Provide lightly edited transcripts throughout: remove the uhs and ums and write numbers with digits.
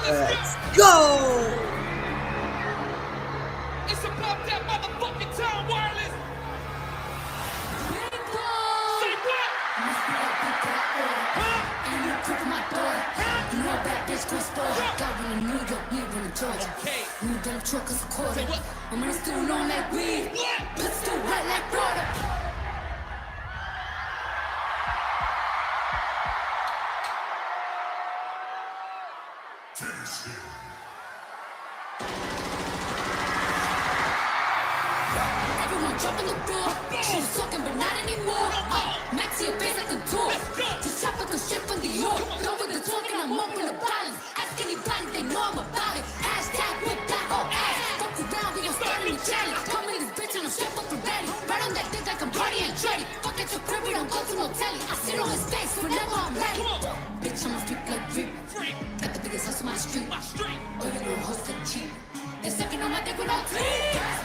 Let's go! It's about that motherfucking time, wireless. Say what? Huh? And you took my daughter. You know that bitch gon' spoil. Got one in New York, me one in Georgia. Okay. New damn truck is a quarter. Say what? I'm in the stool on like weed. But still wet like water. Everyone jumping the door. She was talking, but not anymore. Maxi your face like a tour. Just chop like a shit from the York. Done with the talking, I'm up with the violence. Ask anybody, they know I'm about it. Hashtag whip that whole ass. Fuck around, we gon' start a new challenge. Come in this bitch and I'm straight fucking ready. Right on that dick like I'm Brody and Dreddy. Fuck at your crib, we don't go to no telly. I sit on his face whenever I'm ready. Bitch, I'm a freak like Drake. Got the biggest house on my street. Oh, you know, host for cheap. They're sucking on my dick with no teeth. Press.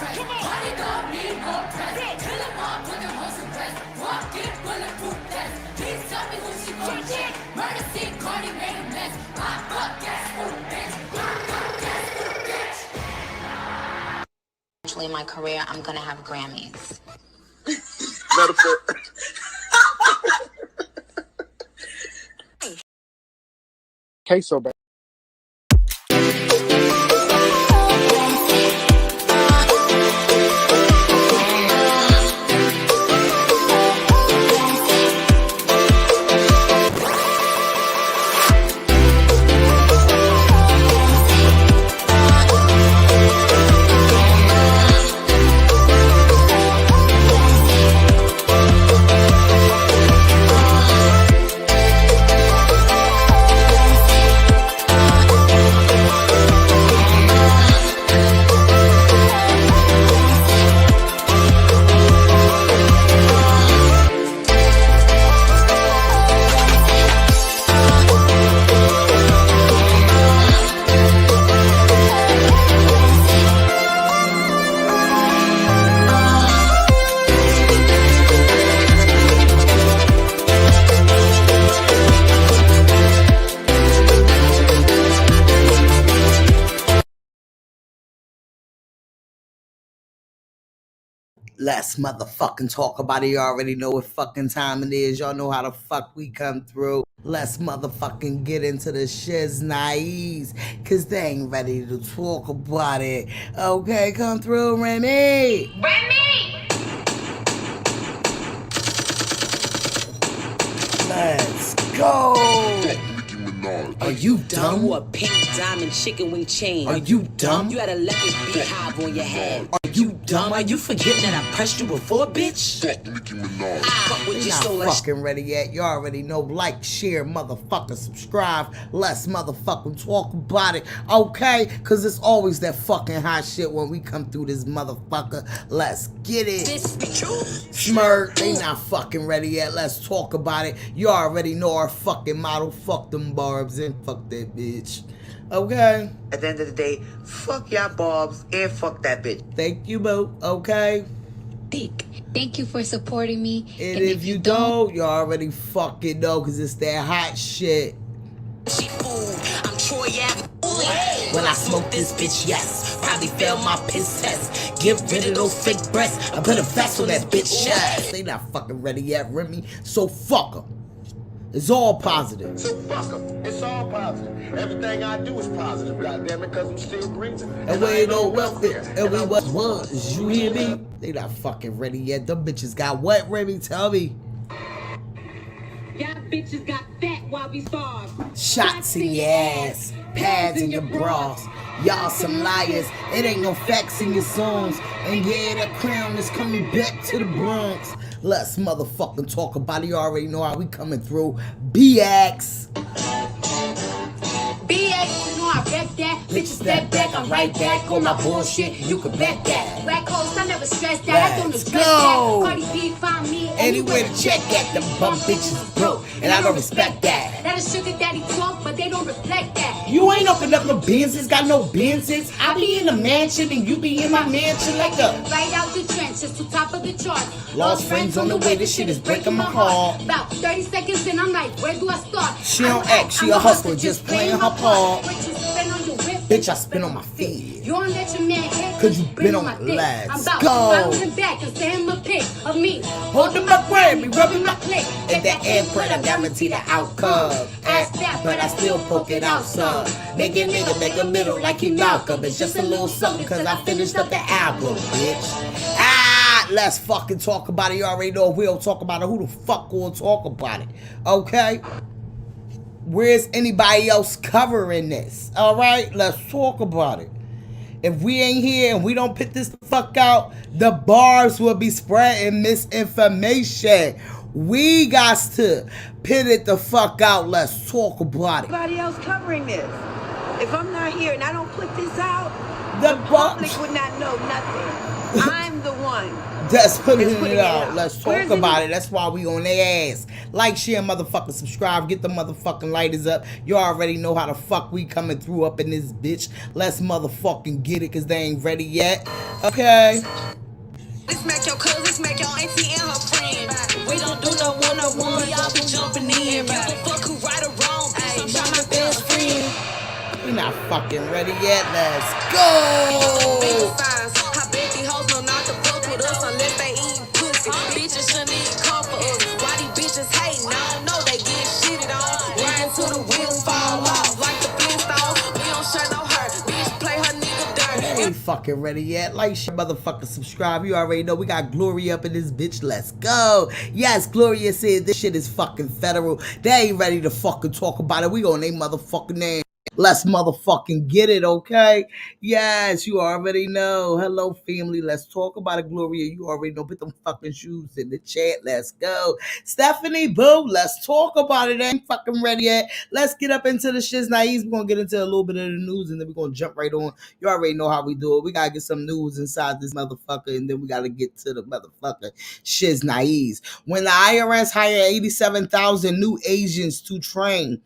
Body don't need no press. Kill them all, put them hoes in press. Walk in, bulletproof vest. Please tell me who she gon' check. Murder scene, Cardi made a mess. Pop up, gas for the bitch. Pop up, gas for the bitch. Eventually in my career, I'm gonna have Grammys. Metaphor. Queso bag. Let's motherfucking talk about it. You already know what fucking time it is. Y'all know how the fuck we come through. Let's motherfucking get into the shiznai's, cause they ain't ready to talk about it. Okay, come through, Remy. Remy! Let's go. Are you dumb? You a pink diamond chicken wing chain. Are you dumb? You had a leopard beehive on your head. Are you dumb? Are you forgetting that I pressed you before, bitch? Fuck with They your not soul. fucking ready yet. You already know. Like, share, motherfucker, subscribe. Let's motherfucking talk about it, okay? Cause it's always that fucking hot shit when we come through this motherfucker. Let's get it. This be true. Smirk, they not fucking ready yet. Let's talk about it. You already know our fucking motto. Fuck them barbs and fuck that bitch. Okay? At the end of the day, fuck y'all barbs and fuck that bitch. Thank you, boo. Okay? Thank you for supporting me. And if you don't, you already fucking know, cause it's that hot shit. She fool. I'm Troy Ave. When I smoke this bitch, yes. Probably fail my piss test. Get rid of those fake breasts. I put a vest on that bitch chest. They not fucking ready yet, Remy. So fuck them. It's all positive. So fuck 'em. It's all positive. Everything I do is positive. Goddamn it, cause I'm still breathing. And we ain't no welfare. And we was. You hear me? They not fucking ready yet. Them bitches got what, Remy? Tell me. Y'all bitches got fat while we starved. Shots in your ass. Pads in your bras. Y'all some liars. It ain't no facts in your songs. And yeah, that crown is coming back to the Bronx. Let's motherfucking talk about it. You already know how we coming through. BX. BX, you know I rep that. Bitches step back, I'm right back on my bullshit. You can bet that. Black holes, I never stress that. I don't Let's stress go. that. Cardi B find me. Anywhere to check at, them bum bitches broke. And I don't respect that. That is sugar daddy talk, but they don't reflect that. You ain't opened up no business, got no business. I be in a mansion and you be in my mansion like a Right out the trenches to top of the charts. lost friends on the way, this shit is breaking my heart. About 30 seconds and I'm like, where do I start? She don't act, she a hustler, just playing her part. What you spend on your whip? Bitch, I spin on my feet. You don't let your man hit, Cause you been on my my dick. legs. I'm about Go. to him back and send him a pic of me. Holding my bread, me rubbing my plate. and that input, I guarantee the outcome. Ask that, But I still poke it out some. Make a nigga make a middle like he Malcolm. It's just a little something cause I finished up the album, bitch. Ah, let's fucking talk about it. You already know if we don't talk about it, who the fuck will talk about it? Okay? Where's anybody else covering this? Alright, let's talk about it. If we ain't here and we don't put this the fuck out, the bars will be spreading misinformation. We got to put it the fuck out. Let's talk about it. Everybody else covering this. If I'm not here and I don't put this out, The public would not know nothing. I'm the one. That's putting It's putting it it out. out. Let's talk Where's about it? it. That's why we on their ass. Like, share, motherfucking subscribe. Get the motherfucking lighters up. You already know how the fuck we coming through up in this bitch. Let's motherfucking get it because they ain't ready yet. Okay. Smack your cousin, smack your auntie and her friend. We don't do no one-on-one, we all be jumping in. You can fuck who right or wrong, bitch, I'm not my best friend. We not fucking ready yet. Let's go. I bet these hoes know not to fuck with us unless they eat pussy. Bitches shouldn't even come for us. Why these bitches hating? I don't know, they get shitted on. Riding till the wheels fall off like the Flintstones. We don't share no hurt, bitch, play her nigga dirty. We ain't fucking ready yet. Like, share, motherfucking subscribe. You already know we got Gloria up in this bitch. Let's go. Yes, Gloria said this shit is fucking federal. They ain't ready to fucking talk about it. We on they motherfucking name. Let's motherfucking get it, okay? Yes, you already know. Hello, family. Let's talk about it, Gloria. You already know. Put them fucking shoes in the chat. Let's go. Stephanie, boo. Let's talk about it. Ain't fucking ready yet. Let's get up into the shiz naives. We're going to get into a little bit of the news, and then we're going to jump right on. You already know how we do it. We got to get some news inside this motherfucker, and then we got to get to the motherfucker shiz naives. When the IRS hired 87,000 new agents to train,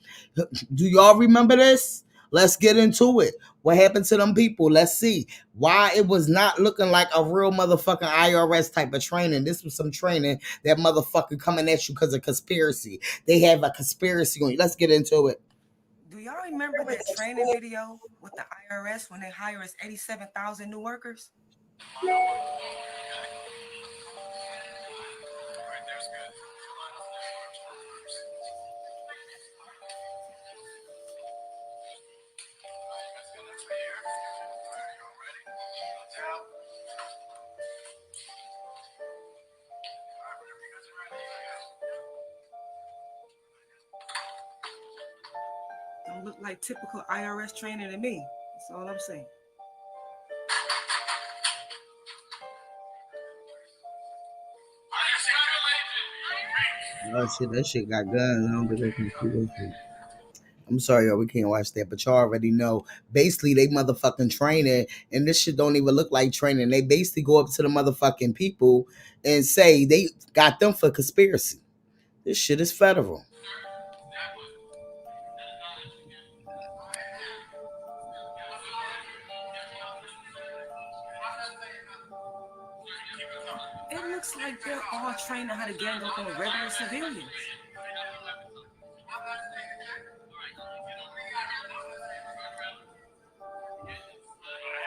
do y'all remember this? Let's get into it. What happened to them people? Let's see. Why it was not looking like a real motherfucking IRS type of training. This was some training that motherfucker coming at you because of conspiracy. They have a conspiracy on you. Let's get into it. Do y'all remember that training video with the IRS when they hire us 87,000 new workers? Don't look like typical IRS training to me. That's all I'm saying. Oh shit, that shit got guns. I don't think they can see that shit. I'm sorry, y'all, we can't watch that, but y'all already know. Basically, they motherfucking training, and this shit don't even look like training. They basically go up to the motherfucking people and say they got them for conspiracy. This shit is federal. It looks like they're all trained on how to gang up on regular civilians.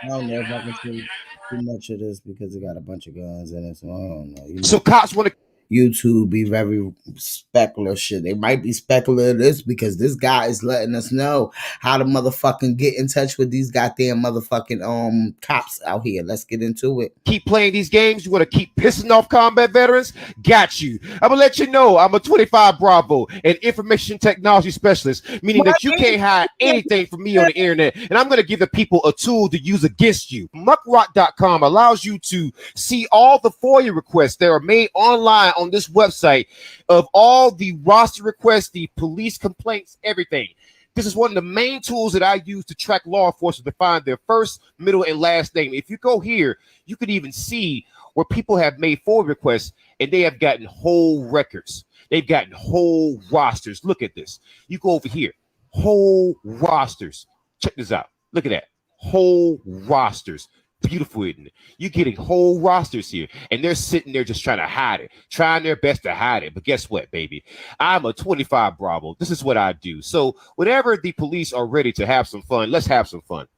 I don't know if I can see too much of this because it got a bunch of guns in it, so I don't know. You know, So cops want to YouTube be very speculative shit. They might be speculative this because this guy is letting us know how to motherfucking get in touch with these goddamn motherfucking cops out here. Let's get into it. keep playing these games. You want to keep pissing off combat veterans? Got you. I'm gonna let you know I'm a 25 Bravo, an information technology specialist, meaning that you can't hide anything from me on the internet. And I'm gonna give the people a tool to use against you. Muckrock.com allows you to see all the FOIA requests that are made online on this website of all the roster requests, the police complaints, everything. This is one of the main tools that I use to track law enforcement to find their first, middle, and last name. If you go here, you could even see where people have made FOIA requests and they have gotten whole records. They've gotten whole rosters. Look at this. You go over here, whole rosters. Check this out. Look at that. Whole rosters. Beautiful, isn't it? You're getting whole rosters here, and they're sitting there just trying to hide it, trying their best to hide it. But guess what, baby? I'm a 25 Bravo. This is what I do. So whenever the police are ready to have some fun, let's have some fun.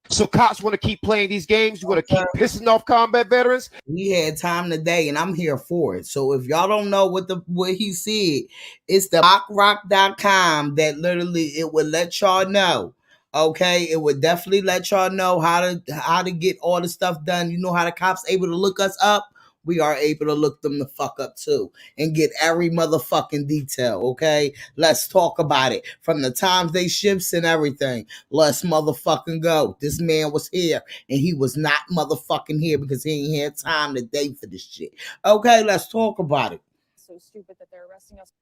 So cops want to keep playing these games. You want to keep pissing off combat veterans. We had time today, and I'm here for it. So if y'all don't know what he said, it's the mockrock.com that literally it would let y'all know. Okay, it would definitely let y'all know how to get all the stuff done. You know how the cops able to look us up? We are able to look them the fuck up too and get every motherfucking detail. Okay, let's talk about it from the times they ships and everything. Let's motherfucking go. This man was here and he was not motherfucking here because he ain't had time today for this shit. Okay, let's talk about it. So stupid that they're arresting us.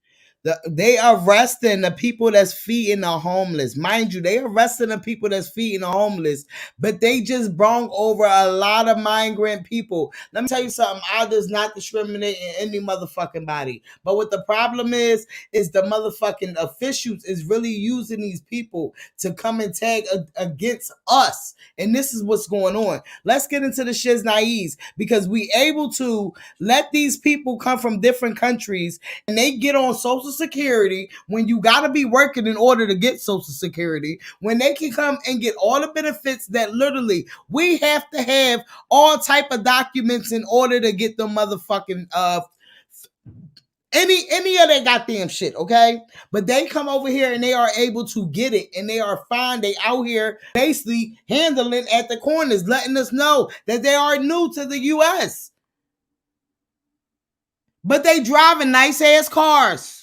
They arresting the people that's feeding the homeless. Mind you, they arresting the people that's feeding the homeless, but they just brought over a lot of migrant people. Let me tell you something. I does not discriminate in any motherfucking body. But what the problem is the motherfucking officials is really using these people to come and tag against us. And this is what's going on. Let's get into the shiz naives because we able to let these people come from different countries and they get on Social Security when you got to be working in order to get Social Security, when they can come and get all the benefits that literally we have to have all type of documents in order to get the motherfucking any of that goddamn shit, okay? But they come over here and they are able to get it and they are fine. They out here basically handling at the corners, letting us know that they are new to the US. But they driving nice ass cars.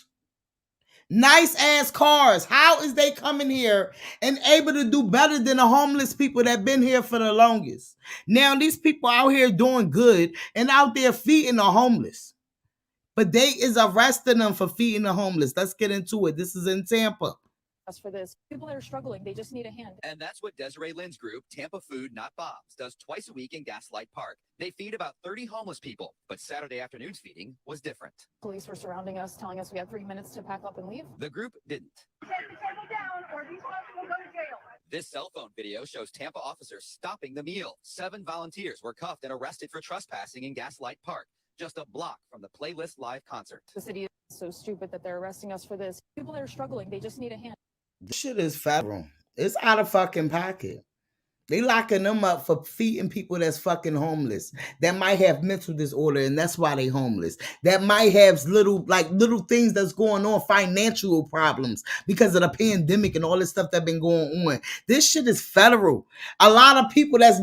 Nice ass cars. How is they coming here and able to do better than the homeless people that been here for the longest? Now these people out here doing good and out there feeding the homeless. But they is arresting them for feeding the homeless. Let's get into it. This is in Tampa. For this. People that are struggling, they just need a hand. And that's what Desiree Lynn's group, Tampa Food Not Bob's, does twice a week in Gaslight Park. They feed about 30 homeless people, but Saturday afternoon's feeding was different. Police were surrounding us, telling us we had 3 minutes to pack up and leave. The group didn't. This cell phone video shows Tampa officers stopping the meal. 7 volunteers were cuffed and arrested for trespassing in Gaslight Park, just a block from the Playlist Live concert. The city is so stupid that they're arresting us for this. People that are struggling, they just need a hand. This shit is federal. It's out of fucking pocket. They locking them up for feeding people that's fucking homeless. That might have mental disorder and that's why they homeless. That might have little things that's going on, financial problems because of the pandemic and all this stuff that been going on. This shit is federal. A lot of people that's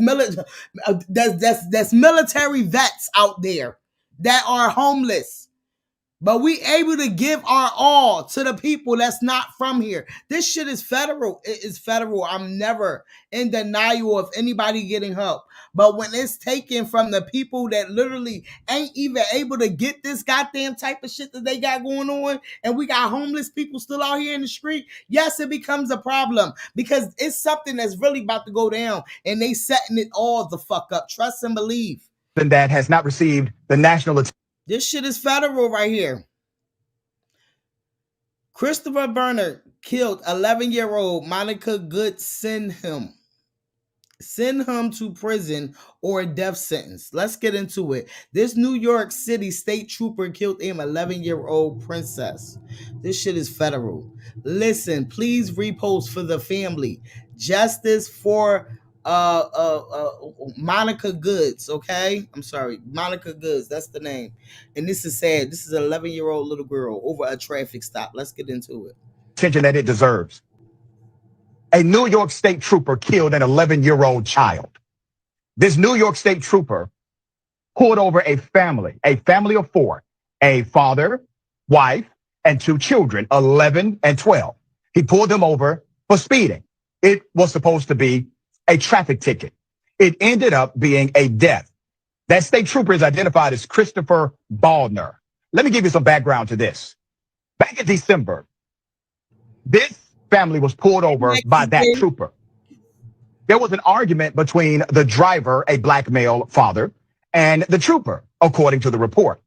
military vets out there that are homeless. But we able to give our all to the people that's not from here. This shit is federal. It is federal. I'm never in denial of anybody getting help. But when it's taken from the people that literally ain't even able to get this goddamn type of shit that they got going on, and we got homeless people still out here in the street, yes, it becomes a problem because it's something that's really about to go down, and they setting it all the fuck up. Trust and believe. That has not received the national attention. This shit is federal right here. Christopher Bernard killed 11-year-old Monica Good. Send him to prison or a death sentence. Let's get into it. This New York City state trooper killed an 11-year-old princess. This shit is federal. Listen, please repost for the family. Justice for Monica Goods, okay? I'm sorry, Monica Goods, that's the name. And this is sad. This is an 11-year-old little girl over a traffic stop. Let's get into it. Attention that it deserves. A New York state trooper killed an 11-year-old child. This New York state trooper pulled over a family of 4, a father, wife, and 2 children, 11 and 12. He pulled them over for speeding. It was supposed to be a traffic ticket. It ended up being a death. That state trooper is identified as Christopher Baldner. Let me give you some background to this. Back in December, this family was pulled over by that trooper. There was an argument between the driver, a black male father, and the trooper, according to the report.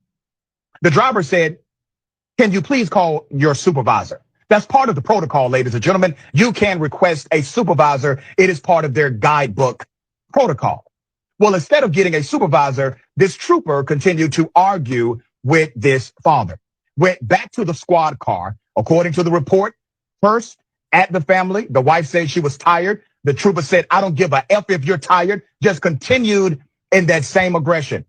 The driver said, can you please call your supervisor? That's part of the protocol, ladies and gentlemen. You can request a supervisor. It is part of their guidebook protocol. Well, instead of getting a supervisor, this trooper continued to argue with this father. Went back to the squad car. According to the report, first at the family, the wife said she was tired. The trooper said, I don't give a F if you're tired. Just continued in that same aggression.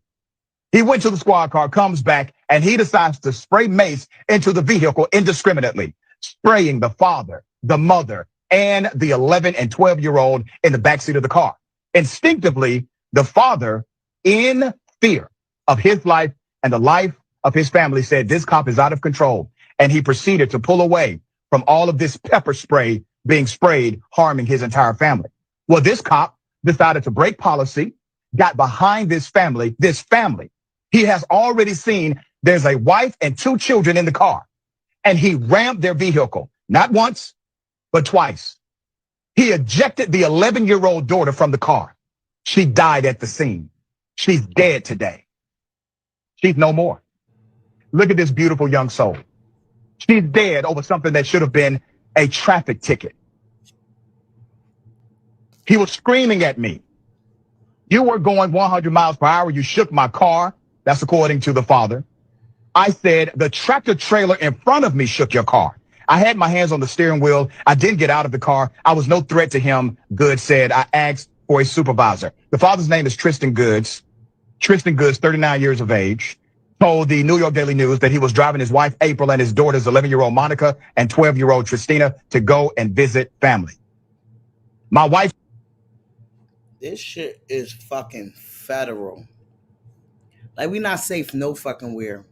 He went to the squad car, comes back, and he decides to spray mace into the vehicle indiscriminately, spraying the father, the mother, and the 11 and 12-year-old in the backseat of the car. Instinctively, the father, in fear of his life and the life of his family, said, this cop is out of control. And he proceeded to pull away from all of this pepper spray being sprayed, harming his entire family. Well, this cop decided to break policy, got behind this family. He has already seen there's a wife and 2 children in the car, and he rammed their vehicle, not once, but twice. He ejected the 11-year-old daughter from the car. She died at the scene. She's dead today. She's no more. Look at this beautiful young soul. She's dead over something that should have been a traffic ticket. He was screaming at me. You were going 100 miles per hour. You shook my car. That's according to the father. I said, the tractor trailer in front of me shook your car. I had my hands on the steering wheel. I didn't get out of the car. I was no threat to him. Goods said, I asked for a supervisor. The father's name is Tristan Goods. Tristan Goods, 39 years of age, told the New York Daily News that he was driving his wife, April, and his daughters, 11-year-old Monica and 12-year-old Tristina, to go and visit family. My wife. This shit is fucking federal. Like, we not safe no fucking where.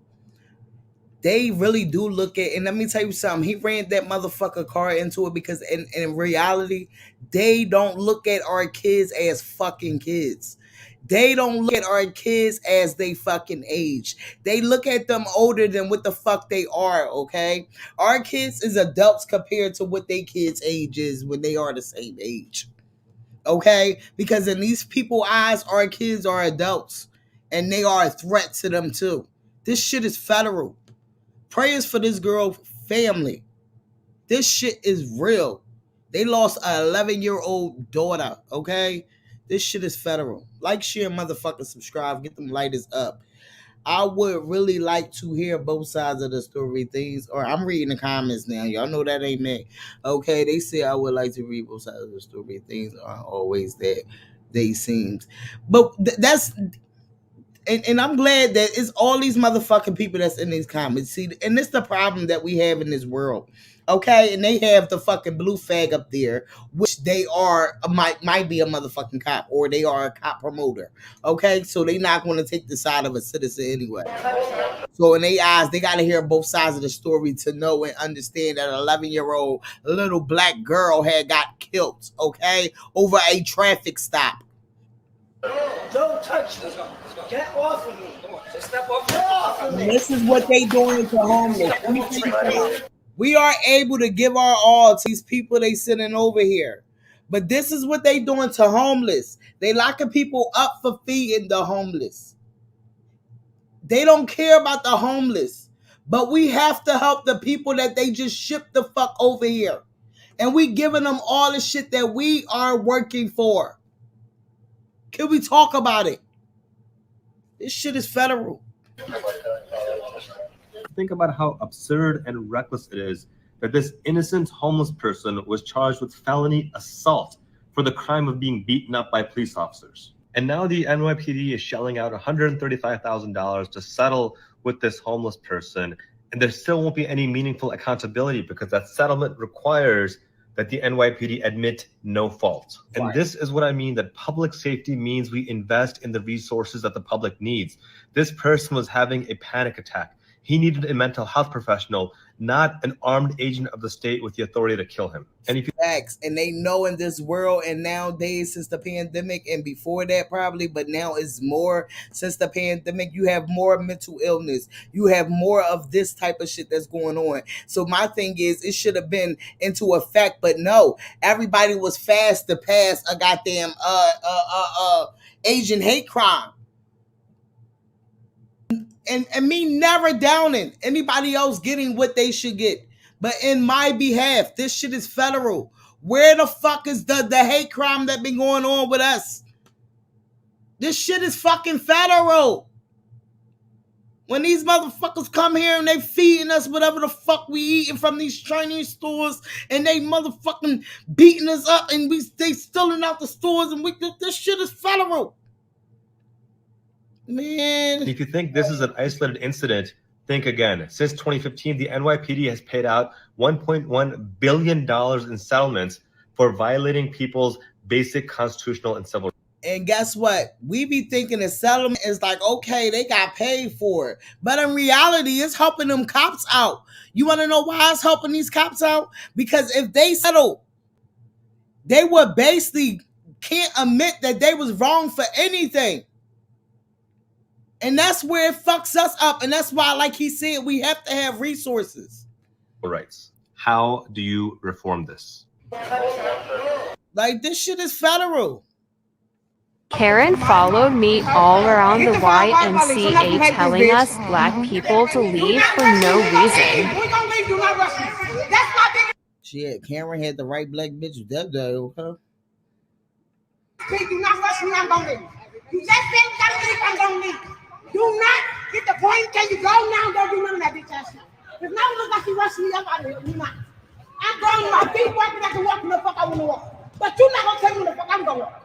They really do look at, and let me tell you something, he ran that motherfucker car into it because in reality, they don't look at our kids as fucking kids. They don't look at our kids as they fucking age. They look at them older than what the fuck they are, okay? Our kids is adults compared to what they kids' age is when they are the same age. Okay? Because in these people's eyes, our kids are adults. And they are a threat to them too. This shit is federal. Prayers for this girl family. This shit is real. They lost an 11-year-old daughter, okay? This shit is federal. Like, share, motherfucker, subscribe. Get them lighters up. I would really like to hear both sides of the story. Things, or I'm reading the comments now. Y'all know that ain't me. Okay, they say I would like to read both sides of the story. Things aren't always that they seems. But that's... And I'm glad that it's all these motherfucking people that's in these comments. See, and it's the problem that we have in this world. Okay, and they have the fucking blue flag up there, which they are might be a motherfucking cop, or they are a cop promoter. Okay, so they not going to take the side of a citizen anyway. So in their eyes, they got to hear both sides of the story to know and understand that an 11-year-old little black girl had got killed. Okay, over a traffic stop. Don't touch me. Get off of me. Come on, just step off. Get off of me. This is what they doing to homeless. We are able to give our all to these people they sitting over here. But this is what they doing to homeless. They locking people up for feeding the homeless. They don't care about the homeless. But we have to help the people that they just shipped the fuck over here. And we giving them all the shit that we are working for. Can we talk about it? This shit is federal. Think about how absurd and reckless it is that this innocent homeless person was charged with felony assault for the crime of being beaten up by police officers. And now the NYPD is shelling out $135,000 to settle with this homeless person, and there still won't be any meaningful accountability because that settlement requires that the NYPD admit no fault. And this is what I mean, that public safety means we invest in the resources that the public needs. This person was having a panic attack. He needed a mental health professional, not an armed agent of the state with the authority to kill him. And if you facts, and they know in this world, and nowadays since the pandemic, and before that probably, but now it's more since the pandemic, you have more mental illness. You have more of this type of shit that's going on. So my thing is, it should have been into effect, but no, everybody was fast to pass a goddamn Asian hate crime. And me never downing anybody else getting what they should get. But in my behalf, this shit is federal. Where the fuck is the hate crime that been going on with us? This shit is fucking federal. When these motherfuckers come here and they feeding us whatever the fuck we eating from these Chinese stores, and they motherfucking beating us up, and they stealing out the stores, and this shit is federal. Man. If you think this is an isolated incident, think again. Since 2015, the NYPD has paid out $1.1 billion in settlements for violating people's basic constitutional and civil rights. And guess what? We be thinking the settlement is like, okay, they got paid for it. But in reality, it's helping them cops out. You want to know why it's helping these cops out? Because if they settle, they would basically can't admit that they was wrong for anything. And that's where it fucks us up. And that's why, like he said, we have to have resources. Rights. How do you reform this? Like, this shit is federal. Karen followed me all around the YMCA telling us black people to leave for no reason. Shit, Karen had the right black bitch that day, okay? Do not rush me, I'm gonna leave. You just said you gotta leave, I'm gonna leave. Do not get the point, can you go now? Don't do none of that bitch ass shit. If now look like you rushing me, I'm out of here. You not. I'm going, my feet working, I can walk when the fuck I wanna walk. But you're not gonna tell me when the fuck I'm gonna walk.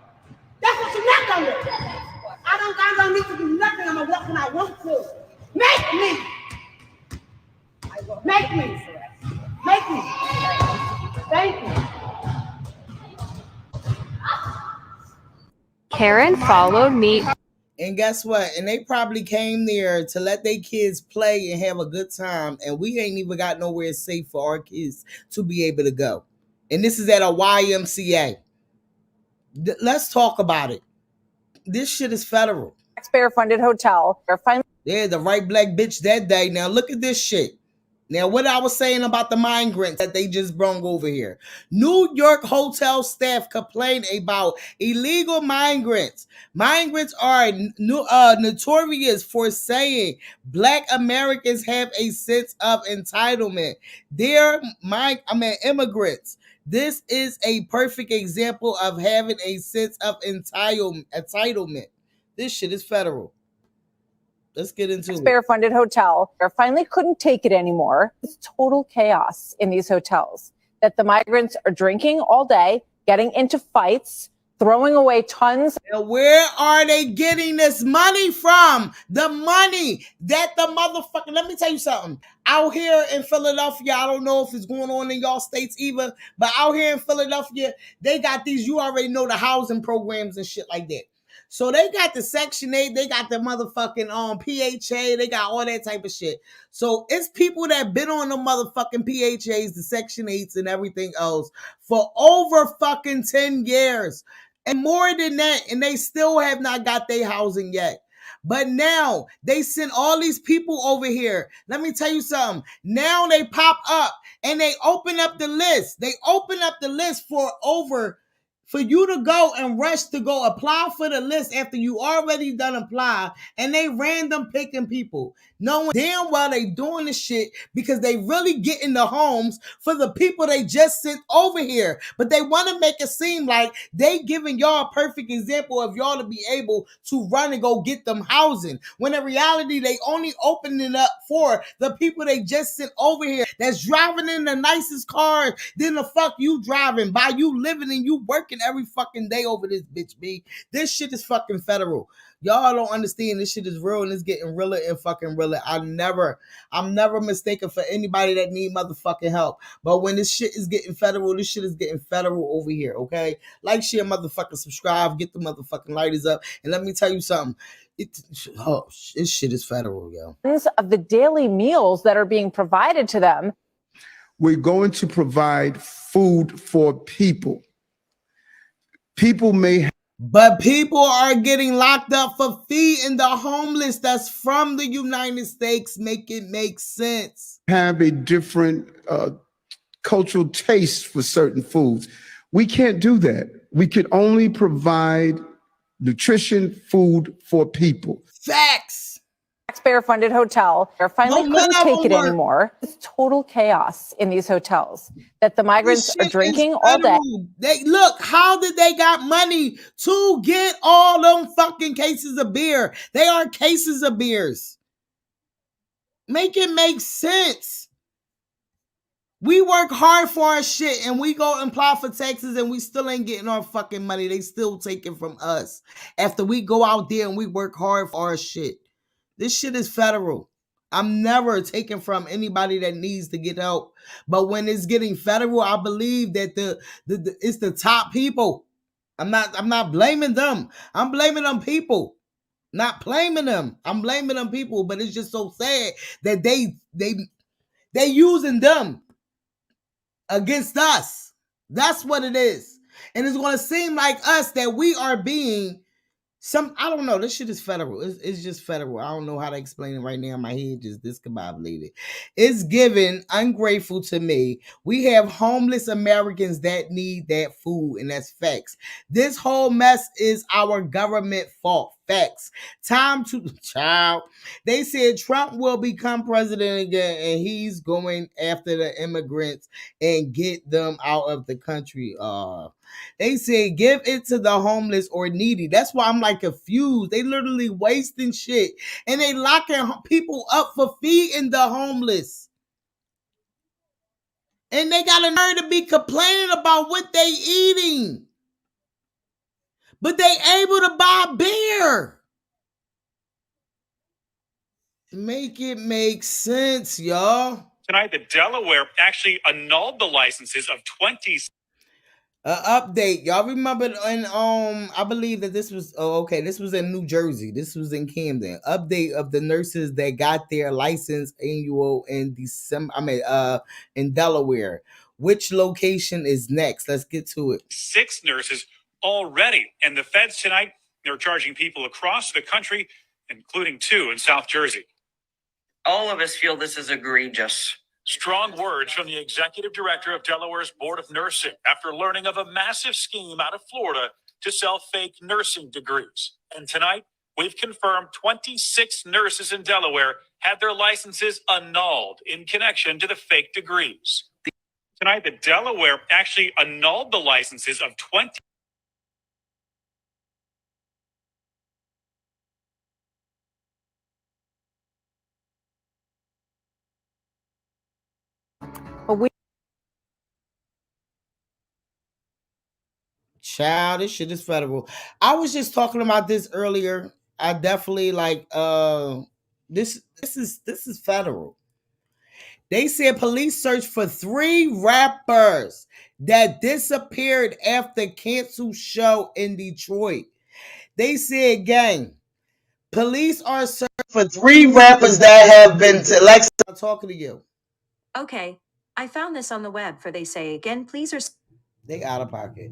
That's what you're not gonna do. I don't need to do nothing. I'm gonna walk when I want to. Make me. Make me. Make me. Thank you. Karen followed me. And guess what? And they probably came there to let their kids play and have a good time. And we ain't even got nowhere safe for our kids to be able to go. And this is at a YMCA. Let's talk about it. This shit is federal. Taxpayer-funded hotel. Yeah, the right black bitch that day. Now look at this shit. Now, what I was saying about the migrants that they just brung over here. New York hotel staff complained about illegal migrants. Migrants are notorious for saying black Americans have a sense of entitlement. They're immigrants. This is a perfect example of having a sense of entitlement. This shit is federal. Let's get into it. Taxpayer-funded hotel. They finally couldn't take it anymore. It's total chaos in these hotels. That the migrants are drinking all day, getting into fights, throwing away tons. Now, where are they getting this money from? The money that the motherfucker. Let me tell you something. Out here in Philadelphia, I don't know if it's going on in y'all states either, but out here in Philadelphia, they got these, you already know, the housing programs and shit like that. So they got the Section 8, they got the motherfucking PHA, they got all that type of shit. So it's people that been on the motherfucking PHAs, the Section 8s and everything else for over fucking 10 years. And more than that, and they still have not got their housing yet. But now they send all these people over here. Let me tell you something. Now they pop up and they open up the list. They open up the list for you to go and rush to go apply for the list after you already done apply, and they random picking people. Knowing damn well they doing this shit because they really getting the homes for the people they just sent over here. But they want to make it seem like they giving y'all a perfect example of y'all to be able to run and go get them housing. When in reality, they only opening it up for the people they just sent over here that's driving in the nicest cars than the fuck you driving by, you living and you working every fucking day over this bitch, B. This shit is fucking federal. Y'all don't understand this shit is real and it's getting realer and fucking realer. I'm never mistaken for anybody that need motherfucking help. But when this shit is getting federal, this shit is getting federal over here, okay? Like, share, motherfucking subscribe, get the motherfucking lighters up. And let me tell you something. This shit is federal, yo. Of the daily meals that are being provided to them. We're going to provide food for people. People may have. But people are getting locked up for feeding the homeless that's from the United States. Make it make sense. Have a different cultural taste for certain foods. We can't do that. We can only provide nutrition, food for people. Facts. taxpayer-funded hotel. They finally No, none couldn't of take them it work. anymore. It's total chaos in these hotels that the This migrants are shit is drinking all day. federal. They look, how did they got money to get all them fucking cases of beer? They are cases of beers. Make it make sense. We work hard for our shit and we go and apply for taxes and we still ain't getting our fucking money. They still take it from us after we go out there and we work hard for our shit. This shit is federal. I'm never taking from anybody that needs to get help. But when it's getting federal, I believe that it's the top people. I'm not blaming them. I'm blaming them people. Not blaming them. I'm blaming them people, but it's just so sad that they using them against us. That's what it is. And it's going to seem like us that we are being I don't know. This shit is federal. It's just federal. I don't know how to explain it right now. My head just discombobulated. It's given ungrateful to me. We have homeless Americans that need that food, and that's facts. This whole mess is our government fault. Facts. Time to child. They said Trump will become president again, and he's going after the immigrants and get them out of the country. They said give it to the homeless or needy. That's why I'm like confused. They literally wasting shit and they locking people up for feeding the homeless. And they got a nerve to be complaining about what they eating. But they able to buy beer. Make it make sense, y'all. Tonight, the Delaware actually annulled the licenses of 20. Update, y'all remember? And I believe that this was this was in New Jersey. This was in Camden. Update of the nurses that got their license annual in December. In Delaware. Which location is next? Let's get to it. 6 nurses already, and the feds tonight, they're charging people across the country, including 2 in South Jersey. All of us feel this is egregious. Strong words from the executive director of Delaware's Board of Nursing after learning of a massive scheme out of Florida to sell fake nursing degrees. And tonight, we've confirmed 26 nurses in Delaware had their licenses annulled in connection to the fake degrees. Tonight, the Delaware actually annulled the licenses of 20. Child, this shit is federal. I was just talking about this earlier. I definitely like this is federal. They said police search for 3 rappers that disappeared after canceled show in Detroit. They said, gang, police are searching for 3 rappers that have been to Alexa. I'm talking to you. Okay, I found this on the web for they say again, please or they out of pocket.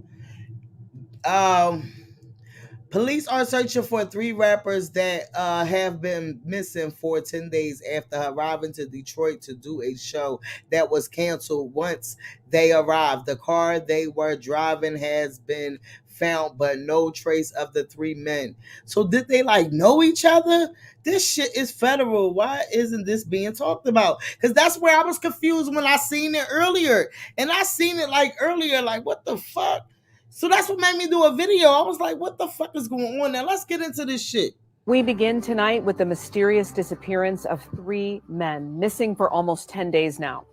Police are searching for 3 rappers that have been missing for 10 days after arriving to Detroit to do a show that was canceled once they arrived. The car they were driving has been found, but no trace of the 3 men. So did they know each other? This shit is federal. Why isn't this being talked about? Because that's where I was confused when I seen it earlier. And I seen it earlier, what the fuck? So that's what made me do a video. I was like, what the fuck is going on? Now let's get into this shit. We begin tonight with the mysterious disappearance of 3 men missing for almost 10 days now.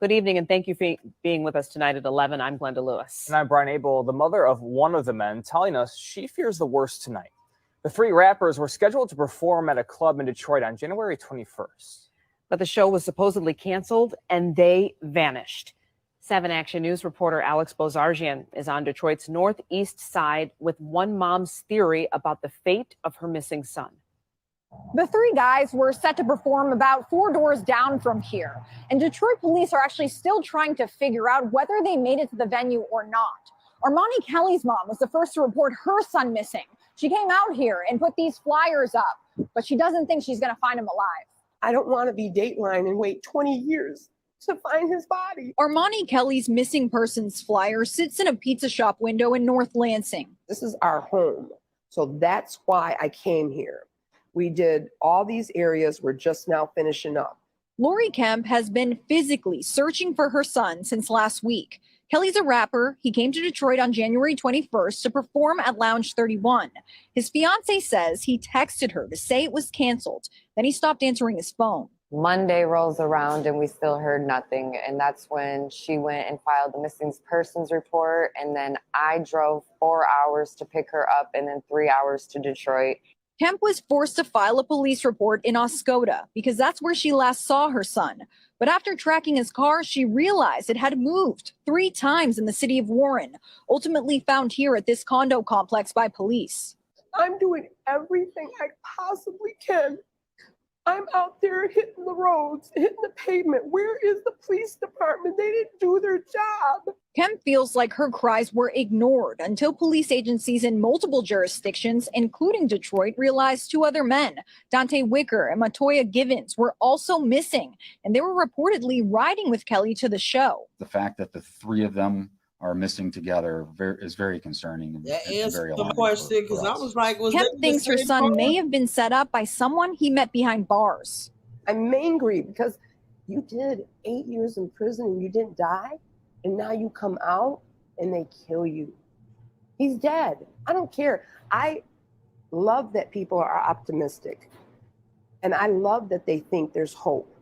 Good evening, and thank you for being with us tonight at 11. I'm Glenda Lewis. And I'm Brian Abel, the mother of one of the men, telling us she fears the worst tonight. The 3 rappers were scheduled to perform at a club in Detroit on January 21st. But the show was supposedly canceled, and they vanished. 7 Action News reporter Alex Bozargian is on Detroit's northeast side with one mom's theory about the fate of her missing son. The 3 guys were set to perform about 4 doors down from here. And Detroit police are actually still trying to figure out whether they made it to the venue or not. Armani Kelly's mom was the first to report her son missing. She came out here and put these flyers up, but she doesn't think she's going to find him alive. I don't want to be Dateline and wait 20 years to find his body. Armani Kelly's missing persons flyer sits in a pizza shop window in North Lansing. This is our home. So that's why I came here. We did all these areas. We're just now finishing up. Lori Kemp has been physically searching for her son since last week. Kelly's a rapper. He came to Detroit on January 21st to perform at Lounge 31. His fiance says he texted her to say it was canceled. Then he stopped answering his phone. Monday rolls around and we still heard nothing. And that's when she went and filed the missing persons report. And then I drove 4 hours to pick her up and then 3 hours to Detroit. Kemp was forced to file a police report in Oscoda because that's where she last saw her son. But after tracking his car, she realized it had moved 3 times in the city of Warren, ultimately found here at this condo complex by police. I'm doing everything I possibly can. I'm out there hitting the roads, hitting the pavement. Where is the police department? They didn't do their job. Kemp feels like her cries were ignored until police agencies in multiple jurisdictions, including Detroit, realized 2 other men, Dante Wicker and Matoya Givens, were also missing, and they were reportedly riding with Kelly to the show. The fact that the 3 of them are missing together is very concerning. That and answers very the alarming question for because I us. was like, was Kemp that thinks her son may have been set up by someone he met behind bars. I'm angry because you did 8 years in prison and you didn't die. And now you come out and they kill you. He's dead. I don't care. I love that people are optimistic. And I love that they think there's hope.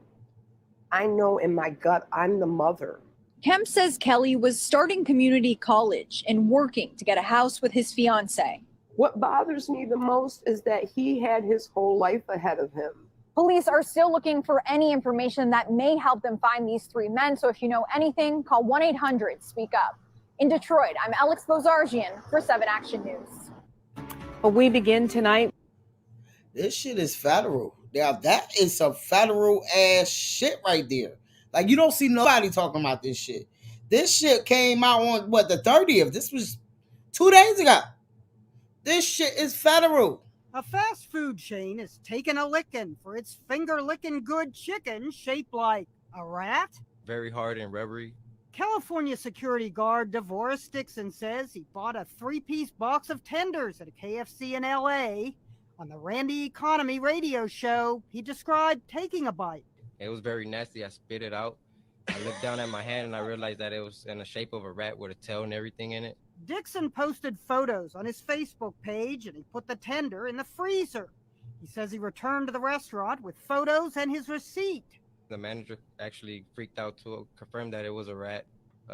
I know in my gut, I'm the mother. Kemp says Kelly was starting community college and working to get a house with his fiance. What bothers me the most is that he had his whole life ahead of him. Police are still looking for any information that may help them find these 3 men. So if you know anything, call 1-800-SPEAK UP. In Detroit, I'm Alex Bozargian for 7 Action News. But we begin tonight. This shit is federal. Now, that is some federal ass shit right there. Like, you don't see nobody talking about this shit. This shit came out on, the 30th? This was 2 days ago. This shit is federal. A fast food chain is taking a licking for its finger-licking good chicken shaped like a rat. Very hard and rubbery. California security guard DeVoris Dixon says he bought a 3-piece box of tenders at a KFC in L.A. On the Randy Economy radio show, he described taking a bite. It was very nasty. I spit it out. I looked down at my hand and I realized that it was in the shape of a rat with a tail and everything in it. Dixon posted photos on his Facebook page and he put the tender in the freezer. He says he returned to the restaurant with photos and his receipt. The manager actually freaked out to confirm that it was a rat.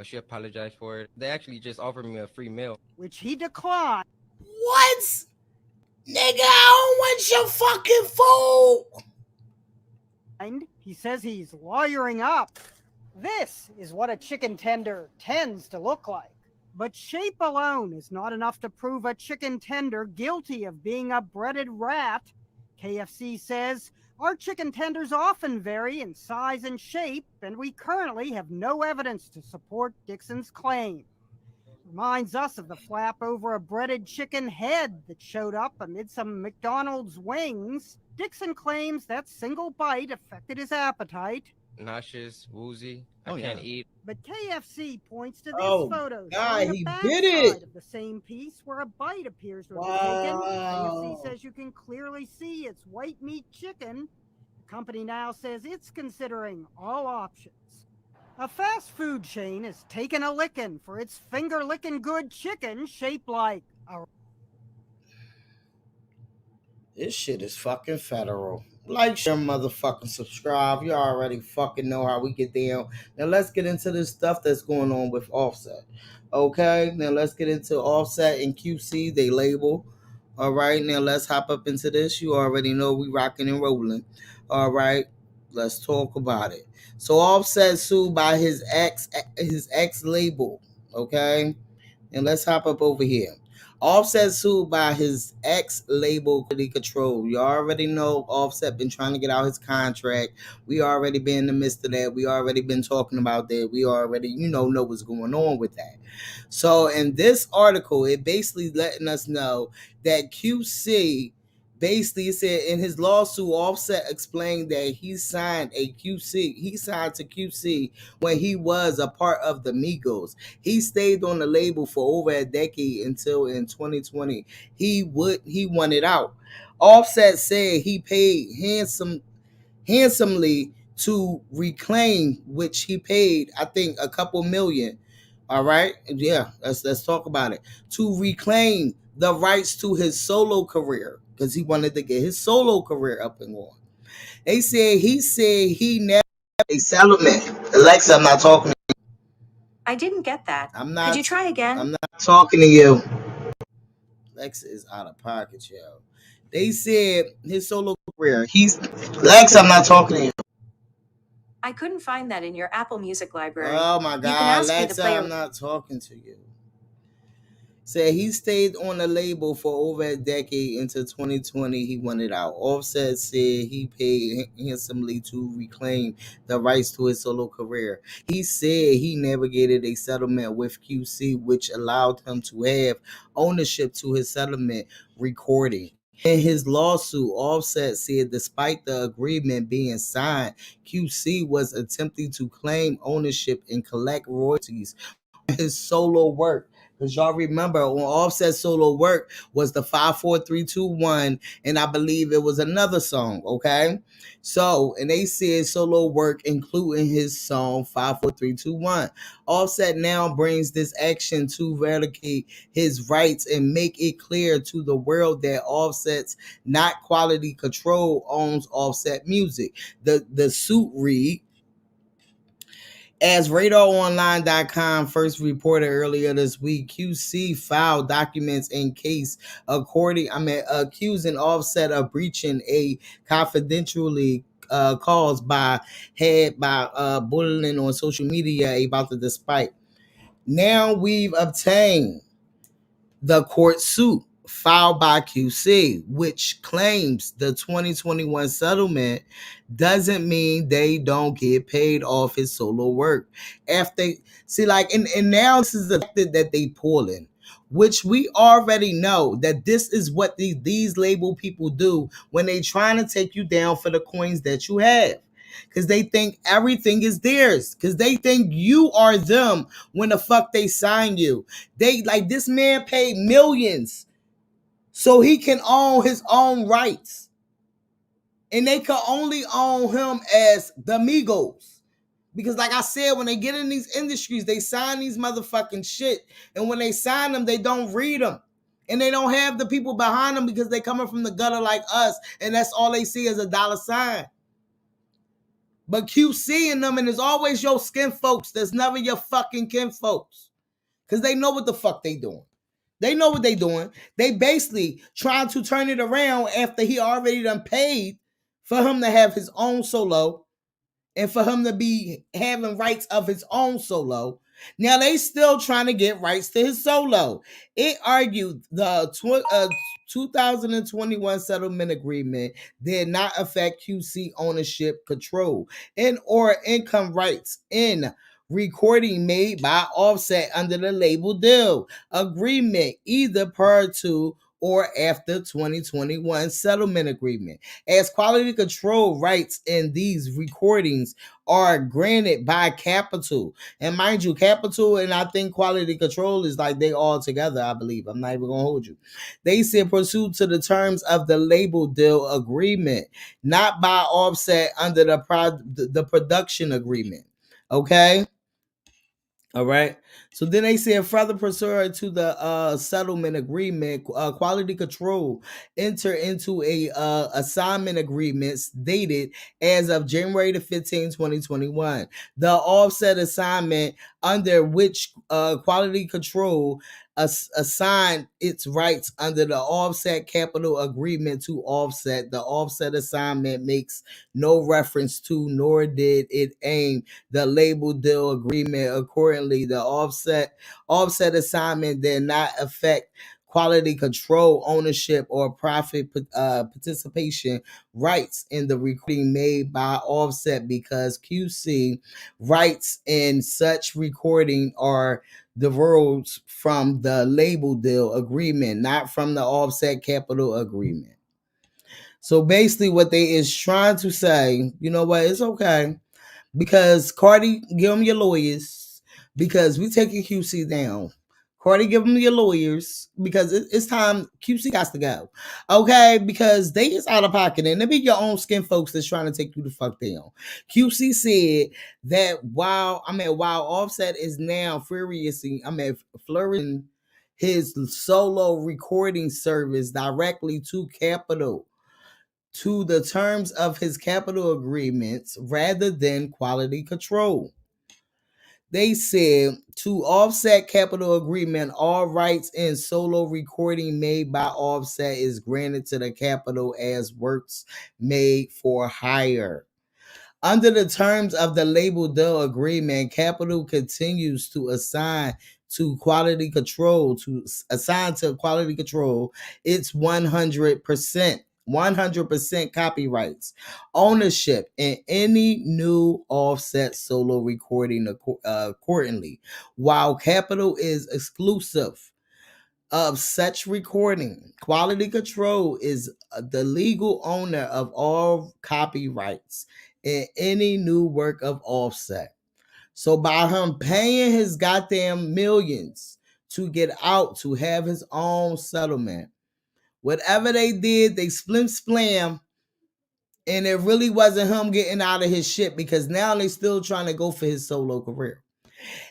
She apologized for it. They actually just offered me a free meal, which he declined. What? Nigga, I don't want your fucking food. And he says he's lawyering up. This is what a chicken tender tends to look like. But shape alone is not enough to prove a chicken tender guilty of being a breaded rat. KFC says, our chicken tenders often vary in size and shape, and we currently have no evidence to support Dixon's claim. Reminds us of the flap over a breaded chicken head that showed up amid some McDonald's wings. Dixon claims that single bite affected his appetite. nauseous, woozy. I can't eat. But KFC points to these Oh, photos God, on the he back did it. side of the same piece where a bite appears to have been taken. Wow. KFC says you can clearly see it's white meat chicken. The company now says it's considering all options. A fast food chain is taking a licking for its finger-licking good chicken shaped like a... This shit is fucking federal. Like, share, motherfucking subscribe. You already fucking know how we get down. Now let's get into this stuff that's going on with Offset. Okay, now let's get into Offset and QC. They label. All right, now let's hop up into this. You already know we rocking and rolling. All right, let's talk about it. So Offset sued by his ex label. Okay, and let's hop up over here. Offset sued by his ex-label Quality Control. You already know Offset been trying to get out his contract. We already been in the midst of that. We already been talking about that. We already, know what's going on with that. So in this article, it basically letting us know that QC basically said in his lawsuit, Offset explained that he signed to QC when he was a part of the Migos. He stayed on the label for over a decade until in 2020 he won it out. Offset said he paid handsomely to reclaim, which he paid, I think, a couple million. All right, yeah, let's talk about it. To reclaim the rights to his solo career because he wanted to get his solo career up and going. He said he never a settlement. Alexa, I'm not talking. I didn't get that. I'm not. Could you try again? I'm not talking to you. Alexa is out of pocket, yo. They said his solo career. Alexa, I'm not talking to you. I couldn't find that in your Apple Music library. Oh my You can God, ask me to Alexa, play I'm not talking to you. Said he stayed on the label for over a decade. Into 2020, he won it out. Offset said he paid handsomely to reclaim the rights to his solo career. He said he navigated a settlement with QC, which allowed him to have ownership to his settlement recording. In his lawsuit, Offset said despite the agreement being signed, QC was attempting to claim ownership and collect royalties on his solo work. Because y'all remember on Offset solo work was the 54321, and I believe it was another song, okay? So, and they said solo work including his song 54321. Offset now brings this action to vindicate his rights and make it clear to the world that Offset's not Quality Control owns Offset Music. The suit read, as RadarOnline.com first reported earlier this week, QC filed documents in case accusing Offset of breaching a confidentially caused by bullying on social media about the despite. Now we've obtained the court suit filed by QC, which claims the 2021 settlement doesn't mean they don't get paid off his solo work. After and now this is the fact that they pulling, which we already know that this is what these label people do when they trying to take you down for the coins that you have. Because they think everything is theirs. Because they think you are them when the fuck they sign you. They like this man paid millions so he can own his own rights. And they can only own him as the Migos. Because like I said, when they get in these industries, they sign these motherfucking shit. And when they sign them, they don't read them. And they don't have the people behind them because they coming from the gutter like us. And that's all they see is a dollar sign. But QC in them, and it's always your skin folks. There's never your fucking kin folks. Because they know what the fuck they doing. They know what they doing. They basically trying to turn it around after he already done paid for him to have his own solo and for him to be having rights of his own solo. Now they still trying to get rights to his solo. It argued the 2021 settlement agreement did not affect QC ownership, control, and or income rights in recording made by Offset under the label deal agreement, either prior to or after 2021 settlement agreement, as quality control rights in these recordings are granted by Capitol. And mind you, Capitol and I think quality control is like they all together, I believe. I'm not even gonna hold you. They said pursuant to the terms of the label deal agreement, not by Offset under the production agreement. Okay. All right. So then they said further pursuant to the settlement agreement, quality control enter into a assignment agreements dated as of January the 15th, 2021. The Offset assignment under which quality control assigned its rights under the Offset capital agreement to Offset. The Offset assignment makes no reference to, nor did it aim the label deal agreement. Accordingly, the offset assignment did not affect quality control, ownership, or profit participation rights in the recording made by Offset, because QC rights in such recording are diverged from the label deal agreement, not from the Offset capital agreement. So basically what they is trying to say, you know what, it's okay. Because Cardi, give them your lawyers. Because we taking QC down. Cardi, give them your lawyers. Because it's time. QC has to go. Okay? Because they is out of pocket. And they be your own skin folks that's trying to take you the fuck down. QC said that while Offset is now flourishing his solo recording service directly to Capitol, to the terms of his capital agreements rather than quality control. They said to Offset capital agreement, all rights in solo recording made by Offset is granted to the capital as works made for hire. Under the terms of the label deal agreement, Capital continues to assign to quality control its 100% copyrights ownership in any new Offset solo recording accordingly, while Capital is exclusive of such recording. Quality Control is the legal owner of all copyrights in any new work of Offset. So by him paying his goddamn millions to get out to have his own settlement, whatever they did, they splam, and it really wasn't him getting out of his shit, because now they still trying to go for his solo career.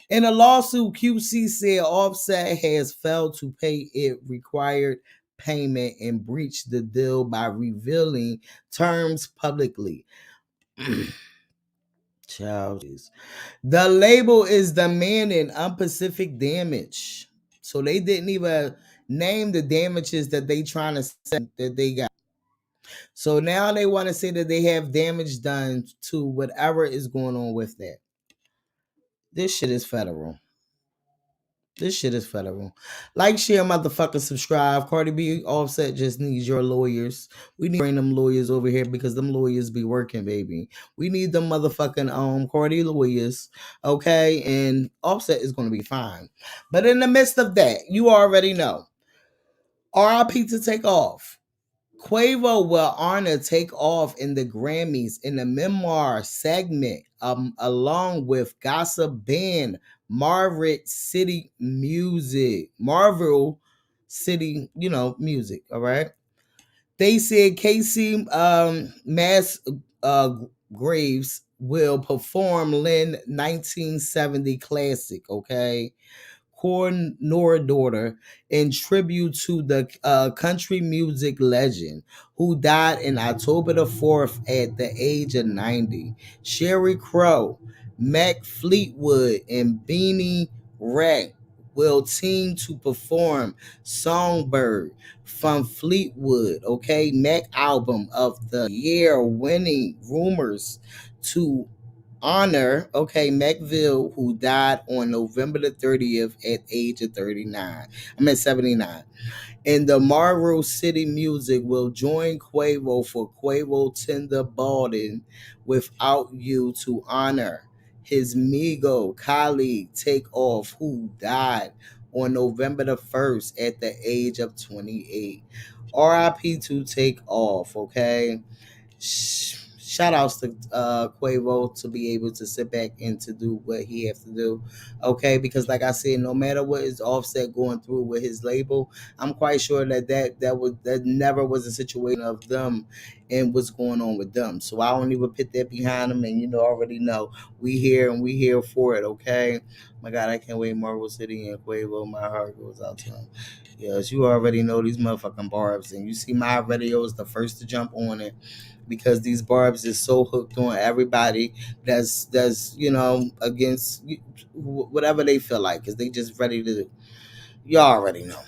In a lawsuit, QC said Offset has failed to pay it required payment and breached the deal by revealing terms publicly. The label is demanding unspecific damage. So they didn't even name the damages that they trying to say that they got. So now they want to say that they have damage done to whatever is going on with that. This shit is federal. This shit is federal. Like, share, motherfucker, subscribe. Cardi B, Offset just needs your lawyers. We need to bring them lawyers over here because them lawyers be working, baby. We need them motherfucking Cardi lawyers, okay? And Offset is going to be fine. But in the midst of that, you already know. RIP to Take Off. Quavo will honor Take Off in the Grammys in the memoir segment, along with gossip band Marvel City Music. Marvel City, music. All right. They said Casey Mass Graves will perform Lynn 1970 classic. Okay. Nor daughter in tribute to the country music legend who died in October the 4th at the age of 90. Sherry Crow, Mac Fleetwood, and Beanie Rack will team to perform Songbird from Fleetwood, okay, Mac album of the year winning Rumors to honor, okay, McVille, who died on November the 30th at age of 79. And the Marvel City Music will join Quavo for Quavo Tender Balding Without You to honor his Migo colleague Take Off, who died on November the 1st at the age of 28. RIP to Take Off, okay? Shout outs to Quavo to be able to sit back and to do what he has to do, okay? Because like I said, no matter what is Offset going through with his label, I'm quite sure that never was a situation of them and what's going on with them. So I don't even put that behind them, and already know we here for it, okay? My God, I can't wait. Marvel City and Quavo, my heart goes out to him. Yes, you already know these motherfucking barbs, and you see my video is the first to jump on it, because these barbs is so hooked on everybody that's against whatever they feel like, because they just ready to. Y'all already know.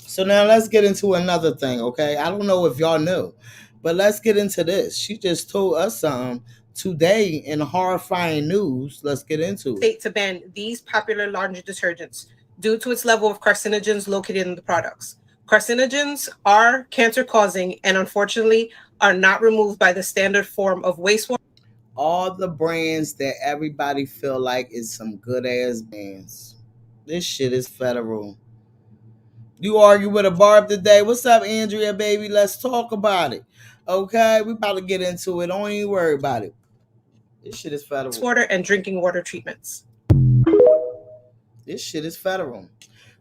So now let's get into another thing, okay? I don't know if y'all knew, but let's get into this. She just told us something today in horrifying news. Let's get into it. State to ban these popular laundry detergents due to its level of carcinogens located in the products. Carcinogens are cancer-causing and unfortunately are not removed by the standard form of wastewater. All the brands that everybody feel like is some good ass brands. This shit is federal. You argue with a barb today. What's up, Andrea, baby? Let's talk about it. Okay, we about to get into it. Don't even worry about it. This shit is federal. Water and drinking water treatments. This shit is federal.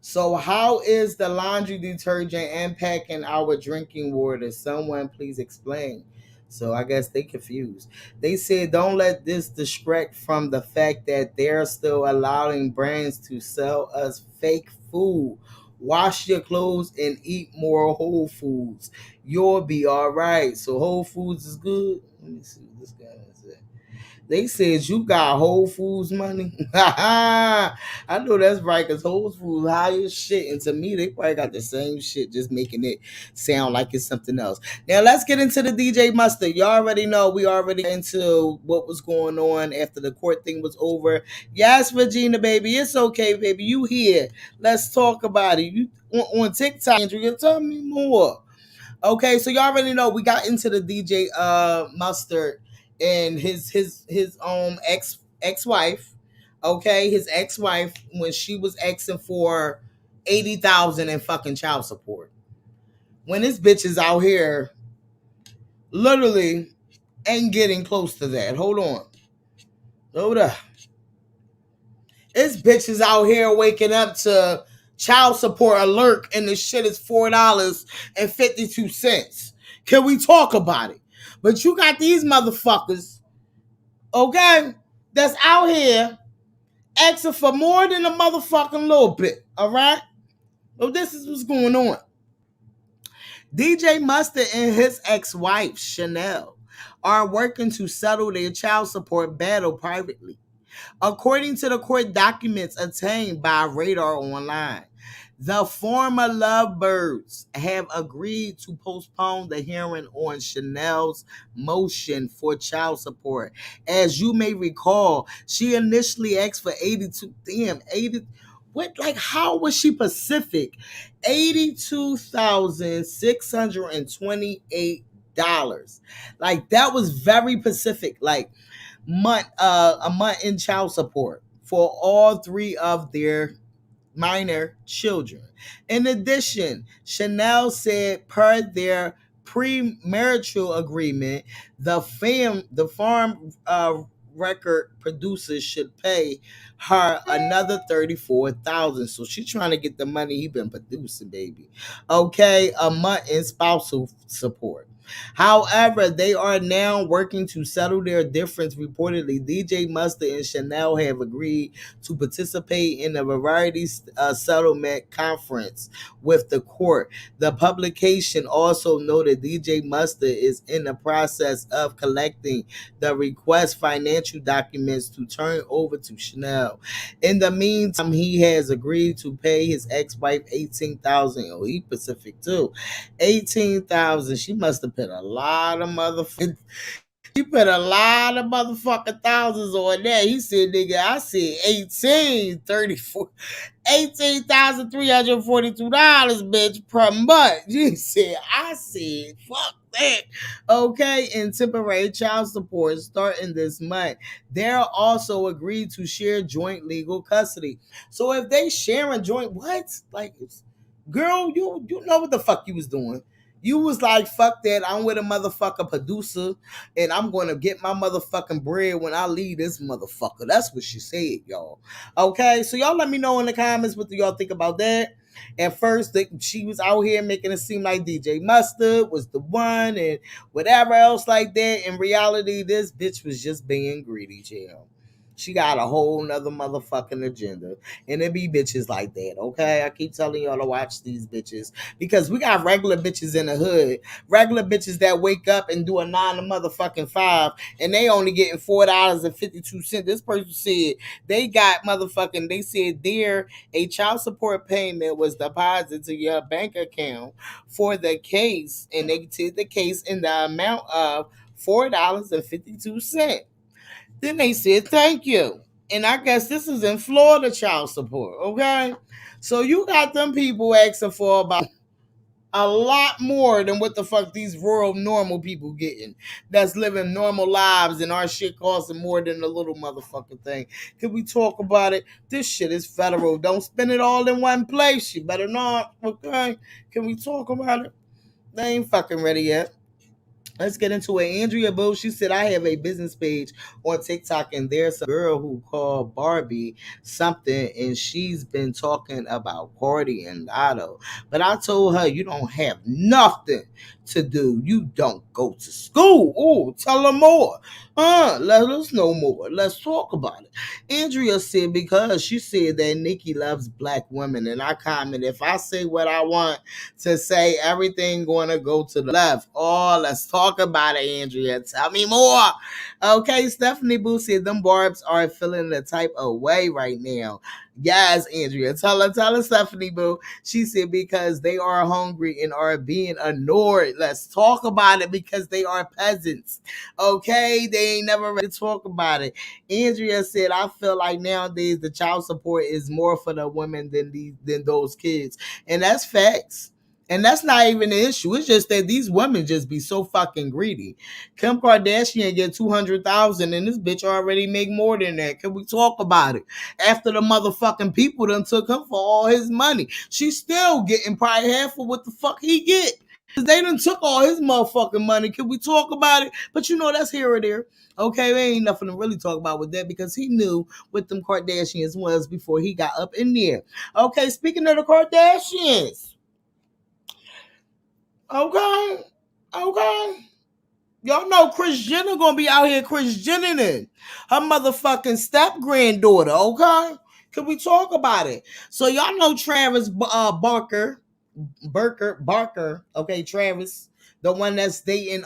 So how is the laundry detergent impacting our drinking water? Someone please explain. So I guess they confused. They said don't let this distract from the fact that they're still allowing brands to sell us fake food. Wash your clothes and eat more whole foods. You'll be all right. So Whole Foods is good. Let me see what this guy said. They said you got Whole Foods money. I know that's right, because Whole Foods high as shit. And to me, they probably got the same shit, just making it sound like it's something else. Now, let's get into the DJ Mustard. Y'all already know we already into what was going on after the court thing was over. Yes, Regina, baby. It's okay, baby. You here. Let's talk about it. You on TikTok, Andrea, tell me more. Okay, so y'all already know we got into the DJ Mustard and his ex-wife. Okay, his ex-wife when she was asking for 80,000 in fucking child support. When this bitch is out here literally ain't getting close to that. Hold on. Hold up. This bitch is out here waking up to child support alert and the shit is $4.52. Can we talk about it? But you got these motherfuckers, okay, that's out here asking for more than a motherfucking little bit, all right? So this is what's going on. DJ Mustard and his ex-wife, Chanel, are working to settle their child support battle privately. According to the court documents obtained by Radar Online, the former lovebirds have agreed to postpone the hearing on Chanel's motion for child support. As you may recall, she initially asked for 82. Damn, 80. What? Like, how was she Pacific? $82,628. Like, that was very Pacific. Like, a month in child support for all three of their minor children. In addition, Chanel said per their premarital agreement, the farm record producers should pay her another 34,000. So she's trying to get the money he been producing, baby. Okay, a month in spousal support. However, they are now working to settle their difference. Reportedly, DJ Mustard and Chanel have agreed to participate in a variety settlement conference with the court. The publication also noted DJ Mustard is in the process of collecting the request financial documents to turn over to Chanel. In the meantime, he has agreed to pay his ex-wife 18,000. Oh, he Pacific too. 18,000. She must have put a lot of motherfucking. He put a lot of motherfucking thousands on that. He said, nigga, I said 18,34. $18,342, bitch, per month. You said, I said, fuck that. Okay, and temporary child support starting this month. They're also agreed to share joint legal custody. So if they sharing joint, what? Like, girl, you know what the fuck you was doing. You was like, fuck that. I'm with a motherfucker producer and I'm going to get my motherfucking bread when I leave this motherfucker. That's what she said, y'all. Okay, so y'all let me know in the comments what do y'all think about that. At first, she was out here making it seem like DJ Mustard was the one and whatever else like that. In reality, this bitch was just being greedy, chill. She got a whole nother motherfucking agenda. And it be bitches like that, okay? I keep telling y'all to watch these bitches. Because we got regular bitches in the hood. Regular bitches that wake up and do a 9 to motherfucking 5. And they only getting $4.52. This person said they got motherfucking, they said a child support payment was deposited to your bank account for the case. And they did the case in the amount of $4.52. Then they said, thank you. And I guess this is in Florida child support, okay? So you got them people asking for about a lot more than what the fuck these rural normal people getting that's living normal lives and our shit costing more than a little motherfucking thing. Can we talk about it? This shit is federal. Don't spend it all in one place. You better not, okay? Can we talk about it? They ain't fucking ready yet. Let's get into it. Andrea Boo, she said, I have a business page on TikTok, and there's a girl who called Barbie something, and she's been talking about Cardi and Lotto. But I told her, you don't have nothing to do. You don't go to school. Oh, tell her more. Let us know more. Let's talk about it. Andrea said, because she said that Nikki loves black women, and I comment, if I say what I want to say, everything gonna go to the left. Oh, let's talk about it, Andrea. Tell me more. Okay, Stephanie Boo said them barbs are feeling the type of way right now. Yes, Andrea. Tell her, Stephanie Boo. She said because they are hungry and are being annoyed. Let's talk about it because they are peasants. Okay, they ain't never ready to talk about it. Andrea said, I feel like nowadays the child support is more for the women than those kids. And that's facts. And that's not even the issue. It's just that these women just be so fucking greedy. Kim Kardashian get 200,000 and this bitch already make more than that. Can we talk about it? After the motherfucking people done took him for all his money, she's still getting probably half of what the fuck he get. Cause they done took all his motherfucking money. Can we talk about it? But you know that's here or there. Okay, there ain't nothing to really talk about with that because he knew what them Kardashians was before he got up in there. Okay, speaking of the Kardashians. Okay. Y'all know Kris Jenner gonna be out here Kris Jenner her motherfucking step granddaughter. Okay. Can we talk about it? So y'all know Travis Barker. Okay, Travis, the one that's dating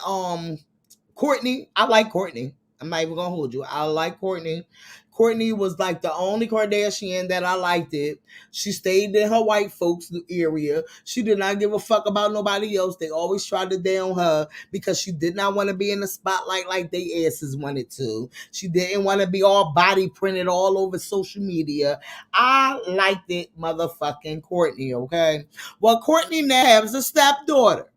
Courtney. I like Courtney. I'm not even gonna hold you. I like Courtney. Courtney was like the only Kardashian that I liked it. She stayed in her white folks area. She did not give a fuck about nobody else. They always tried to down her because she did not want to be in the spotlight like they asses wanted to. She didn't want to be all body printed all over social media. I liked it, motherfucking Courtney, okay? Well, Courtney now has a stepdaughter.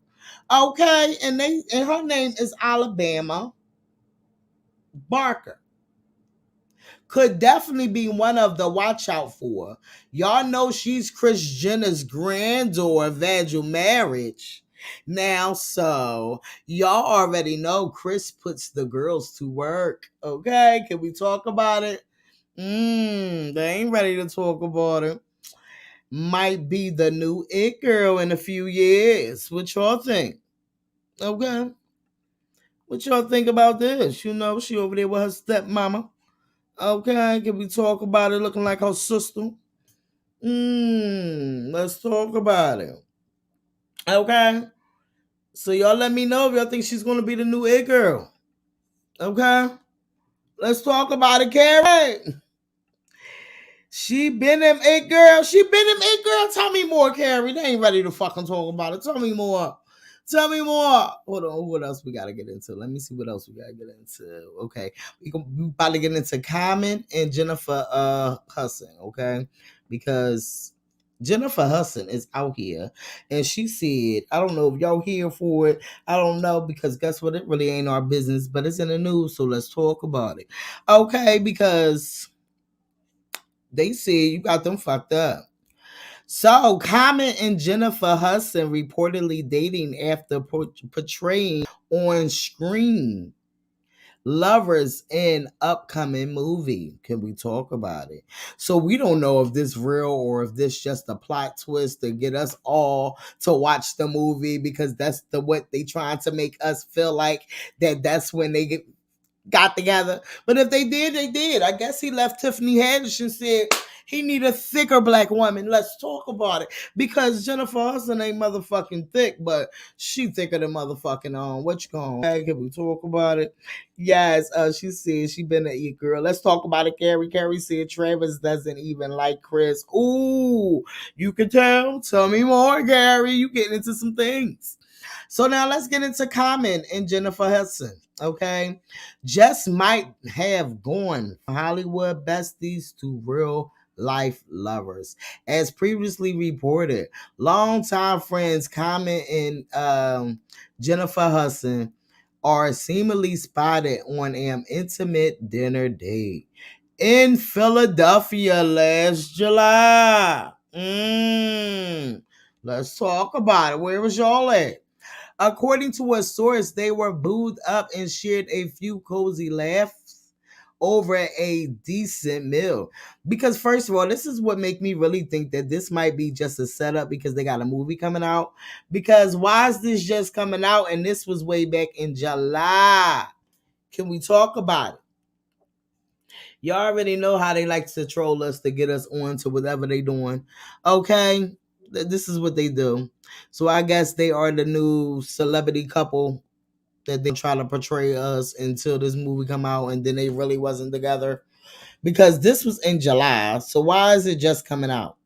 Okay, and her name is Alabama Barker. Could definitely be one of the watch out for. Y'all know she's Kris Jenner's granddaughter, Vagina marriage. Now, so y'all already know Kris puts the girls to work. Okay, can we talk about it? They ain't ready to talk about it. Might be the new it girl in a few years. What y'all think? Okay. What y'all think about this? You know, she over there with her stepmama. Okay, can we talk about it looking like her sister? Let's talk about it. Okay. So y'all let me know if y'all think she's gonna be the new it girl. Okay. Let's talk about it, Carrie. She been them it girl. Tell me more, Carrie. They ain't ready to fucking talk about it. Tell me more. Hold on. What else we gotta get into? Let me see what else we gotta get into. Okay. We about to get into Common and Jennifer Hudson, okay? Because Jennifer Hudson is out here and she said, I don't know if y'all here for it. I don't know because guess what? It really ain't our business, but it's in the news, so let's talk about it. Okay, because they said you got them fucked up. So, Common and Jennifer Hudson reportedly dating after portraying on screen lovers in upcoming movie. Can we talk about it? So we don't know if this real or if this just a plot twist to get us all to watch the movie because that's what they trying to make us feel like that's when they got together. But if they did, they did. I guess he left Tiffany Haddish and said he need a thicker black woman. Let's talk about it. Because Jennifer Hudson ain't motherfucking thick, but she thicker than motherfucking what you call? Hey, can we talk about it? Yes, she said she been an it girl. Let's talk about it, Carrie. Carrie said Travis doesn't even like Kris. Ooh, you can tell. Tell me more, Carrie. You getting into some things. So now let's get into Common and Jennifer Hudson. Okay, just might have gone from Hollywood besties to real life lovers. As previously reported, longtime friends Common and Jennifer Hudson are seemingly spotted on an intimate dinner date in Philadelphia last July. Let's talk about it. Where was y'all at? According to a source, they were booed up and shared a few cozy laughs over a decent meal. Because first of all, this is what make me really think that this might be just a setup because they got a movie coming out. Because why is this just coming out? And this was way back in July. Can we talk about it? You already know how they like to troll us to get us on to whatever they doing. Okay? This is what they do. So I guess they are the new celebrity couple that they try to portray us until this movie come out, and then they really wasn't together. Because this was in July. So why is it just coming out?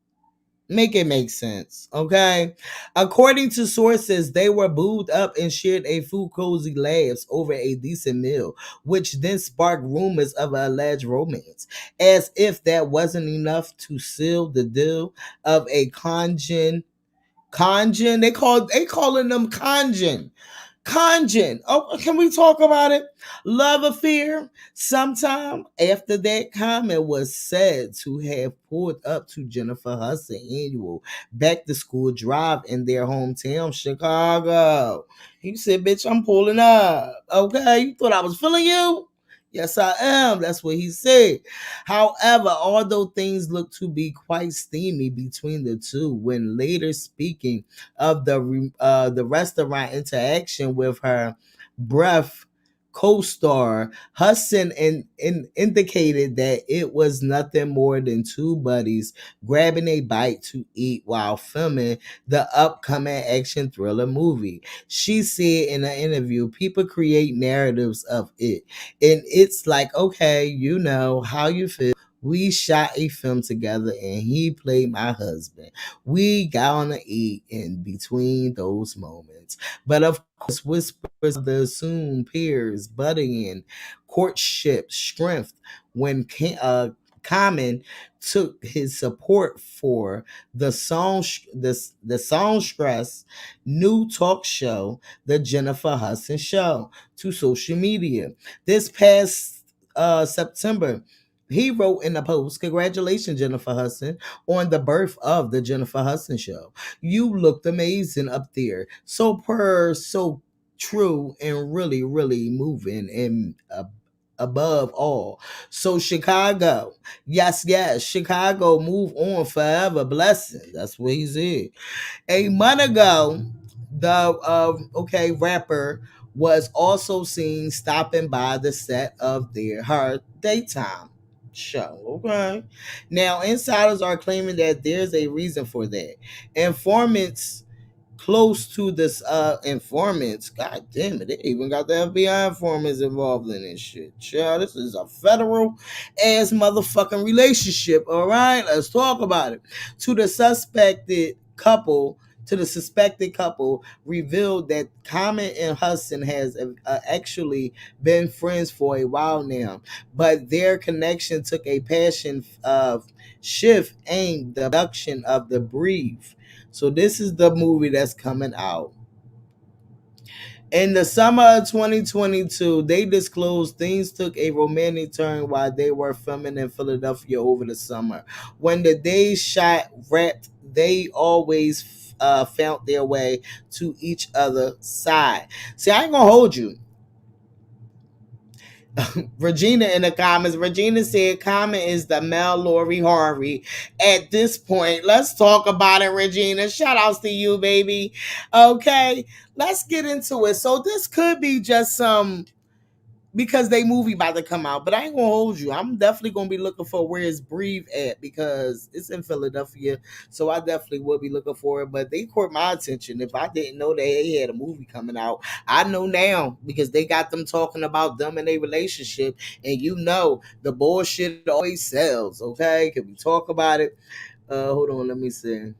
Make it make sense, okay? According to sources, they were booed up and shared a few cozy laughs over a decent meal, which then sparked rumors of an alleged romance. As if that wasn't enough to seal the deal of a conjun. They calling them conjun. Oh, can we talk about it? Love affair. Sometime after that comment was said to have pulled up to Jennifer Hudson annual back to school drive in their hometown, Chicago. He said, bitch, I'm pulling up. Okay, you thought I was feeling you? Yes, I am. That's what he said. However, although things look to be quite steamy between the two, when later speaking of the restaurant interaction with her breath co-star, Hudson indicated that it was nothing more than two buddies grabbing a bite to eat while filming the upcoming action thriller movie. She said in an interview, people create narratives of it, and it's like, okay, you know how you feel. We shot a film together and he played my husband. We got on to eat in between those moments. But of course, whispers of the assumed peers, budding in courtship strength when Common took his support for the songstress new talk show, The Jennifer Hudson Show, to social media. This past September, he wrote in a post, "Congratulations, Jennifer Hudson, on the birth of the Jennifer Hudson Show. You looked amazing up there. So true, and really, really moving, and above all. So Chicago, yes, Chicago, move on forever. Blessing." That's what he said. A month ago, the rapper was also seen stopping by the set of her daytime show. Okay. Now, insiders are claiming that there's a reason for that. Informants close to this informants, god damn it, they even got the FBI informants involved in this shit. Child, this is a federal ass motherfucking relationship. All right, let's talk about it. To the suspected couple revealed that Common and Hudson has actually been friends for a while now, but their connection took a passion shift aimed the production of The Brief. So this is the movie that's coming out. In the summer of 2022, they disclosed things took a romantic turn while they were filming in Philadelphia over the summer. When the days shot wrapped, they always found their way to each other's side. See, I ain't gonna hold you. Regina in the comments. Regina said Common is the male Lori Harvey. At this point, let's talk about it, Regina. Shout outs to you, baby. Okay, let's get into it. So this could be just some because they movie about to come out, but I ain't gonna hold you. I'm definitely gonna be looking for where is Breathe at because it's in Philadelphia, so I definitely will be looking for it. But they caught my attention. If I didn't know they had a movie coming out, I know now because they got them talking about them and their relationship, and you know the bullshit always sells. Okay, can we talk about it? Hold on, let me see.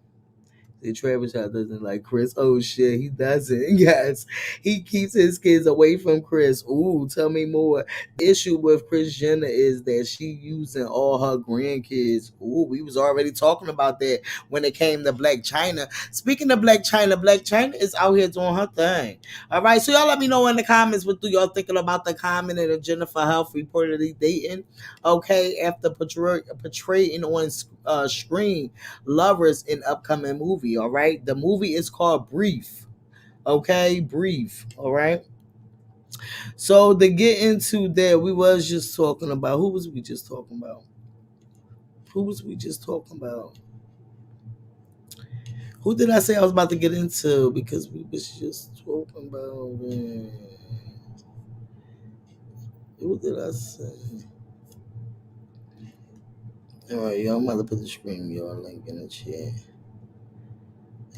Travis Scott doesn't like Chris. Oh shit, he doesn't. Yes, he keeps his kids away from Chris. Ooh, tell me more. The issue with Kris Jenner is that she using all her grandkids. Ooh, we was already talking about that when it came to Black China. Speaking of Black China is out here doing her thing. All right, so y'all let me know in the comments what do y'all thinking about the comment of Jennifer Health reportedly dating. Okay, after portraying on screen lovers in upcoming movie. All right, the movie is called Brief. Okay, breathe. All right. So to get into that, we was just talking about who was we just talking about? Who was we just talking about? Who did I say I was about to get into? Because we was just talking about who did I say? All right, y'all. I'm about to put the screen, y'all, link in the chat.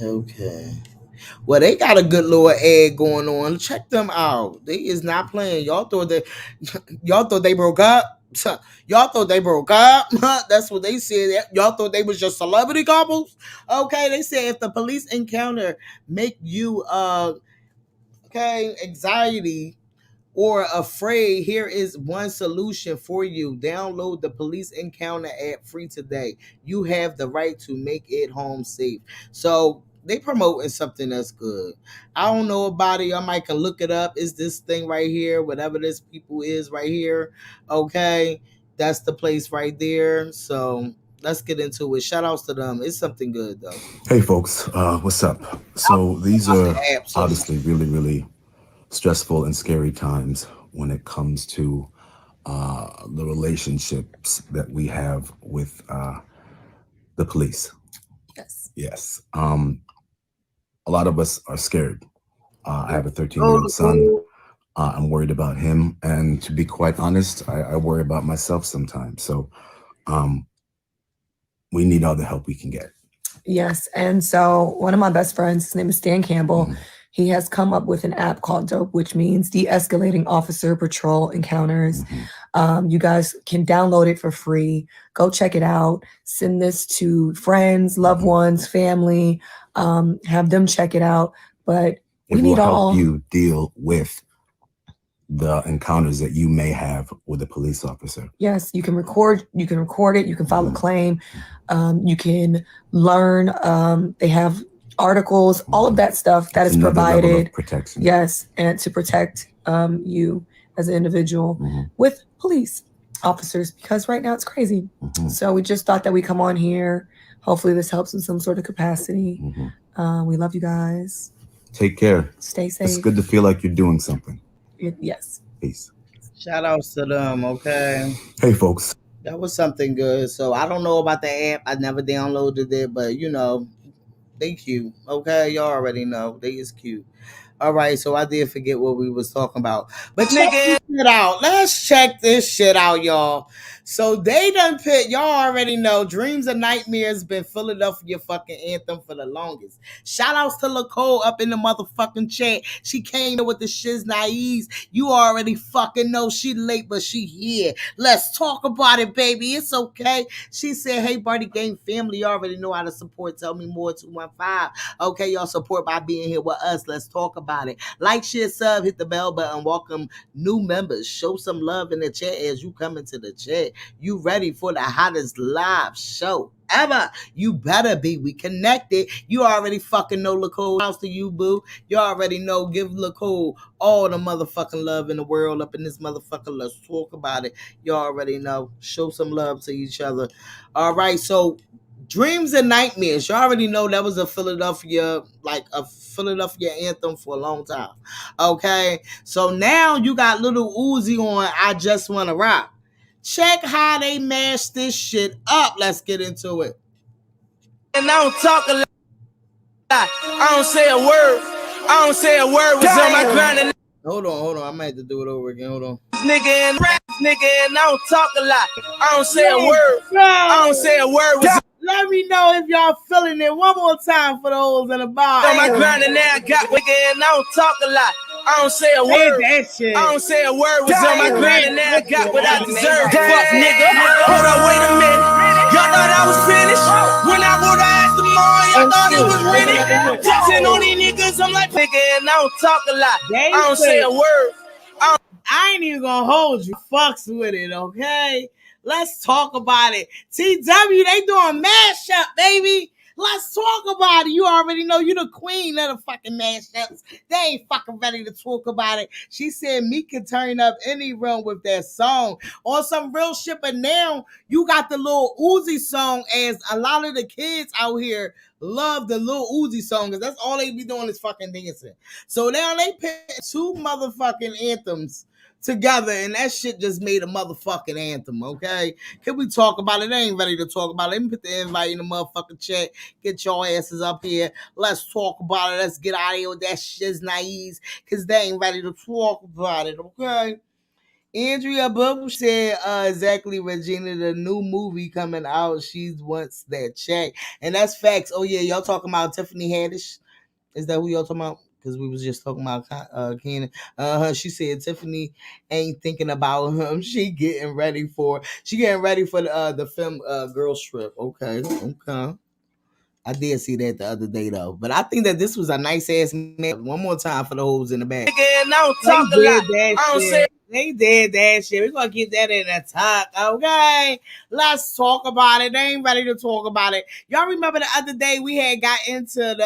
Okay. Well, they got a good little ad going on. Check them out. They is not playing. Y'all thought they broke up. Y'all thought they broke up. That's what they said. Y'all thought they was just celebrity couples. Okay, they said if the police encounter make you anxiety or afraid, here is one solution for you. Download the Police Encounter app free today. You have the right to make it home safe. So they promoting something that's good. I don't know about it. I might can look it up. Is this thing right here, whatever this people is right here. Okay. That's the place right there. So let's get into it. Shout outs to them. It's something good though. Hey folks, what's up? So these are obviously really, really stressful and scary times when it comes to the relationships that we have with the police. Yes. A lot of us are scared. I have a 13-year-old son. I'm worried about him. And to be quite honest, I worry about myself sometimes. So we need all the help we can get. Yes. And so one of my best friends, his name is Stan Campbell. He has come up with an app called DOPE, which means De-Escalating Officer Patrol Encounters. You guys can download it for free. Go check it out. Send this to friends, loved ones, family. Have them check it out. But we need all. It will help you deal with the encounters that you may have with a police officer. Yes, you can record it. You can file a claim. You can learn. They have articles, all of that stuff that is provided. Protection. Yes, and to protect you as an individual with police officers, because right now it's crazy. So we just thought that we come on here. Hopefully this helps in some sort of capacity. We love you guys. Take care. Stay safe. It's good to feel like you're doing something. Yes. Peace. Shout outs to them, okay? Hey, folks. That was something good. So I don't know about the app. I never downloaded it, but they cute. Okay, y'all already know. They is cute. All right, so I did forget what we was talking about. But check this shit out. Let's check this shit out, y'all. So they done put, y'all already know, Dreams and Nightmares been Philadelphia fucking anthem for the longest. Shout outs to Nicole up in the motherfucking chat. She came in with the shiz naives. You already fucking know she late, but she here. Let's talk about it, baby. It's okay. She said, hey, Party Game family, you already know how to support. Tell me more, 215. Okay, y'all support by being here with us. Let's talk about it. Like, share, sub, hit the bell button. Welcome new members. Show some love in the chat as you come into the chat. You ready for the hottest live show ever? You better be. We connected. You already fucking know Nicole. House to you, boo. You already know. Give Nicole all the motherfucking love in the world up in this motherfucker. Let's talk about it. You already know. Show some love to each other. All right, so Dreams and Nightmares. You already know that was a Philadelphia anthem for a long time. Okay, so now you got Little Uzi on I Just Wanna Rock. Check how they mash this shit up. Let's get into it. And I don't talk a lot. I don't say a word. I don't say a word. Was on my grind. And Hold on. I might have to do it over again. Hold on. nigga and rap, nigga, and I don't talk a lot. I don't say a word. I don't say a word. Was Let me know if y'all feeling it one more time for the holes in the bar. on my grind, and now I got nigga, and I don't talk a lot. I don't say a word. I don't say a word. Was on my grind, and now I got what I deserve. Fuck nigga. Hold on, wait a minute. Y'all thought I was finished when I would have asked them all. Y'all thought it was ready. Touching on these niggas, I'm like nigga, and I don't talk a lot. I don't say a word. I ain't even gonna hold you. Fucks with it, okay? Let's talk about it. TW, they doing mashup, baby. Let's talk about it. You already know you the queen of the fucking mashups. They ain't fucking ready to talk about it. She said me can turn up any room with that song on some real shit. But now you got the Lil Uzi song, as a lot of the kids out here love the Lil Uzi song because that's all they be doing is fucking dancing. So now they pick two motherfucking anthems together, and that shit just made a motherfucking anthem, okay? Can we talk about it? They ain't ready to talk about it. Let me put the invite in the motherfucking chat. Get your asses up here. Let's talk about it. Let's get out of here with that shit's naive, because they ain't ready to talk about it, okay? Andrea Bubble said, exactly, Regina, the new movie coming out, she wants that check. And that's facts. Oh, yeah, y'all talking about Tiffany Haddish? Is that who y'all talking about? Because we was just talking about Kenan. She said Tiffany ain't thinking about him. She getting ready for the film Girl Trip. Okay. I did see that the other day though, but I think that this was a nice ass man. One more time for the hoes in the back. They did that shit. We're gonna keep that in the talk, okay? Let's talk about it. They ain't ready to talk about it. Y'all remember the other day we had got into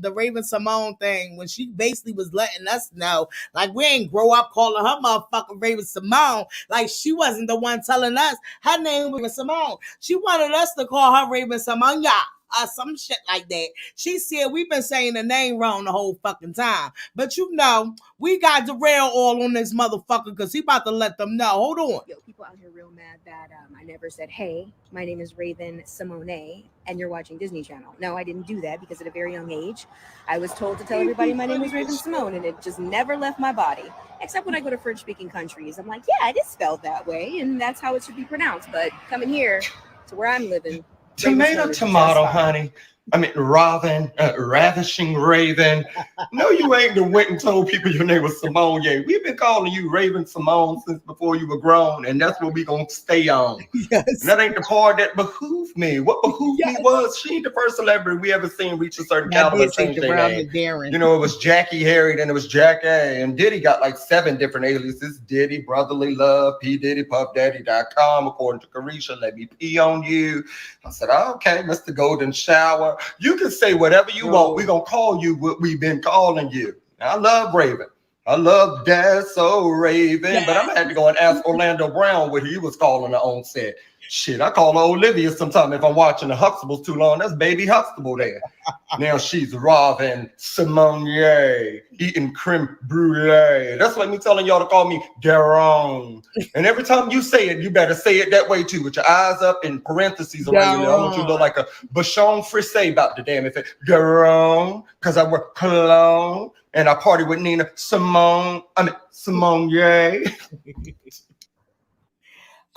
the Raven Simone thing when she basically was letting us know, like, we ain't grow up calling her motherfucking Raven Simone. Like, she wasn't the one telling us her name was Raven Simone. She wanted us to call her Raven Simone, some shit like that. She said we've been saying the name wrong the whole fucking time. But you know, we got Darrell all on this motherfucker because he about to let them know. Hold on. Yo, people out here real mad that I never said, hey, my name is Raven Simone, and you're watching Disney Channel. No, I didn't do that because at a very young age, I was told to tell everybody my name was Raven Simone, and it just never left my body. Except when I go to French-speaking countries. I'm like, yeah, it is spelled that way, and that's how it should be pronounced. But coming here to where I'm living, Tomato, honey. I mean, ravishing Raven. No, you ain't done went and told people your name was Simone. Yeah, we've been calling you Raven Simone since before you were grown, and that's what we gonna stay on. Yes. And that ain't the part that behooved me. What behooved me was she ain't the first celebrity we ever seen reach a certain caliber and change their name. You know, it was Jackie Harry, then it was Jack A, and Diddy got like 7 different aliases. Diddy, Brotherly Love, P. Diddy, PuffDaddy.com, according to Carisha, let me pee on you. I said, oh, okay, Mr. Golden Shower. You can say whatever you want. We're going to call you what we've been calling you. I love Raven. I love That's So Raven. But I'm going to have to go and ask Orlando Brown what he was calling her on set. Shit, I call her Olivia sometimes if I'm watching the Huxtables too long. That's baby Huxtable there. Now she's Robin Simone eating creme brulee. That's like me telling y'all to call me Daron. And every time you say it, you better say it that way too, with your eyes up in parentheses around your lips. I want you to look like a Bachon Frise about the damn it. Daron, because I wear cologne and I party with Nina Simone.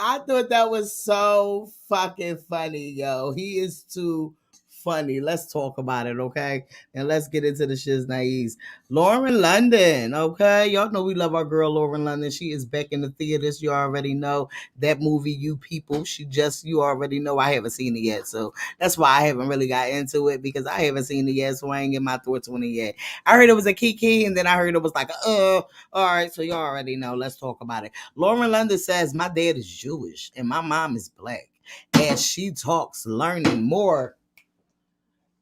I thought that was so fucking funny, yo. He is too funny. Let's talk about it, okay? And let's get into the shiz naives. Lauren London, okay? Y'all know we love our girl Lauren London. She is back in the theaters. You already know that movie, You People. You already know. I haven't seen it yet, so that's why I haven't really got into it, because I haven't seen it yet, so I ain't get my thoughts on it yet. I heard it was a Kiki, and then I heard it was like all right, so you already know. Let's talk about it. Lauren London says, my dad is Jewish and my mom is black. As she talks learning more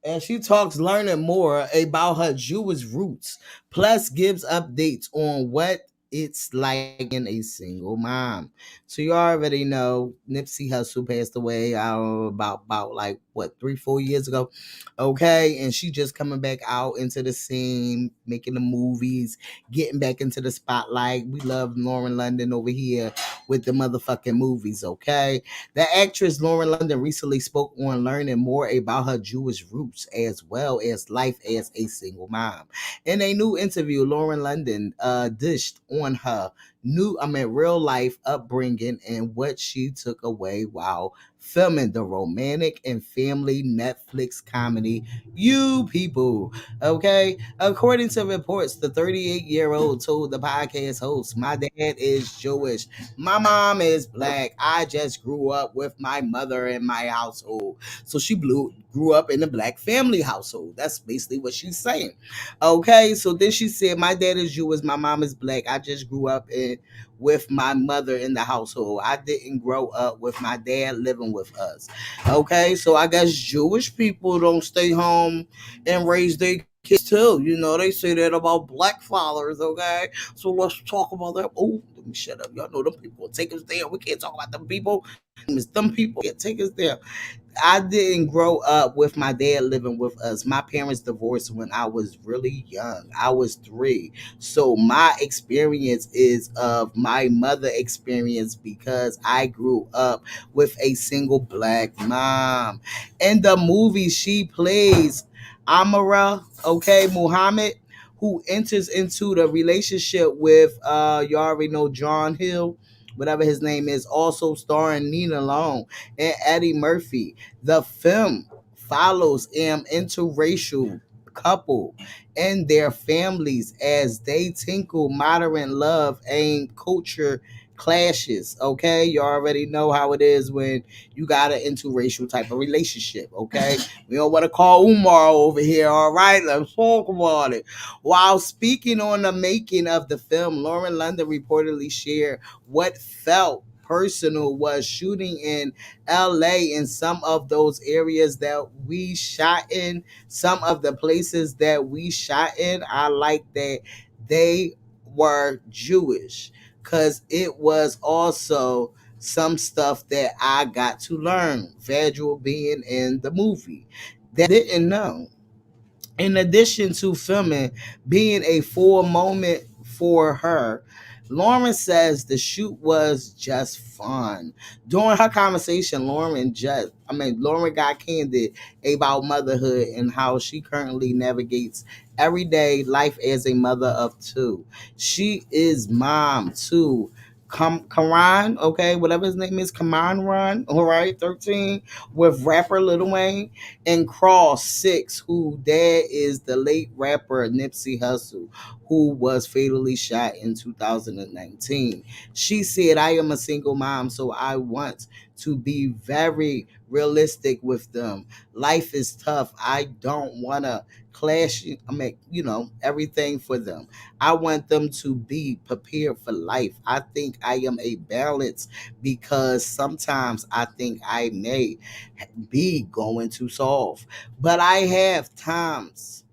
about her Jewish roots, plus gives updates on what it's like in a single mom. So you already know Nipsey Hussle passed away about like 3-4 years ago. Okay, and she just coming back out into the scene, making the movies, getting back into the spotlight. We love Lauren London over here with the motherfucking movies, okay? The actress Lauren London recently spoke on learning more about her Jewish roots as well as life as a single mom. In a new interview, Lauren London dished on her real life upbringing and what she took away while filming the romantic and family Netflix comedy You People. Okay, according to reports, the 38-year-old told the podcast host, my dad is Jewish, my mom is black, I just grew up with my mother in my household. So she grew up in a black family household. That's basically what she's saying. Okay, so then she said, my dad is Jewish, my mom is black, I just grew up living with my mother in the household. I didn't grow up with my dad living with us. Okay, so I guess Jewish people don't stay home and raise their kids too. You know, they say that about black fathers, okay? So let's talk about that. Oh, let me shut up. Y'all know them people will take us there. We can't talk about them people. It's them people can't take us there. I didn't grow up with my dad living with us. My parents divorced when I was really young. I was 3. So my experience is of my mother experience because I grew up with a single black mom. In the movie, she plays Amara, okay, Muhammad, who enters into the relationship with you already know John Hill, whatever his name is, also starring Nina Long and Eddie Murphy. The film follows an interracial couple and their families as they tinkle modern love and culture clashes. Okay, you already know how it is when you got an interracial type of relationship. Okay, we don't want to call Umar over here. All right, let's talk about it. While speaking on the making of the film, Lauren London reportedly shared what felt personal was shooting in LA in some of those areas that we shot in, some of the places that we shot in. I like that they were Jewish because it was also some stuff that I got to learn, Visual being in the movie. That I didn't know. In addition to filming being a full moment for her, Lauren says the shoot was just fun. During her conversation, Lauren got candid about motherhood and how she currently navigates everyday life as a mother of 2. She is mom to Karan, okay, whatever his name is, Karan, all right, 13, with rapper Lil Wayne, and Cross 6, who dad is the late rapper Nipsey Hussle, who was fatally shot in 2019. She said, I am a single mom, so I want to be very realistic with them. Life is tough. I don't want to clash, everything for them. I want them to be prepared for life. I think I am a balance because sometimes I think I may be going to solve. But I have times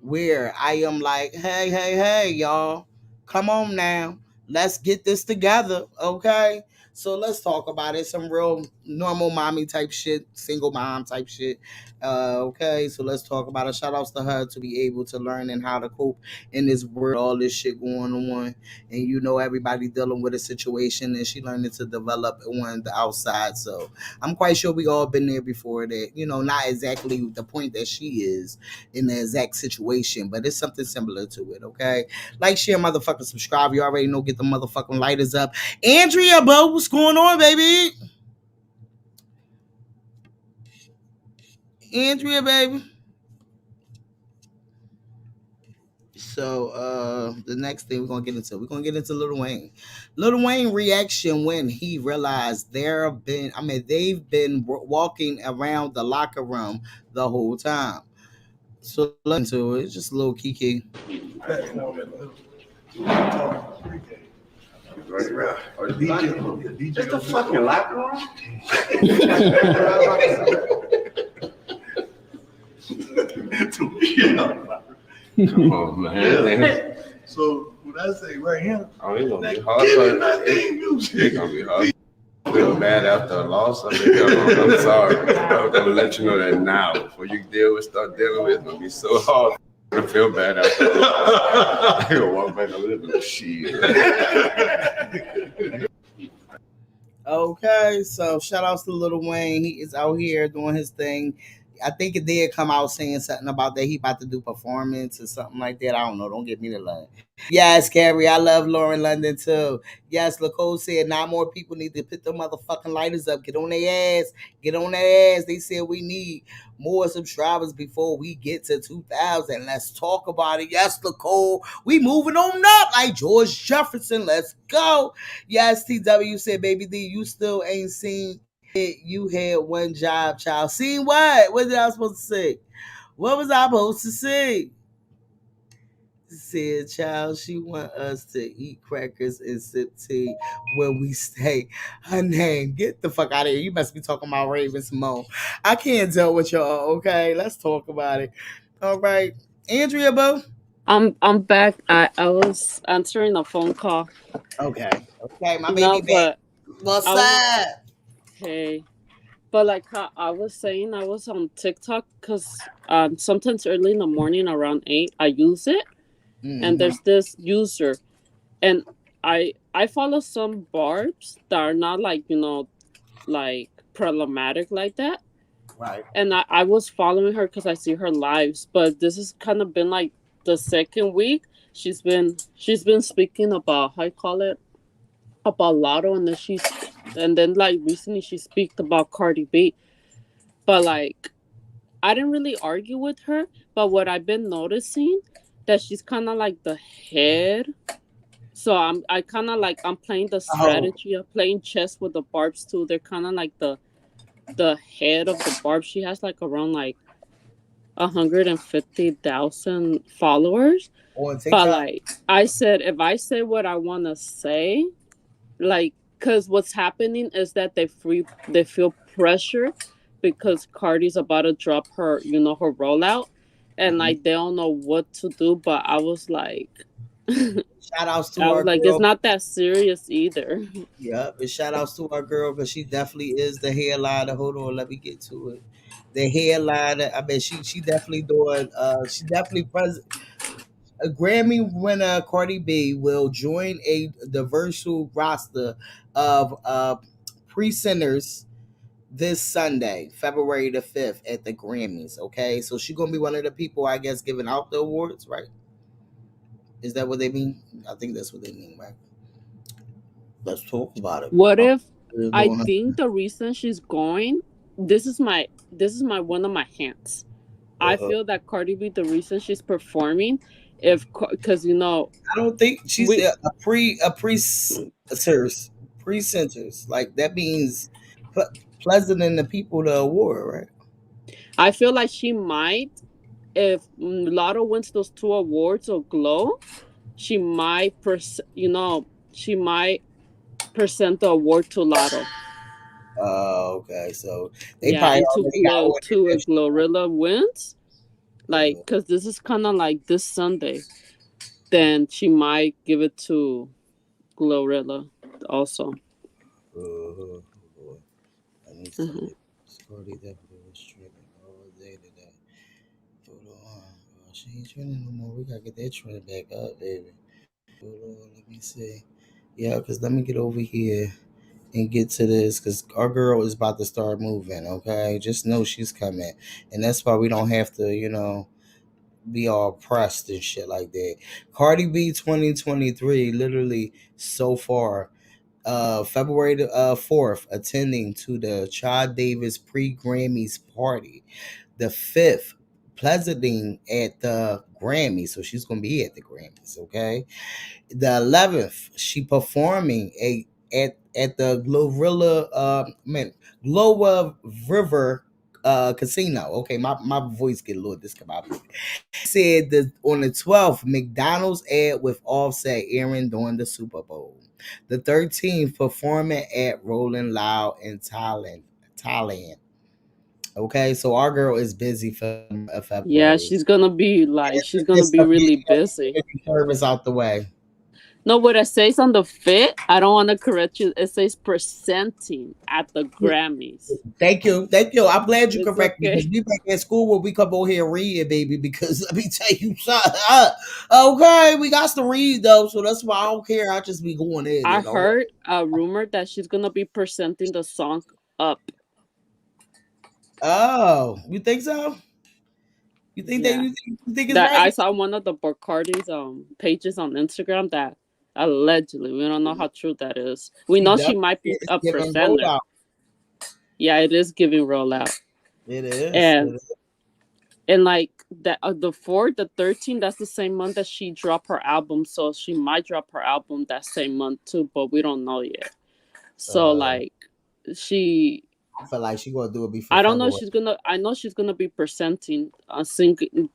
where I am like, hey, y'all, come on now. Let's get this together, okay? So let's talk about it. Some real normal mommy type shit, single mom type shit. Okay, so let's talk about it. Shout outs to her to be able to learn and how to cope in this world, all this shit going on. And everybody dealing with a situation and she learning to develop on the outside. So I'm quite sure we all been there before that, not exactly the point that she is in the exact situation, but it's something similar to it, okay? Like, share, motherfucker, subscribe. You already know, get the motherfucking lighters up. Andrea, bro, what's going on, baby? Andrea, baby. So the next thing we're gonna get into Lil Wayne. Lil Wayne reaction when he realized they've been walking around the locker room the whole time. So listen to it. It's just a little kiki. Just a fucking locker room? Come on, man. So when I say right here, it's gonna be hard. It's gonna be hard. Feel bad after a loss. I'm sorry. I'm gonna let you know that now. Before you start dealing with, it's gonna be so hard. I feel bad after a loss. I gotta walk back a little bit of shit. Okay, so shout outs to Lil Wayne. He is out here doing his thing. I think it did come out saying something about that he about to do performance or something like that. I don't know. Don't get me to lie. Yes, Carrie, I love Lauren London too. Yes, Lacole said 9 more people need to put the motherfucking lighters up. Get on their ass. Get on their ass. They said we need more subscribers before we get to 2,000. Let's talk about it. Yes, Lacole. We moving on up like George Jefferson. Let's go. Yes, TW said, baby D, you still ain't seen it. You had one job, child. Seen what? What did I supposed to say? What was I supposed to say? Said, child, she want us to eat crackers and sip tea when we stay. Her name, get the fuck out of here. You must be talking about Raven Simone. I can't deal with y'all, okay? Let's talk about it. All right. Andrea, boo. I'm back. I was answering a phone call. Okay. Okay, my No, baby back. but What's I was up? okay. But like how I was saying, I was on TikTok because sometimes early in the morning around 8, I use it, and Mm-hmm. there's this user, and I follow some barbs that are not like like problematic like that, Right. and I was following her because I see her lives, but this has kind of been like the second week she's been speaking about how you call it about Lotto, and then like recently she speak about Cardi B, but like I didn't really argue with her, but what I've been noticing that she's kind of like the head. So I kind of like I'm playing the Oh, strategy of playing chess with the barbs too. They're kind of like the head of the barb. She has like around like 150,000 followers. on But TikTok. like I said, if I say what I want to say, like, because what's happening is that they feel pressure because Cardi's about to drop her her rollout, and Mm-hmm. like they don't know what to do. But I was like, Shout outs to I our was like, it's girl. not that serious either. Yep, and shout outs to our girl because she definitely is the headliner. Hold on, let me get to it. The headliner. I mean, she definitely doing. She definitely present. A Grammy winner Cardi B will join a diverse roster of presenters this Sunday, February the 5th at the Grammys. Okay, so she's gonna be one of the people, I guess, giving out the awards, right? Is that what they mean? I think that's what they mean, right? Let's talk about it. What Oh, if they're I doing think the reason she's going? This is my one of my hands. I her. feel that Cardi B, the reason she's performing, if because I don't think she's we pre-centers. Like that means ple- pleasant in the people the award, right? I feel like she might, if Lotto wins those two awards or Glow, she might she might present the award to Lotto. Okay. So they Yeah, probably and to already got Glow too, if orders. Glorilla wins, like because this is kind of like this Sunday, then she might give it to Glorilla also. Let me see. Hmm. Scotty definitely was trending all day today. Hold on. She ain't trending no more. We gotta get that trend back up, baby. Hold on. Let me see. Yeah, because let me get over here and get to this because our girl is about to start moving. Okay, just know she's coming, and that's why we don't have to, be all pressed and shit like that. Cardi B 2023, literally so far, February the 4th, attending to the Chad Davis pre-Grammys party. The 5th, presenting at the Grammys, so she's gonna be at the Grammys. Okay, the 11th, she performing at the Glorilla River casino. Okay, my voice get a little discombobulated. Said that on the 12th, McDonald's ad with Offset airing during the Super Bowl. The 13th, performing at Rolling Loud in Thailand. Okay, so our girl is busy for Yeah, February. she's gonna It's be a really big busy. service out the way. No, what it says on the fit, I don't want to correct you. It says presenting at the Grammys. Thank you. Thank you. I'm glad you It's correct me because okay. we back at school where we come over here and read it, baby. Because let me tell you something. Okay, we got to read though, so that's why I don't care. I just be going in, I heard a rumor that she's gonna be presenting the song "Up." Oh, you think so? You think that Yeah, you think it's that I right? saw one of the Bacardi's pages on Instagram that allegedly, we don't know how true that is. We She know she definitely might be is a giving presenter. rollout. Yeah, it is giving rollout, It is. It and is. like that the 4th, the 13th, that's the same month that she dropped her album, so she might drop her album that same month too, but we don't know yet. So like she I feel like she gonna do it before I don't know if February. she's gonna. I know she's gonna be presenting,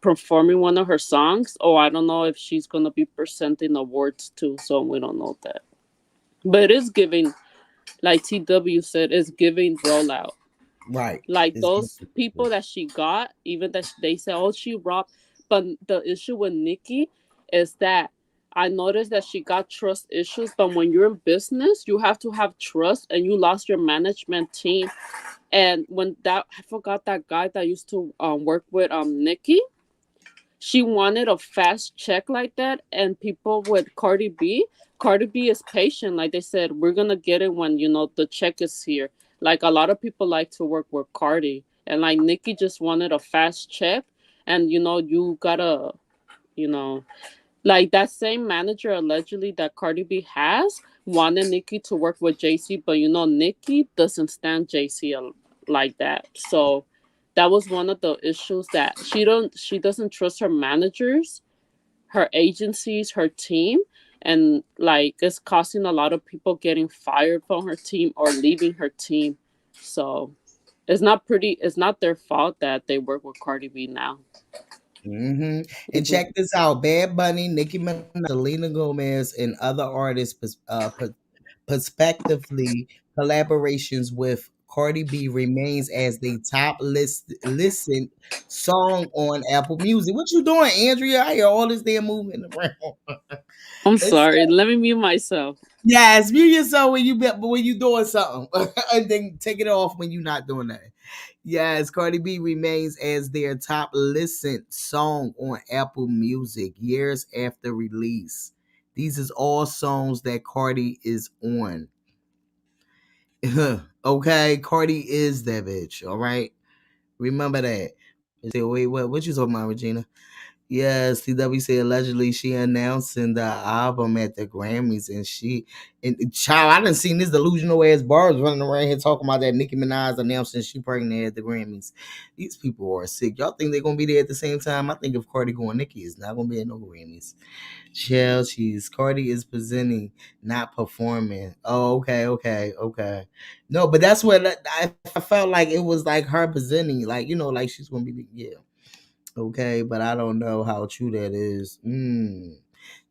performing one of her songs. Or I don't know if she's gonna be presenting awards too. So we don't know that. But it is giving, like TW said, it's giving rollout. Right. Like It's those people that she got, even that they say, oh, she robbed. But the issue with Nikki is that I noticed that she got trust issues. But when you're in business, you have to have trust, and you lost your management team. And when that, I forgot that guy that used to work with Nikki. She wanted a fast check like that, and people with Cardi B is patient. Like they said, we're gonna get it when the check is here. Like a lot of people like to work with Cardi, and like Nikki just wanted a fast check, and you gotta, you know, like that same manager allegedly that Cardi B has wanted Nikki to work with JC, but Nikki doesn't stand JC like that. So that was one of the issues that she doesn't trust her managers, her agencies, her team, and like it's causing a lot of people getting fired from her team or leaving her team. So it's not their fault that they work with Cardi B now. And check this out: Bad Bunny, Nicki Minaj, Selena Gomez, and other artists, prospectively collaborations with Cardi B remains as the top listened song on Apple Music. What you doing, Andrea? I hear all this damn moving around. I'm It's sorry. Let me mute myself. Yes, mute yourself when you doing something, and then take it off when you're not doing that. Yes, Cardi B remains as their top listened song on Apple Music years after release. These is all songs that Cardi is on. Okay, Cardi is that bitch. All right, remember that. Say, wait, what you talking about, Regina? Yes, TW said allegedly she announcing the album at the Grammys, and child, I done seen this delusional ass barbs running around here talking about that Nicki Minaj announcing she pregnant at the Grammys. These people are sick. Y'all think they're gonna be there at the same time? I think if Cardi going, Nicki is not gonna be at no Grammys. Shell cheese. Cardi is presenting, not performing. Oh, okay. No, but that's what I felt like. It was like her presenting, like like she's gonna be Okay, but I don't know how true that is.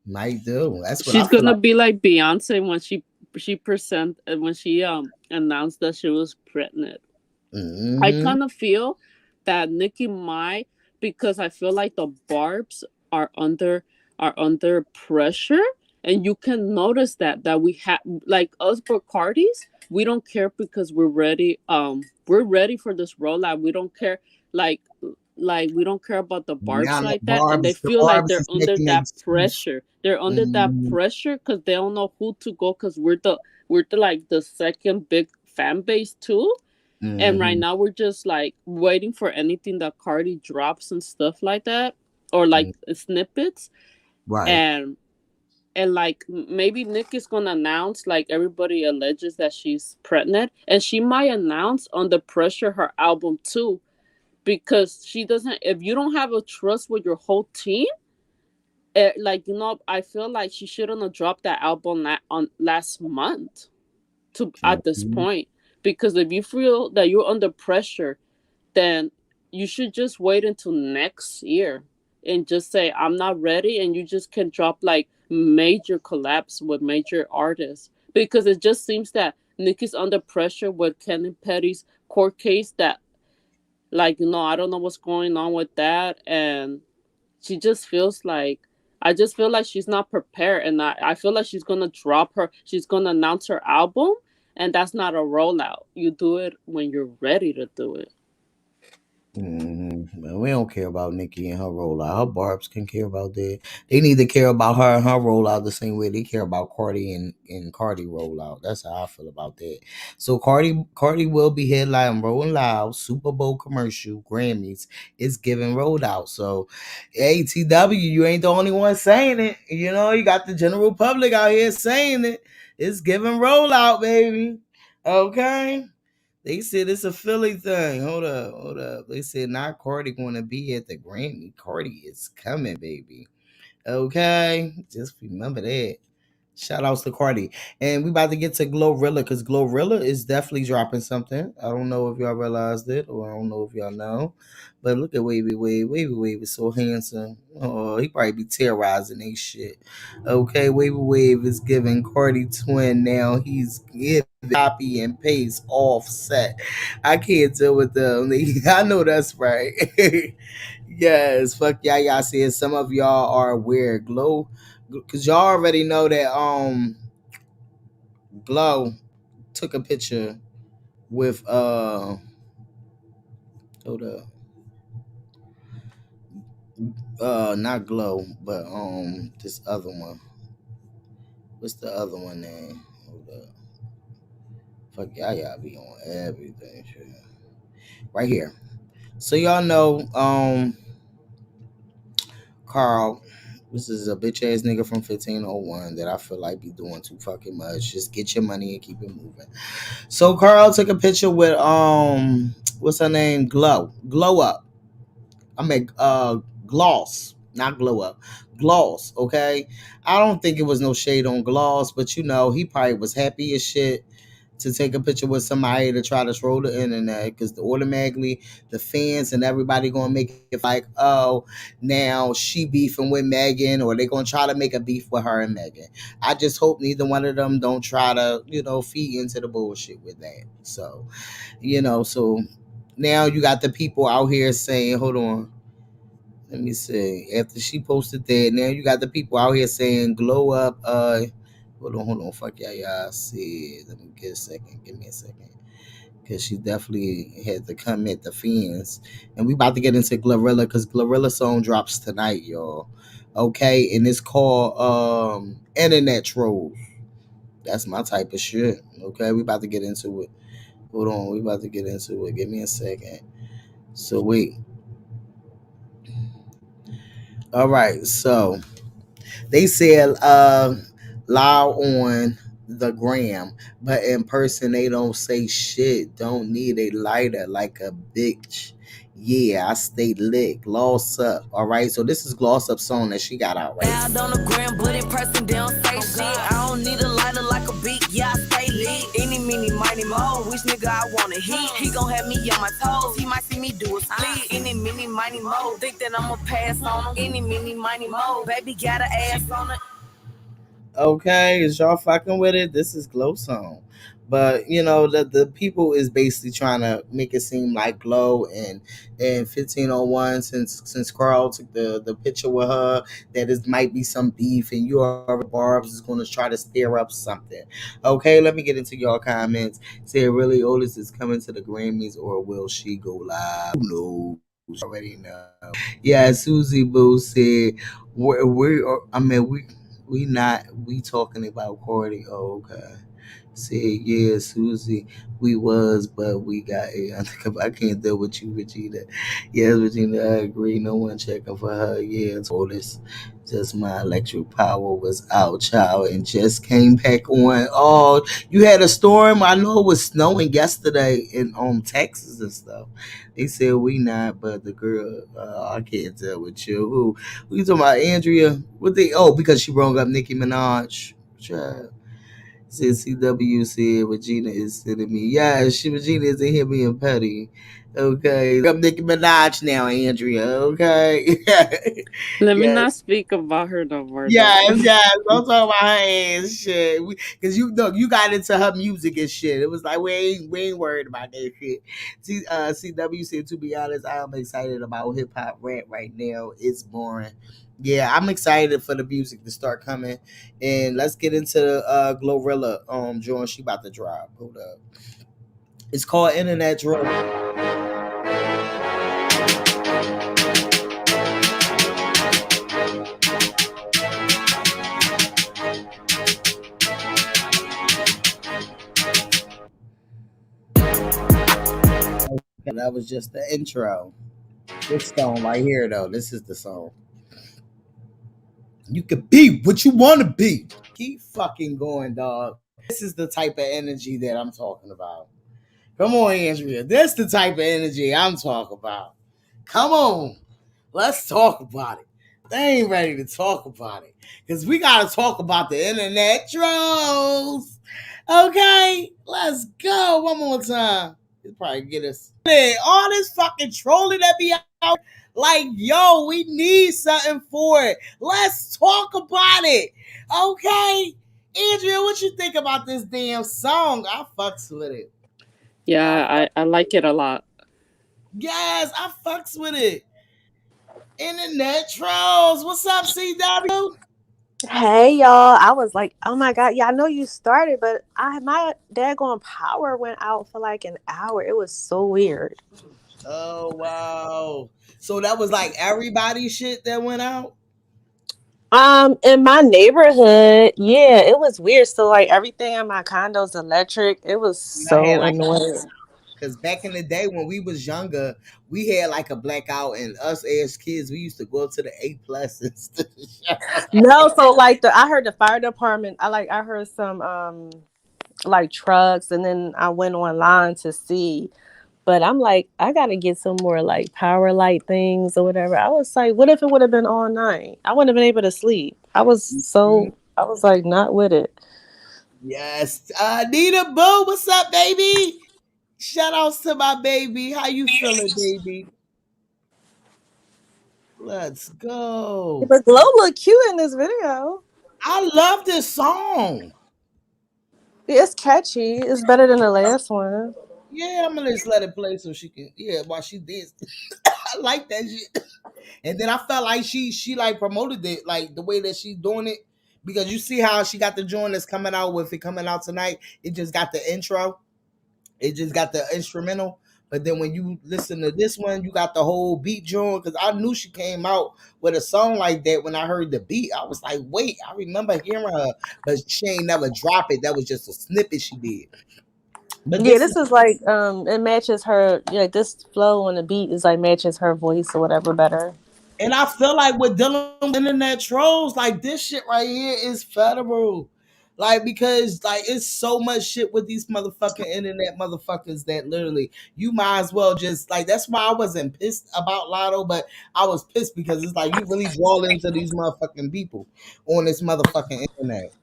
Might do. That's what I She's feel gonna like. be like Beyonce when she announced that she was pregnant. I Mm-hmm. kind of feel that Nicki might, because I feel like the Barbs are under pressure, and you can notice that we have, like, us Bacardis, we don't care because we're ready for this rollout. We don't care, like we don't care about the Barbs Now like that, and they The feel like Barb's they're is under making an that excuse. pressure. They're under that Mhm. pressure because they don't know who to go, because we're the like the second big fan base too. And right Mhm. now we're just like waiting for anything that Cardi drops and stuff like that, or like snippets. Right. And like maybe Nick is gonna announce, like everybody alleges that she's pregnant, and she might announce Under Pressure her album too, because she doesn't. If you don't have a trust with your whole team, like I feel like she shouldn't have dropped that album on last month to at this Mhm. point, because if you feel that you're under pressure, then you should just wait until next year and just say I'm not ready, and you just can drop like major collabs with major artists, because it just seems that Nicki's under pressure with Kenny Petty's court case, that like I don't know what's going on with that, and she just feels like, I just feel like she's not prepared, and I feel like she's gonna announce her album, and that's not a rollout. You do it when you're ready to do it. Well, we don't care about Nikki and her rollout. Her Barbs can care about that. They need to care about her and her rollout the same way they care about Cardi and Cardi rollout. That's how I feel about that. So Cardi will be headlining Rolling Loud, Super Bowl commercial, Grammys. It's giving rollout. So ATW, you ain't the only one saying it. You got the general public out here saying it. It's giving rollout, baby. Okay. They said it's a Philly thing. Hold up. They said not Cardi going to be at the Grammy. Cardi is coming, baby. Okay, just remember that. Shout outs to Cardi. And we about to get to Glorilla because Glorilla is definitely dropping something. I don't know if y'all realized it or I don't know if y'all know. But look at Wavy Wave. Wavy Wave is so handsome. Oh, he probably be terrorizing they shit. Okay, Wavy Wave is giving Cardi twin now. He's giving copy and paste offset. I can't deal with them. I know that's right. Yes, fuck y'all said some of y'all are aware. Glow, because y'all already know that Glow took a picture with hold up, not Glow, but this other one. What's the other one name? Hold up. Fuck y'all be on everything. Shit. Right here. So y'all know Carl. This is a bitch ass nigga from 1501 that I feel like be doing too fucking much. Just get your money and keep it moving. So Carl took a picture with what's her name? Glow Up. I mean Gloss, not Glow Up. Gloss, okay? I don't think it was no shade on Gloss, but you know, he probably was happy as shit to take a picture with somebody to try to troll the internet because automatically the fans and everybody gonna make it like, oh, now she beefing with Megan, or they gonna try to make a beef with her and Megan. I just hope neither one of them don't try to, feed into the bullshit with that. So, so now you got the people out here saying, hold on. Let me see. After she posted that, now you got the people out here saying, glow up, hold on, fuck y'all see. Let me get a second. Give me a second. Because she definitely had to come at the fans. And we about to get into Glorilla because Glorilla song drops tonight, y'all. Okay, and it's called Internet Trolls. That's my type of shit. Okay, we about to get into it. Hold on, we about to get into it. Give me a second. So wait. All right, so they said lie on the gram, but in person they don't say shit. Don't need a lighter like a bitch. Yeah, I stay lit. Gloss up. All right, so this is Gloss Up song that she got out right. Out on the gram, but in person they don't say shit. I don't need a lighter like a beat, yeah, I stay lit. Any, mini, mighty, mo. Which nigga I wanna hit? He gon' have me on my toes. He might see me do a split. Any, mini, mighty, mo. Think that I'ma pass on him. Any, mini, mighty, mo. Baby got an ass on it. Okay, is y'all fucking with it? This is Glow song. But the people is basically trying to make it seem like Glow and 1501 since Carl took the picture with her that it might be some beef and you are Barbs is gonna try to stir up something. Okay, let me get into y'all comments. Say really Otis is coming to the Grammys or will she go live? Who knows? Already know. Yeah, Susie Boo said we talking about Cordy. Oh, okay. Said, yeah, Susie, we was, but we got a undercover. I can't deal with you, Regina. Yes, Regina, I agree. No one checking for her. Yeah, told us just my electric power was out, child, and just came back on. Oh, you had a storm? I know it was snowing yesterday in Texas and stuff. They said we not, but the girl, I can't deal with you. Who you talking about, Andrea? What they? Oh, because she brought up Nicki Minaj. Child. Since CW said Regina is sending me. Yeah, Regina isn't here being petty. Okay. I'm Nicki Minaj now, Andrea. Okay. Let me not Yes. speak about her no more. Yes. Don't talk about her ass shit. Because you got into her music and shit. It was like we ain't worried about that shit. CW said, to be honest, I am excited about hip hop rap right now. It's boring. Yeah, I'm excited for the music to start coming. And let's get into Glorilla joint she about to drop. Hold up. It's called Internet Troll. That was just the intro. This song right here, though, this is the song. You could be what you want to be. Keep fucking going, dog. This is the type of energy that I'm talking about. Come on, Andrea. That's the type of energy I'm talking about. Come on. Let's talk about it. They ain't ready to talk about it. Because we got to talk about the internet trolls. Okay? Let's go one more time. It'll probably get us. All this fucking trolling that be out. Like, yo, we need something for it. Let's talk about it. Okay? Andrea, what you think about this damn song? I fucks with it. Yeah, I like it a lot. Yes, I fucks with it. Internet trolls. What's up, CW? Hey y'all, I was like, oh my god, yeah, I know you started, but my daggone power went out for like an hour. It was so weird. Oh wow! So that was like everybody shit that went out. In my neighborhood, yeah, it was weird. So like everything in my condo's electric. It was I had so like annoying. because back in the day when we was younger, we had like a blackout, and us as kids, we used to go to the A+s. No, so like I heard the fire department. I heard some like trucks, and then I went online to see. But I'm like, I gotta get some more like power light things or whatever. I was like, what if it would have been all night? I wouldn't have been able to sleep. I was like not with it. Yes, Nita Boo, what's up, baby? Shout outs to my baby. How you feeling, baby? Let's go. But Glow look cute in this video. I love this song. It's catchy. It's better than the last one. Yeah, I'm gonna just let it play so she can. Yeah, while she did. I like that shit. And then I felt like she like promoted it like the way that she's doing it because you see how she got the joint that's coming out with it coming out tonight. It just got the intro. It just got the instrumental. But then when you listen to this one, you got the whole beat joint. Because I knew she came out with a song like that when I heard the beat. I was like, wait, I remember hearing her, but she ain't never drop it. That was just a snippet she did. But Yeah, this is like it matches her. Like this flow on the beat is like matches her voice or whatever better. and I feel like with dealing with internet trolls, like this shit right here is federal. Like, because like it's so much shit with these motherfucking internet motherfuckers that literally you might as well just like that's why I wasn't pissed about Lotto, but I was pissed because it's like you really draw into these motherfucking people on this motherfucking internet.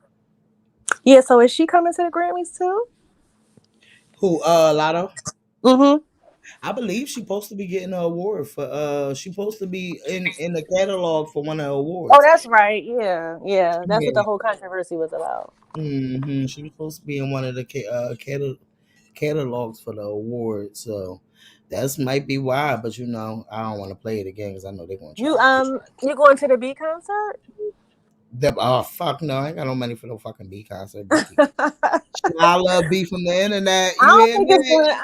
Yeah, so is she coming to the Grammys too? Who Lotto? Mm-hmm. I believe she's supposed to be getting an award for she's supposed to be in the catalog for one of the awards. Oh, that's right. Yeah, yeah. That's what Yeah. the whole controversy was about. Mm-hmm. She was supposed to be in one of the catalogs for the award, so that's might be why. But you know, I don't want to play it again because I know they're going to try. You going to the B concert? Oh fuck no! I ain't got no money for no fucking B concert. I love B from the internet. I You don't hear think me? it's gonna.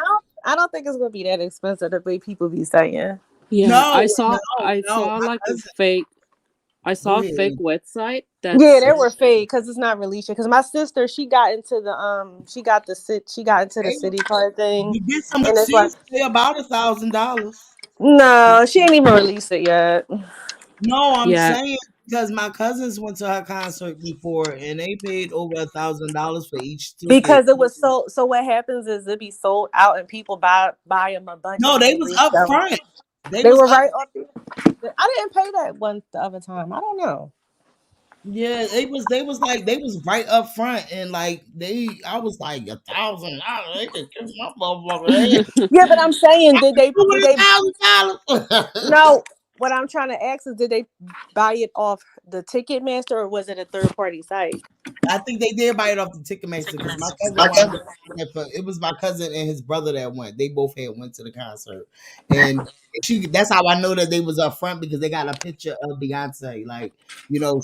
I don't think it's gonna be that expensive the way people be saying. Yeah, No, I saw no. My like a cousin. fake. I saw Go a fake ahead. website Yeah, that's they were fake because it's not released yet. Because my sister, she got into the she got into the city card thing, You get some and it's like receipts. Say about $1,000. no, she ain't even released it yet. No, I'm yeah. saying because my cousins went to her concert before and they paid over $1,000 for each ticket. Because it was so. So what happens is it be sold out and people buy them a bunch No, and then they they was up resell. front. They They was were up. right up there. I didn't pay that one the other time. I don't know. Yeah, they was like they was right up front and like I was like $1,000. They could kiss my motherfucker head. Yeah, but I'm saying, did they? $1,000. No, what I'm trying to ask is, did they buy it off the Ticketmaster or was it a third party site? I think they did buy it off the Ticketmaster because my cousin wanted it was my cousin and his brother that went. They both had went to the concert, and that's how I know that they was up front because they got a picture of Beyonce. Like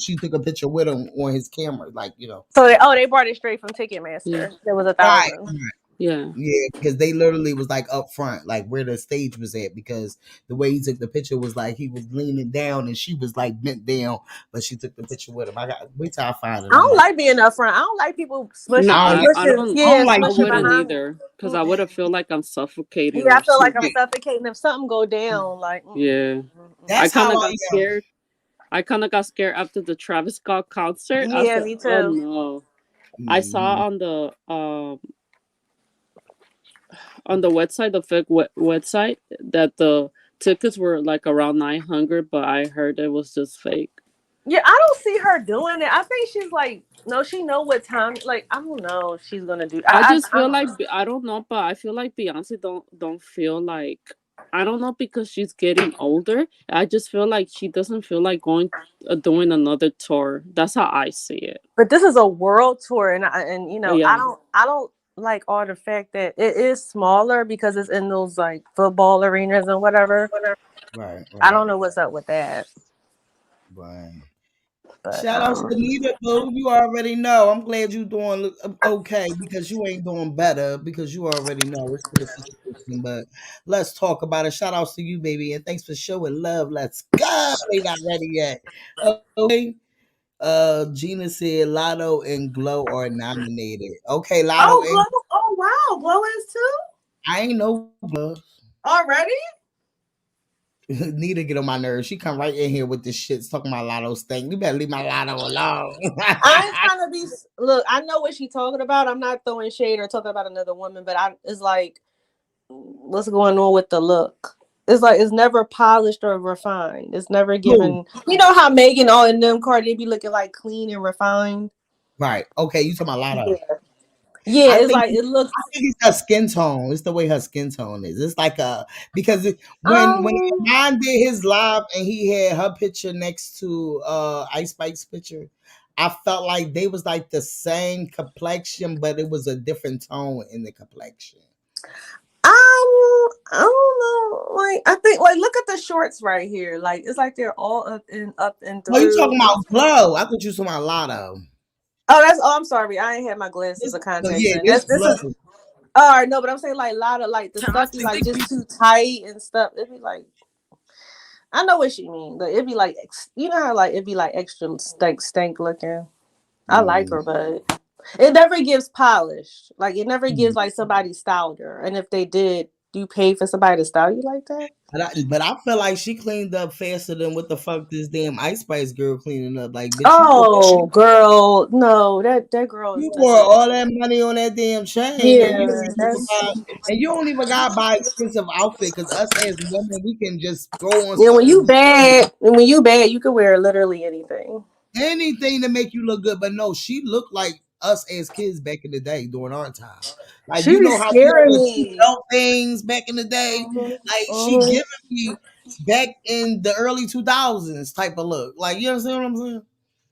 she took a picture with him on his camera. Like So they bought it straight from Ticketmaster. Yeah. There was right. 1,000. Yeah. Yeah, because they literally was like up front, like where the stage was at, because the way he took the picture was like he was leaning down and she was like bent down, but she took the picture with him. I got wait till I find it. I don't like being up front. I don't like people No, smushing. like I wouldn't behind. either because I would have feel like I'm suffocating. Yeah, I or feel like I'm something. suffocating if something go down. Like Yeah, That's I kind how of I got scared. I kind of got scared after the Travis Scott concert. I Yeah, said, me too. "Oh no!" I saw on the website, the fake website, that the tickets were like around 900, but I heard it was just fake. Yeah, I don't see her doing it. I think she's like, no, she know what time. Like, I don't know if she's gonna do. I just I feel don't like know. I don't know, but I feel like Beyonce don't feel like, I don't know, because she's getting older. I just feel like she doesn't feel like going doing another tour. That's how I see it. But this is a world tour, and you know, Yeah. I don't like all the fact that it is smaller because it's in those like football arenas and whatever. Right. I don't know what's up with that. Right. But Shout out to Nita, boo. You already know. I'm glad you doing okay because you ain't doing better because you already know it's for the situation. But let's talk about it. Shout outs to you, baby, and thanks for showing love. Let's go. They not ready yet. Okay. Gina said Lotto and Glow are nominated. Okay, Lotto oh, and Glow! Oh wow, Glow is too I ain't no Glow. already. Nita get on my nerves. She come right in here with this shit talking about Lotto stink. You better leave my Lotto alone. I ain't trying to be. Look, I know what she's talking about. I'm not throwing shade or talking about another woman, but it's like, what's going on with the look? It's like it's never polished or refined. It's never given. You know how Megan all in them Cardi be looking like clean and refined. Right. Okay, you talking about Lotto. Yeah, it's like it looks. I think it's her skin tone. It's the way her skin tone is. It's like when Iman did his live and he had her picture next to Ice Spike's picture, I felt like they was like the same complexion, but it was a different tone in the complexion. I don't know. Like I think, like look at the shorts right here. Like it's like they're all up and through. Oh, you talking about Glow? I thought you was talking about Lotto. I'm sorry. I ain't had my glasses or contacts in. This is all right. No, but I'm saying like a lot of like the stuff be like just too tight and stuff. It'd be like, I know what she mean, but it'd be like, you know how like it'd be like extra stank looking. I like her, but it never gives polish. Like it never gives like somebody styled her. And if they did, do you pay for somebody to style you like that? But I feel like she cleaned up faster than what the fuck this damn Ice Spice girl cleaning up. Like, bitch, oh, girl, no, that girl. You pour all that money on that damn chain, and you don't even that's buy, and you don't even gotta buy expensive outfit because us as women, we can just throw on yeah. When you bad, you can wear literally anything. anything to make you look good. But no, she looked like us as kids back in the day during our time. Like She you be know how scaring she me. felt things back in the day. Like she giving me back in the early 2000s type of look. Like you understand what I'm saying?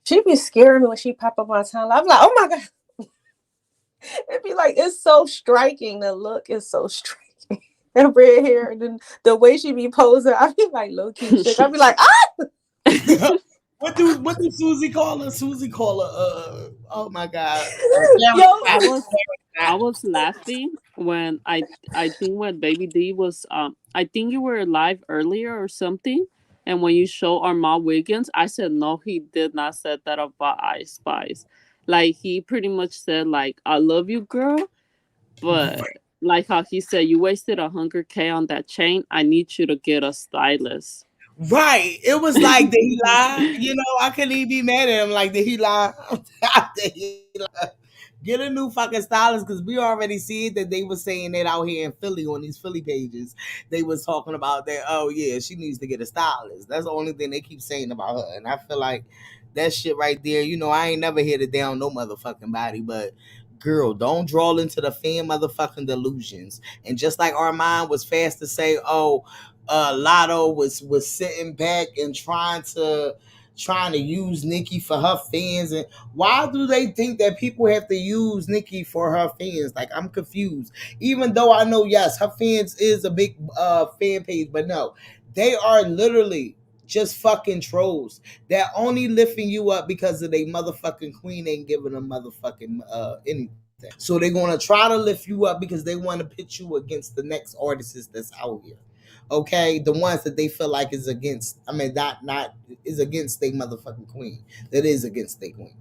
She be scaring me when she pop up on time. I'm like, oh my god. It'd be like it's so striking. The look is so striking. And red hair, and then the way she be posing, I be like low key shit. I be like, ah. What do Susie call her? Susie call her. Oh my god. I was laughing when I think when Baby D was I think you were live earlier or something, and when you show Armand Wiggins, I said no, he did not say that about Ice Spice. Like he pretty much said like I love you, girl, but like how he said you wasted $100K on that chain. I need you to get a stylist. Right. It was like, did he lie? You know, I couldn't even be mad at him. Like, did he lie? Did he lie? Get a new fucking stylist because we already see it that they were saying that out here in Philly on these Philly pages. They was talking about that, oh yeah, she needs to get a stylist. That's the only thing they keep saying about her. And I feel like that shit right there, you know, I ain't never here to down no motherfucking body, but girl, don't draw into the fan motherfucking delusions. And just like Armand was fast to say, oh, Lotto was sitting back and trying to use Nikki for her fans. And why do they think that people have to use Nikki for her fans? Like, I'm confused. Even though I know, yes, her fans is a big fan page, but no, they are literally just fucking trolls that only lifting you up because of they motherfucking queen ain't giving them motherfucking anything. So they're gonna try to lift you up because they want to pit you against the next artists that's out here. Okay, the ones that they feel like is against. I mean, not is against their motherfucking queen. That is against their queen.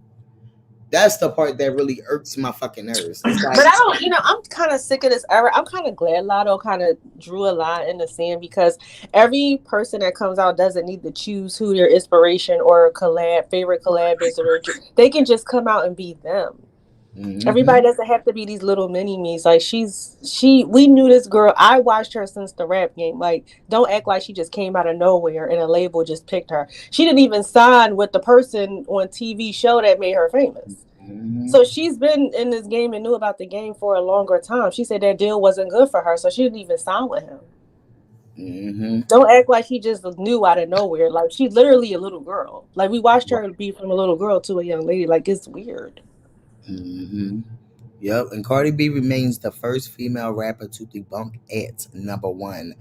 That's the part that really irks my fucking nerves. It's like, but I don't, you know, I'm kind of sick of this era. I'm kind of glad Lotto kind of drew a line in the sand because every person that comes out doesn't need to choose who their inspiration or favorite collab is, or they can just come out and be them. Everybody doesn't have to be these little mini me's. Like we knew this girl. I watched her since the rap game. Like, don't act like she just came out of nowhere and a label just picked her. She didn't even sign with the person on TV show that made her famous. So she's been in this game and knew about the game for a longer time. She said that deal wasn't good for her, so she didn't even sign with him. Don't act like he just knew out of nowhere. Like, she's literally a little girl. Like, we watched her be from a little girl to a young lady. Like, it's weird. Yep, and Cardi B remains the first female rapper to debunk at #1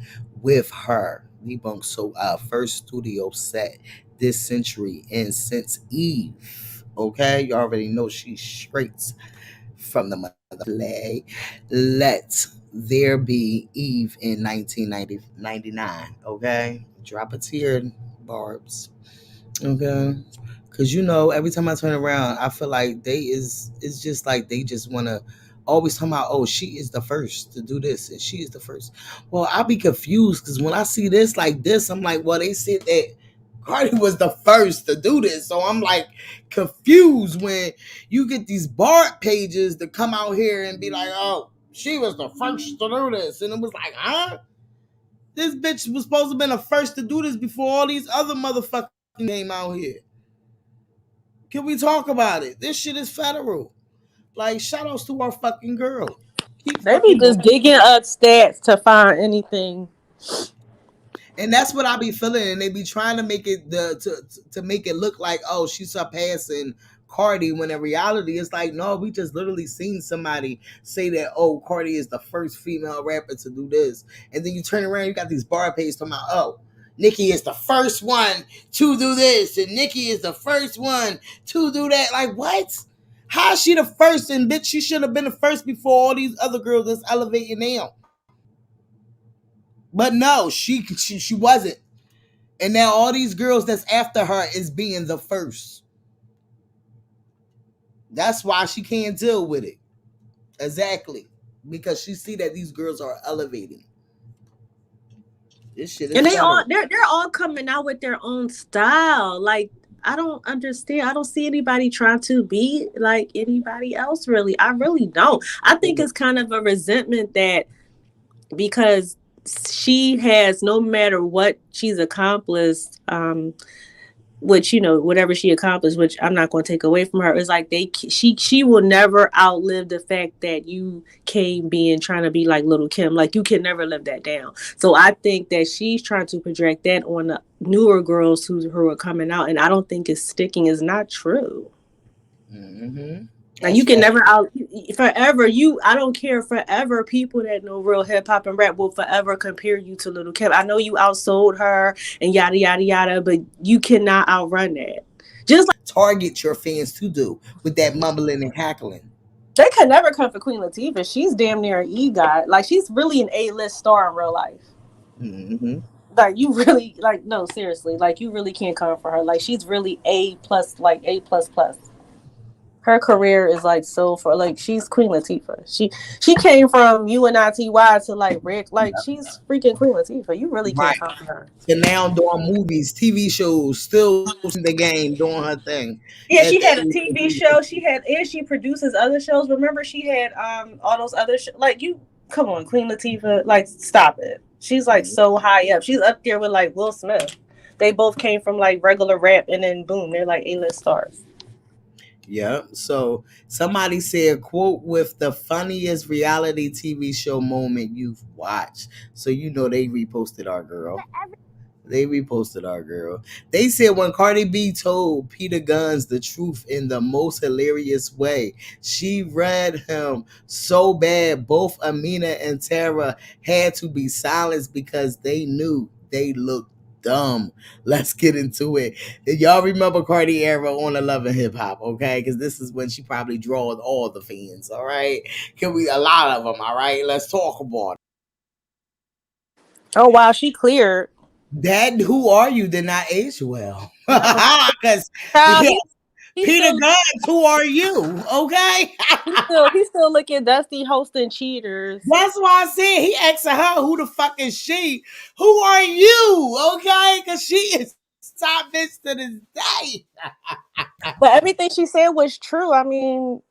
with her debunk first studio set this century and since Eve. Okay, you already know she's straight from the mother play. Let There Be Eve in 1999. Okay, drop a tear, Barbs. Okay. Cause every time I turn around, I feel like it's just like they just wanna always talk about, oh, she is the first to do this and she is the first. Well, I'll be confused because when I see this like this, I'm like, well, they said that Cardi was the first to do this. So I'm like confused when you get these BART pages to come out here and be like, oh, she was the first to do this. And it was like, huh? This bitch was supposed to have been the first to do this before all these other motherfuckers came out here. Can we talk about it? This shit is federal. Like, shout outs to our fucking girl. They be just digging up stats to find anything. And that's what I be feeling. And they be trying to make it to make it look like, oh, she's surpassing Cardi, when in reality it's like, no, we just literally seen somebody say that, oh, Cardi is the first female rapper to do this. And then you turn around, you got these bar pages talking about, oh, Nicki is the first one to do this, and Nicki is the first one to do that. Like, what? How is she the first? And bitch, she should have been the first before all these other girls that's elevating now. But no, she wasn't. And now all these girls that's after her is being the first. That's why she can't deal with it. Exactly. Because she see that these girls are elevating. This shit is and federal. they're all coming out with their own style. Like, I don't understand. I don't see anybody trying to be like anybody else, really. I really don't. I think it's kind of a resentment that because she has, no matter what she's accomplished, which, whatever she accomplished, which I'm not going to take away from her, is like she will never outlive the fact that you came being trying to be like Little Kim. Like, you can never live that down. So I think that she's trying to project that on the newer girls who are coming out, and I don't think it's sticking. It's not true. Like, you can never forever. I don't care. Forever, people that know real hip hop and rap will forever compare you to Little Kim. I know you outsold her and yada yada yada, but you cannot outrun that. Just like target your fans to do with that mumbling and cackling. They could never come for Queen Latifah. She's damn near an EGOT. Like, she's really an A-list star in real life. Like, you really, like, no, seriously, like, you really can't come for her. Like, she's really A+, like A++. Her career is like so for like she's Queen Latifah. She came from UNITY to like Rick. Like, she's freaking Queen Latifah. You really can't come for her. And now doing movies, TV shows, still in the game, doing her thing. Yeah, she had a TV show. And she produces other shows. Remember, she had all those other like, you come on, Queen Latifah. Like, stop it. She's like so high up. She's up there with like Will Smith. They both came from like regular rap, and then boom, they're like A-list stars. Yeah. So somebody said, quote, with the funniest reality TV show moment you've watched. So they reposted our girl. They said when Cardi B told Peter Guns the truth in the most hilarious way, she read him so bad both Amina and Tara had to be silenced because they knew they looked dumb. Let's get into it. Y'all remember Cardi era on the Love and Hip Hop, okay? Because this is when she probably draws all the fans, all right? A lot of them, all right? Let's talk about it. Oh, wow, she cleared. That Who Are You did not age well. Because Peter Guns, Who Are You? Okay? he's still looking dusty hosting cheaters. That's why I said he asking her, who the fuck is she? Who are you? Okay? Because she is top bitch to this day. But everything she said was true. I mean,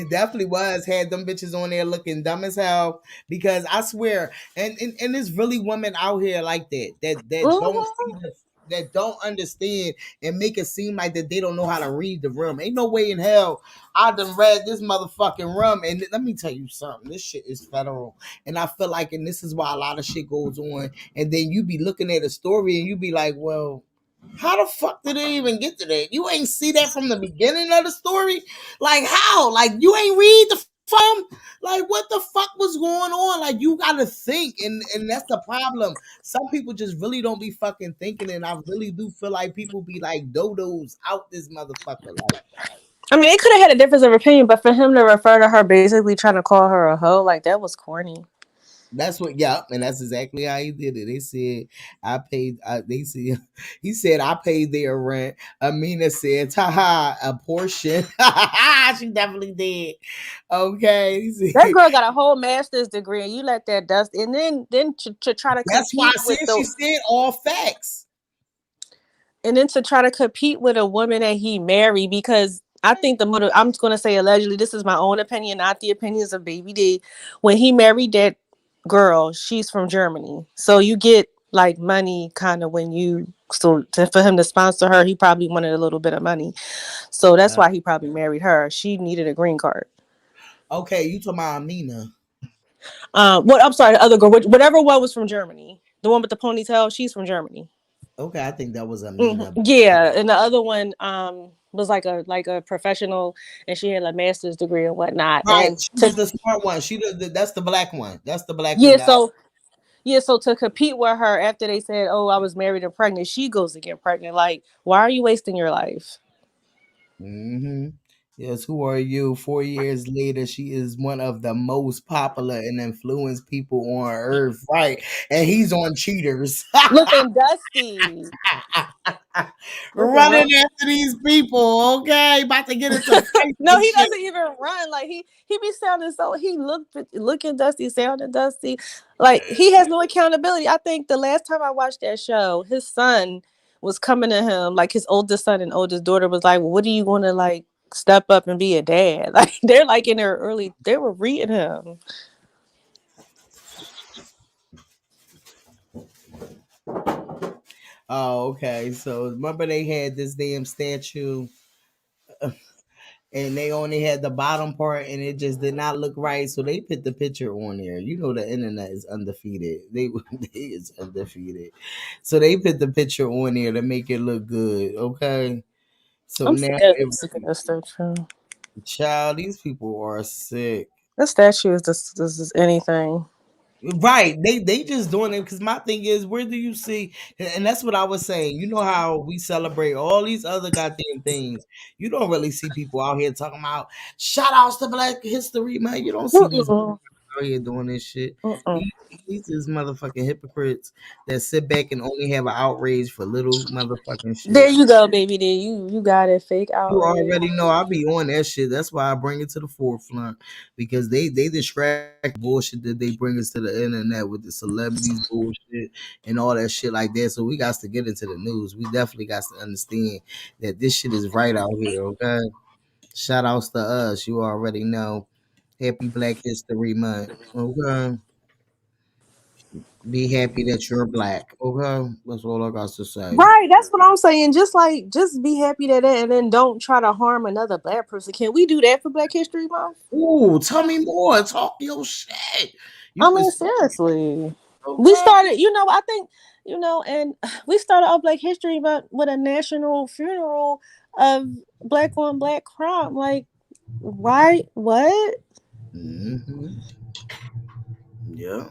It definitely was. Had them bitches on there looking dumb as hell. Because I swear, and there's really women out here like that don't see that don't understand and make it seem like that they don't know how to read the room. Ain't no way in hell I done read this motherfucking room. And let me tell you something. This shit is federal. And I feel like, and this is why a lot of shit goes on. And then you be looking at a story and you be like, well, how the fuck did it even get to that? You ain't see that from the beginning of the story? Like how? Like you ain't read the film? Like what the fuck was going on? Like you gotta think, and that's the problem. Some people just really don't be fucking thinking, and I really do feel like people be like dodos out this motherfucker. Like I mean, they could have had a difference of opinion, but for him to refer to her basically trying to call her a hoe, like that was corny. that's what, yeah, and that's exactly how he did it. They said I paid. They said he said I paid their rent. Amina said, "Haha, a portion." She definitely did. Okay, he said, That girl got a whole master's degree, and you let that dust, and then to try to that's why compete I with said the, she said all facts. and then to try to compete with a woman that he married, because I think the motive, I'm going to say allegedly, this is my own opinion, not the opinions of Baby D. When he married that girl, she's from Germany, so you get like money kind of when you, for him to sponsor her, he probably wanted a little bit of money, so that's why he probably married her. She needed a green card. Okay, you talking about Amina? What? I'm sorry, the other girl, whatever one was from Germany, the one with the ponytail, she's from Germany. Okay, I think that was Amina. Yeah, and the other one was like a professional, and she had a master's degree and whatnot. Right, And she was the smart one. That's the black one. That's the black yeah, one. so to compete with her after they said, "Oh, I was married and pregnant," she goes to get pregnant. Like, why are you wasting your life? Mm-hmm. Yes, who are you? 4 years later, she is one of the most popular and influenced people on earth, right? And he's on cheaters. Looking dusty. Running after these people, okay? About to get into fights No, and he shit. doesn't even run. Like he be sounding so, he looking dusty, sounding dusty. Like he has no accountability. I think the last time I watched that show, his son was coming to him, like his oldest son and oldest daughter was like, well, "What do you want to like step up and be a dad?" Like they're like in their early, they were reading him. Oh, okay. So remember they had this damn statue and they only had the bottom part and it just did not look right. So they put the picture on there. You know the internet is undefeated. They is undefeated. So they put the picture on there to make it look good. Okay. So I'm now sick of that statue. child, these people are sick. That statue is this is anything. Right. They just doing it because my thing is, where do you see? And that's what I was saying. You know how we celebrate all these other goddamn things. You don't really see people out here talking about shout outs to Black History, man. You don't see these Mm-mm. out here doing this shit. Mm-mm. These is motherfucking hypocrites that sit back and only have an outrage for little motherfucking There shit. you go, baby. There you got it. Fake You outrage. already know I be on that shit. That's why I bring it to the forefront because they distract bullshit that they bring us to the internet with the celebrities bullshit and all that shit like that. So we got to get into the news. We definitely got to understand that this shit is right out here. Okay, shout outs to us. You already know. Happy Black History Month. Okay, be happy that you're black. Okay, that's all I got to say. Right, that's what I'm saying. Just be happy that and then don't try to harm another black person. Can we do that for Black History Month? Ooh, tell me more. Talk your shit. You I can mean, seriously. We okay. started, I think, and we started off Black History Month with a national funeral of black on black crime. Like, why? What? Mm-hmm. Yeah.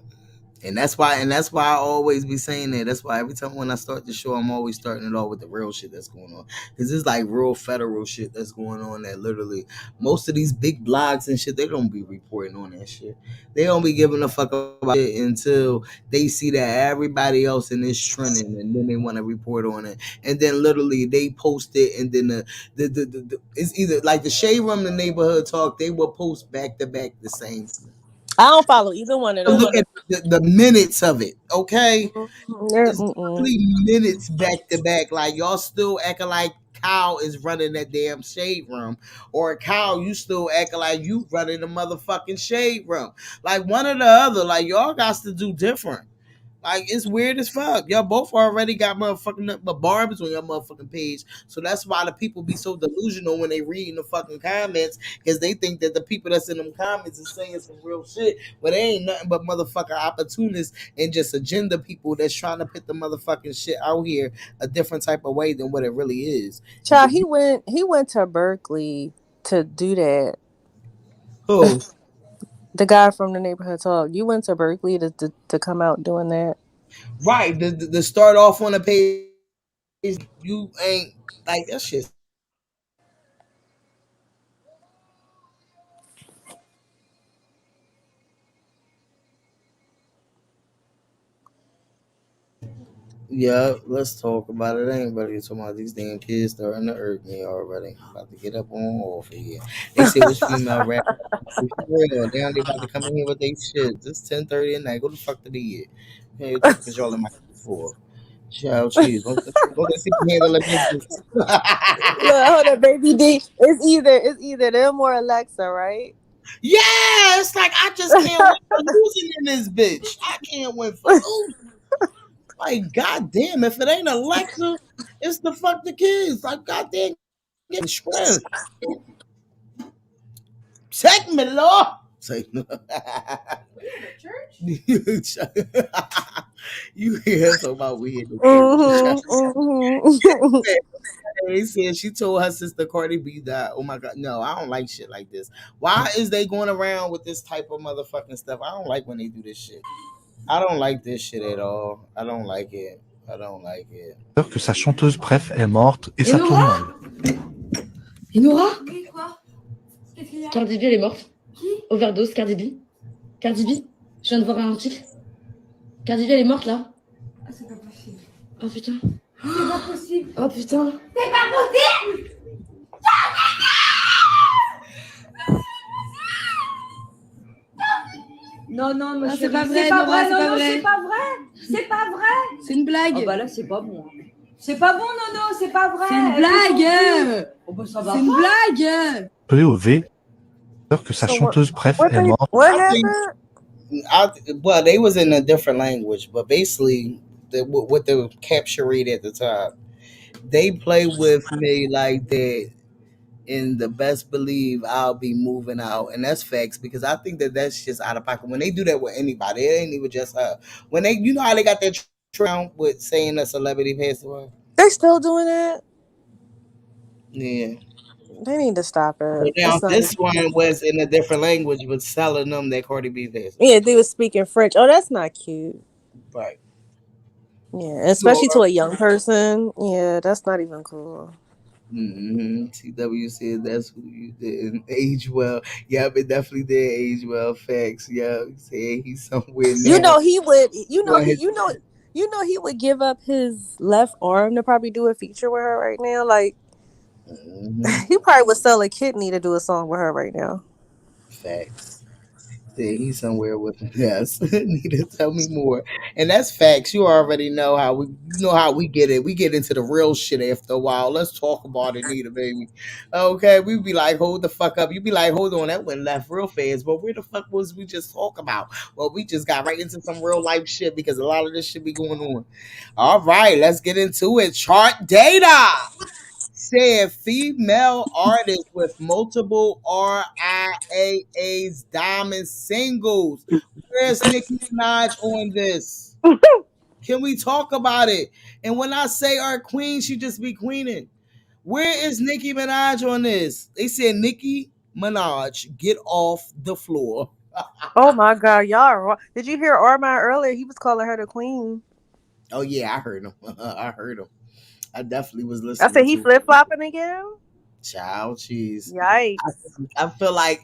And that's why I always be saying that. That's why every time when I start the show, I'm always starting it off with the real shit that's going on. Because it's like real federal shit that's going on that literally most of these big blogs and shit, they don't be reporting on that shit. They don't be giving a fuck about it until they see that everybody else in this trending and then they want to report on it. And then literally they post it and then the it's either like the Shade Room, the Neighborhood Talk, they will post back to back the same thing. I don't follow either one of those. Look at the minutes of it, okay? They're, It's literally minutes back to back. Like y'all still acting like Kyle is running that damn shade room, or Kyle, you still acting like you running the motherfucking shade room. Like one or the other. Like y'all got to do different. Like it's weird as fuck. Y'all both already got motherfucking barbs on your motherfucking page. So that's why the people be so delusional when they reading the fucking comments, because they think that the people that's in them comments is saying some real shit, but they ain't nothing but motherfucking opportunists and just agenda people that's trying to put the motherfucking shit out here a different type of way than what it really is. Child, he went to Berkeley to do that. Who? The guy from the neighborhood talk. You went to Berkeley to come out doing that. Right. The start off on the page, you ain't like that shit. Yeah, let's talk about it. Ain't nobody talking about these damn kids starting to irk me already. I'm about to get up on off of here. They say which female rapper for real. Now they about to come in here with they shit. It's 10:30 at night. Go the fuck to the bed. Hey, what the fuck is y'all in my for? Child, cheese. Go to see me handle the business. Look, hold up, baby D. It's either them or Alexa, right? Yeah, it's like I just can't win for losing in this bitch. I can't win for losing. Like, goddamn, if it ain't Alexa, it's the fuck the kids. Like, goddamn, getting strength. Take me, Lord. Say no. You hear us talking about we in the church. They said she told her sister Cardi B that, oh my God, no, I don't like shit like this. Why is they going around with this type of motherfucking stuff? I don't like when they do this shit. I don't like this shit at all. I don't like it. I don't like it. Que sa chanteuse préf est morte et ça tourne mal. Et Nora? Oui, quoi? Qu'est-ce qu'il y a? Cardi B, elle est morte. Qui? Overdose, Cardi B. Cardi B, je viens de voir un article. Cardi B, elle est morte là. Ah, c'est pas possible. Oh putain. C'est pas possible. Oh putain. C'est pas possible! Non, non, moi, C'est pas vrai, c'est pas Nora, vrai, non, non, non, c'est c'est pas vrai. C'est pas vrai. C'est une blague. Oh bah là, c'est pas bon. C'est pas bon, non, non, c'est pas vrai. C'est une blague. Oh bah ça va. C'est une blague. Peu au V. Que sa chanteuse préf est morte. What happened? Well, they was in a different language, but basically, with the capture rate at the top, they play with me like that. In the best believe I'll be moving out, and that's facts because I think that that's just out of pocket. When they do that with anybody, it ain't even just her. When they, you know how they got that round with saying a celebrity passed away. They still doing that? Yeah. They need to stop But it. now this one was in a different language, but selling them that Cardi B passed. Yeah, they was speaking French. Oh, that's not cute. Right. Yeah, especially to a young person. Yeah, that's not even cool. Mm-hmm. TW said that's who you didn't age well. Yeah, but definitely did age well. Facts. Yeah, he said he's somewhere now. You know he would. You know he would give up his left arm to probably do a feature with her right now. Like he probably would sell a kidney to do a song with her right now. Facts. Yeah, he's somewhere with him. Yes. Need to tell me more. And that's facts. You already know how we get it. We get into the real shit after a while. Let's talk about it, Nita, baby. Okay. We be like, hold the fuck up. You be like, hold on, that went left real fast. But where the fuck was we just talk about? Well, we just got right into some real life shit because a lot of this shit be going on. All right, let's get into it. Chart data. Said female artist with multiple RIAAs diamond singles. Where's Nicki Minaj on this? Can we talk about it? And when I say our queen, she just be queening. Where is Nicki Minaj on this? They said Nicki Minaj, get off the floor. Oh my God, y'all! Did you hear Armand earlier? He was calling her the queen. Oh yeah, I heard him. I heard him. I definitely was listening. I said he flip flopping again. Child cheese. Yikes! I feel like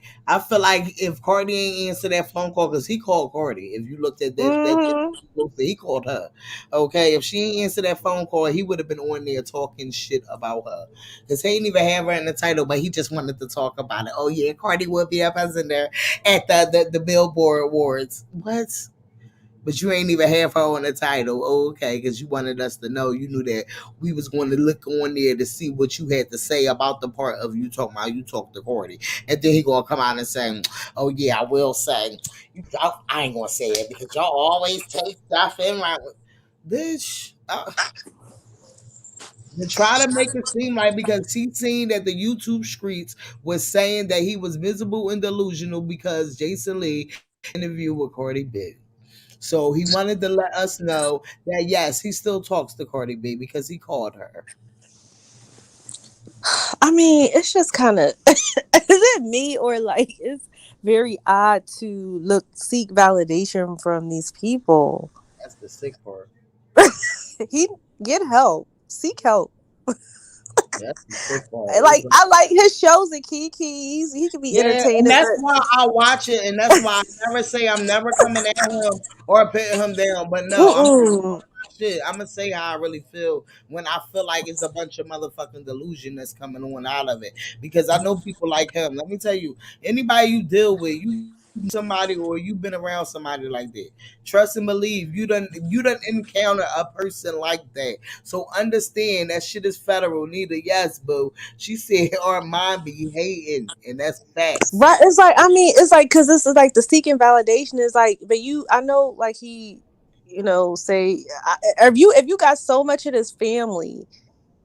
if Cardi ain't answer that phone call, because he called Cardi. If you looked at that he called her. Okay, if she ain't answer that phone call, he would have been on there talking shit about her. Because he ain't even have her in the title, but he just wanted to talk about it. Oh yeah, Cardi will be up as in there at the Billboard Awards. What? But you ain't even have her on the title. Oh, okay, because you wanted us to know. You knew that we was going to look on there to see what you had to say about the part of you talking about you talk to Cordy. And then he gonna come out and say, oh yeah, I will say. I ain't gonna say it because y'all always take stuff in my bitch. To try to make it seem like because he seen that the YouTube streets was saying that he was visible and delusional because Jason Lee interviewed with Cardi B. So he wanted to let us know that yes, he still talks to Cardi B because he called her. I mean, it's just kind of is it me or like it's very odd to seek validation from these people. That's the sick part. He get help, seek help. That's the sick part. Like I like his shows and Kiki's. He can be Yeah, and entertaining. that's why I watch it, and that's why I never say I'm never coming at him or putting him down. But no, shit. I'm gonna say how I really feel when I feel like it's a bunch of motherfucking delusion that's coming on out of it. Because I know people like him. Let me tell you, anybody you deal with, you somebody or you've been around somebody like that. Trust and believe you done encounter a person like that. So understand that shit is federal. Neither yes, boo. She said our mind be hating, and that's facts. Right? It's like it's like because this is like the seeking validation is like, but I know like he, say if you got so much of this family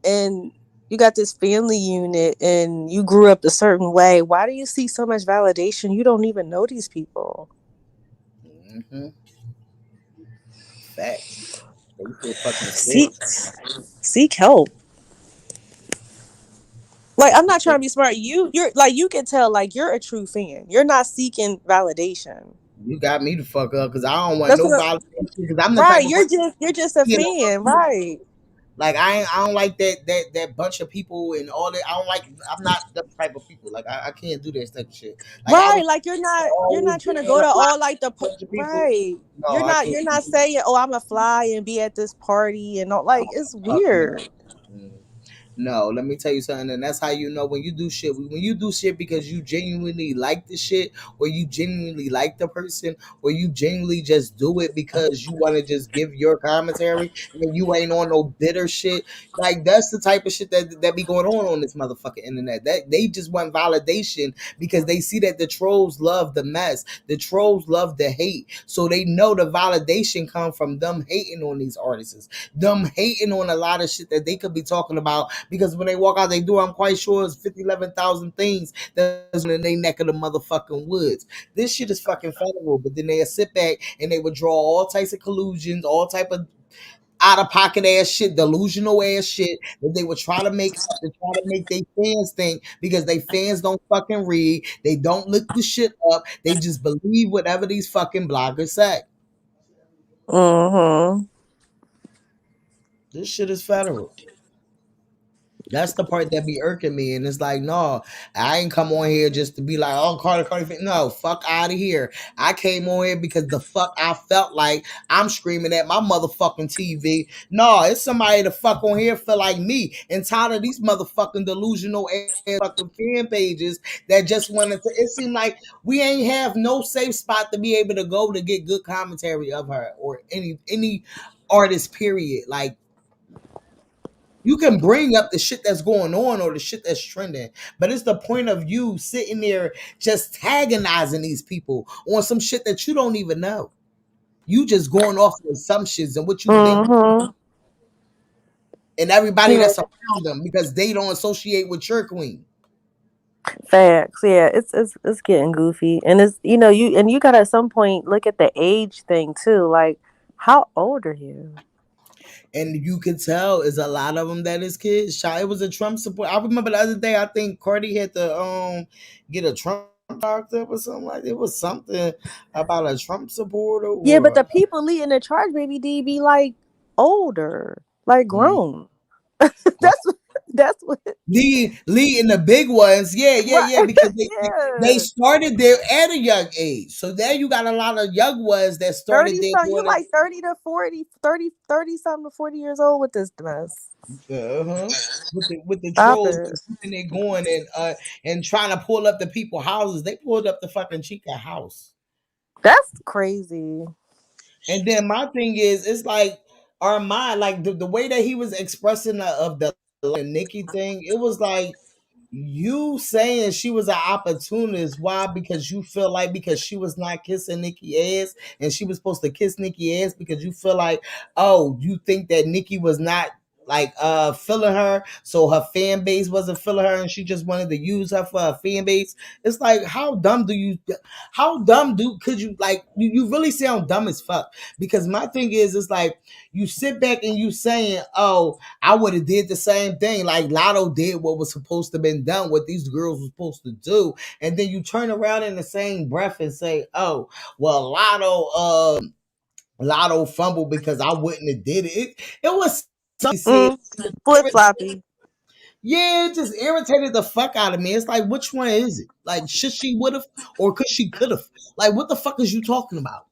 and you got this family unit and you grew up a certain way, why do you seek so much validation? You don't even know these people. Mm-hmm. Facts. They feel fucking sick. Seek help. Like I'm not trying to be smart. You're like you can tell like you're a true fan. You're not seeking validation. You got me to fuck up because I don't want no validation because I'm the type Right. of You're just a fan. Right. Like I don't like that bunch of people and all that. I don't like. I'm not the type of people. Like I can't do that type of shit. Like I Right, was like you're always not trying to being go to a all like the bunch of people. right. No, I can't. You're not saying, "Oh, I'm a fly and be at this party and all." Like it's weird. No, let me tell you something, and that's how you know when you do shit. When you do shit because you genuinely like the shit, or you genuinely like the person, or you genuinely just do it because you want to just give your commentary, and you ain't on no bitter shit. Like that's the type of shit that be going on this motherfucking internet. That they just want validation because they see that the trolls love the mess, the trolls love the hate, so they know the validation come from them hating on these artists, them hating on a lot of shit that they could be talking about. Because when they walk out they door, I'm quite sure it's 11,000 things that's in their neck of the motherfucking woods. This shit is fucking federal, but then they'll sit back and they would draw all types of collusions, all type of out of pocket ass shit, delusional ass shit that they would try to make up to try to make their fans think because they fans don't fucking read, they don't look the shit up, they just believe whatever these fucking bloggers say. This shit is federal. That's the part that be irking me, and it's like, no, I ain't come on here just to be like, oh, Carter. No, fuck out of here. I came on here because the fuck I felt like I'm screaming at my motherfucking TV. No, it's somebody to fuck on here feel like me, and tired of these motherfucking delusional ass fucking fan pages that just wanted to. It seemed like we ain't have no safe spot to be able to go to get good commentary of her or any artist. Period. Like. You can bring up the shit that's going on or the shit that's trending, but it's the point of you sitting there just antagonizing these people on some shit that you don't even know. You just going off of assumptions and what you think, and everybody Yeah. that's around them because they don't associate with your queen. Facts. Yeah, it's getting goofy, and it's you gotta at some point look at the age thing too. Like, how old are you? And you could tell is a lot of them that is kids. It was a Trump support. I remember the other day. I think Cardi had to get a Trump locked up or something like that. It was something about a Trump supporter Yeah, but or the people leading the charge, baby D, be like older, like grown. That's what. Leading the big ones, yeah, because they Yeah. started there at a young age. So there you got a lot of young ones that started 30 there something, you doing like 30 to 40, 30 something to 40 years old with this mess. with the Stop trolls it. and they going and trying to pull up the people houses. They pulled up the fucking Chica house. That's crazy. And then my thing is, it's like Armand, like the way that he was expressing of the Nikki thing, it was like you saying she was an opportunist. Why? Because you feel like because she was not kissing Nikki ass and she was supposed to kiss Nikki ass because you feel like, oh, you think that Nikki was not like feeling her, so her fan base wasn't feeling her and she just wanted to use her for her fan base. It's like how dumb do could you like you really sound dumb as fuck. Because my thing is it's like you sit back and you saying, oh, I would have did the same thing. Like Lotto did what was supposed to have been done, what these girls were supposed to do. And then you turn around in the same breath and say, oh, well, Lotto fumbled because I wouldn't have did it. It was something said. Flip floppy. Yeah, it just irritated the fuck out of me. It's like, which one is it? Like, should she would have or could she could have? Like, what the fuck is you talking about?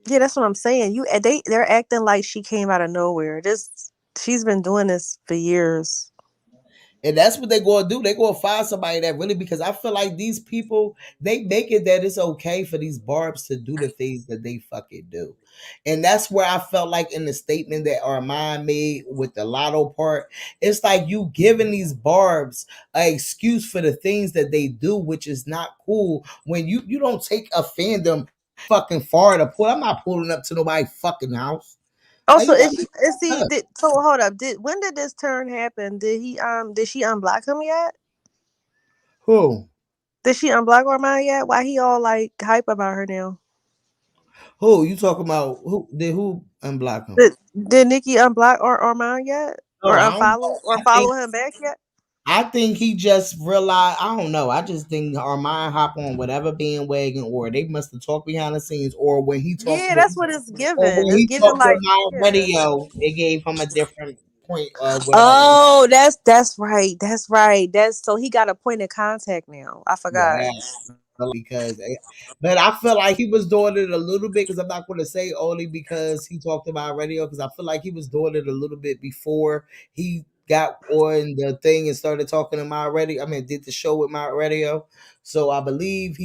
Yeah, that's what I'm saying. They're acting like she came out of nowhere. She's been doing this for years. And that's what they gonna do. They gonna find somebody that really, because I feel like these people, they make it that it's okay for these barbs to do the things that they fucking do. And that's where I felt like in the statement that Armand made with the Lotto part, it's like you giving these barbs an excuse for the things that they do, which is not cool. When you don't take a fandom fucking far to pull. I'm not pulling up to nobody's fucking house. Like, Also, you gotta so hold up. When did this turn happen? Did she unblock him yet? who? Did she unblock Armand yet? Why he all like hype about her now? Who you talking about? Who unblock him? Did Nikki unblock Armand yet? Oh, Or I don't unfollow know. or follow him back yet? I think he just realized. I don't know. I just think Armand hop on whatever bandwagon, or they must have talked behind the scenes, or when he talked Yeah, with, that's what it's or giving. when It's he giving talked with like my yeah. radio, it gave him a different point of whatever. Oh, that's right. That's right. That's so he got a point of contact now. I forgot. Yeah, because, but I feel like he was doing it a little bit because I'm not going to say only because he talked about radio because I feel like he was doing it a little bit before he got on the thing and started talking to my radio. I mean, did the show with my radio. So I believe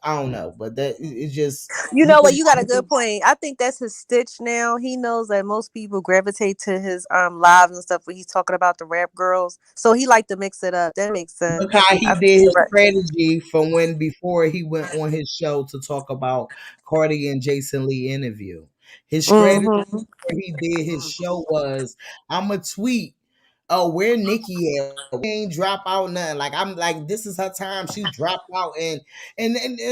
I don't know, but it's just You know what? You got a good point. I think that's his stitch now. He knows that most people gravitate to his lives and stuff when he's talking about the rap girls. So he like to mix it up. That makes Look sense. how I he think did you're his right. strategy from when before he went on his show to talk about Cardi and Jason Lee interview. His strategy Mm-hmm. before he did his show was, I'm a tweet. Oh, where Nikki at? We ain't drop out nothing. Like I'm like, this is her time. She dropped out, and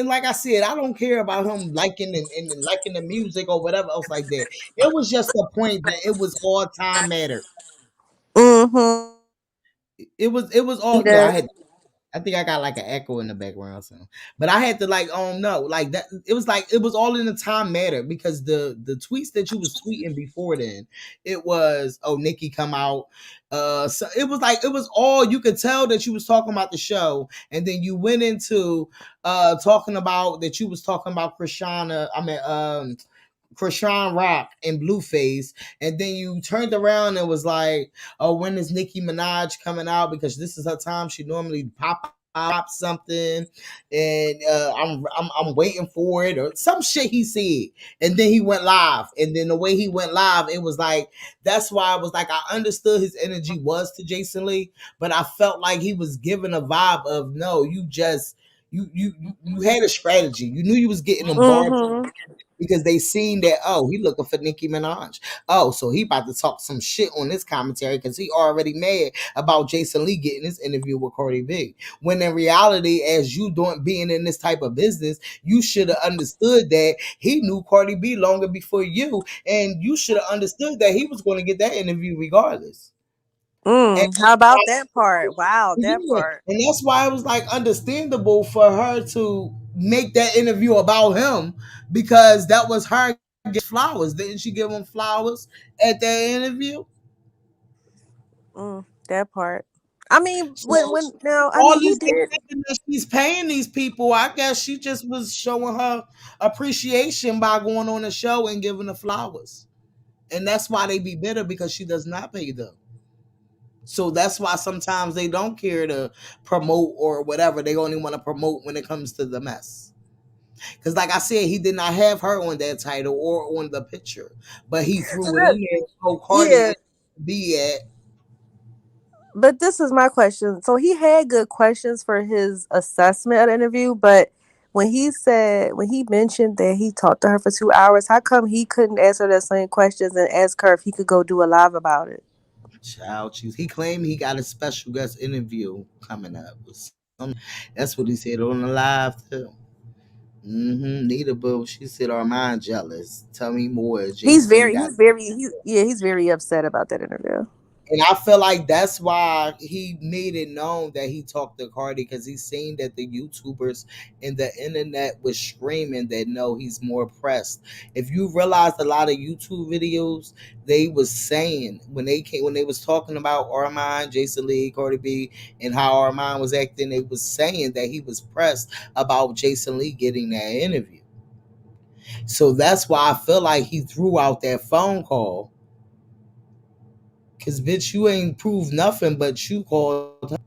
like I said, I don't care about him liking and liking the music or whatever else like that. It was just the point that it was all time matter. Mm-hmm. It was He all. does. I think I got like an echo in the background, so but I had to like no, like that it was all in the time matter because the tweets that you was tweeting before then, it was, oh, Nikki come out. So it was like it was all you could tell that you was talking about the show, and then you went into talking about that you was talking about Krishan Rock and Blueface, and then you turned around and was like, "Oh, when is Nicki Minaj coming out? Because this is her time. She normally pop something, and I'm waiting for it or some shit he said." And then he went live, and then the way he went live, it was like that's why I was like I understood his energy was to Jason Lee, but I felt like he was giving a vibe of no, you just. You had a strategy. You knew you was getting them barbs Mm-hmm. because they seen that, oh, he looking for Nicki Minaj. Oh, so he about to talk some shit on this commentary because he already mad about Jason Lee getting this interview with Cardi B. When in reality, as you being in this type of business, you should have understood that he knew Cardi B longer before you, and you should have understood that he was going to get that interview regardless. And How about that part? Wow, that yeah, part. and that's why it was like understandable for her to make that interview about him because that was her flowers. Didn't she give him flowers at that interview? That part. I mean, So when no, I all mean he this did. thinking that she's paying these people, I guess she just was showing her appreciation by going on the show and giving the flowers. And that's why they be bitter because she does not pay them. So that's why sometimes they don't care to promote or whatever. They only want to promote when it comes to the mess. Because like I said, he did not have her on that title or on the picture, but he threw it in there. So Cardi Yeah, be at. but this is my question. So he had good questions for his assessment of the interview, but when he mentioned that he talked to her for 2 hours, how come he couldn't answer the same questions and ask her if he could go do a live about it? Child, choose. He claimed he got a special guest interview coming up. That's what he said on the live too. Nita Boo, she said, "Armand jealous? Tell me more." Jason Lee got. He's very upset about that interview. And I feel like that's why he made it known that he talked to Cardi, because he's seen that the YouTubers and the internet was screaming that no, he's more pressed. If you realize a lot of YouTube videos, they was saying when they was talking about Armand, Jason Lee, Cardi B, and how Armand was acting, they was saying that he was pressed about Jason Lee getting that interview. So that's why I feel like he threw out that phone call. Cause bitch, you ain't proved nothing, but you called her.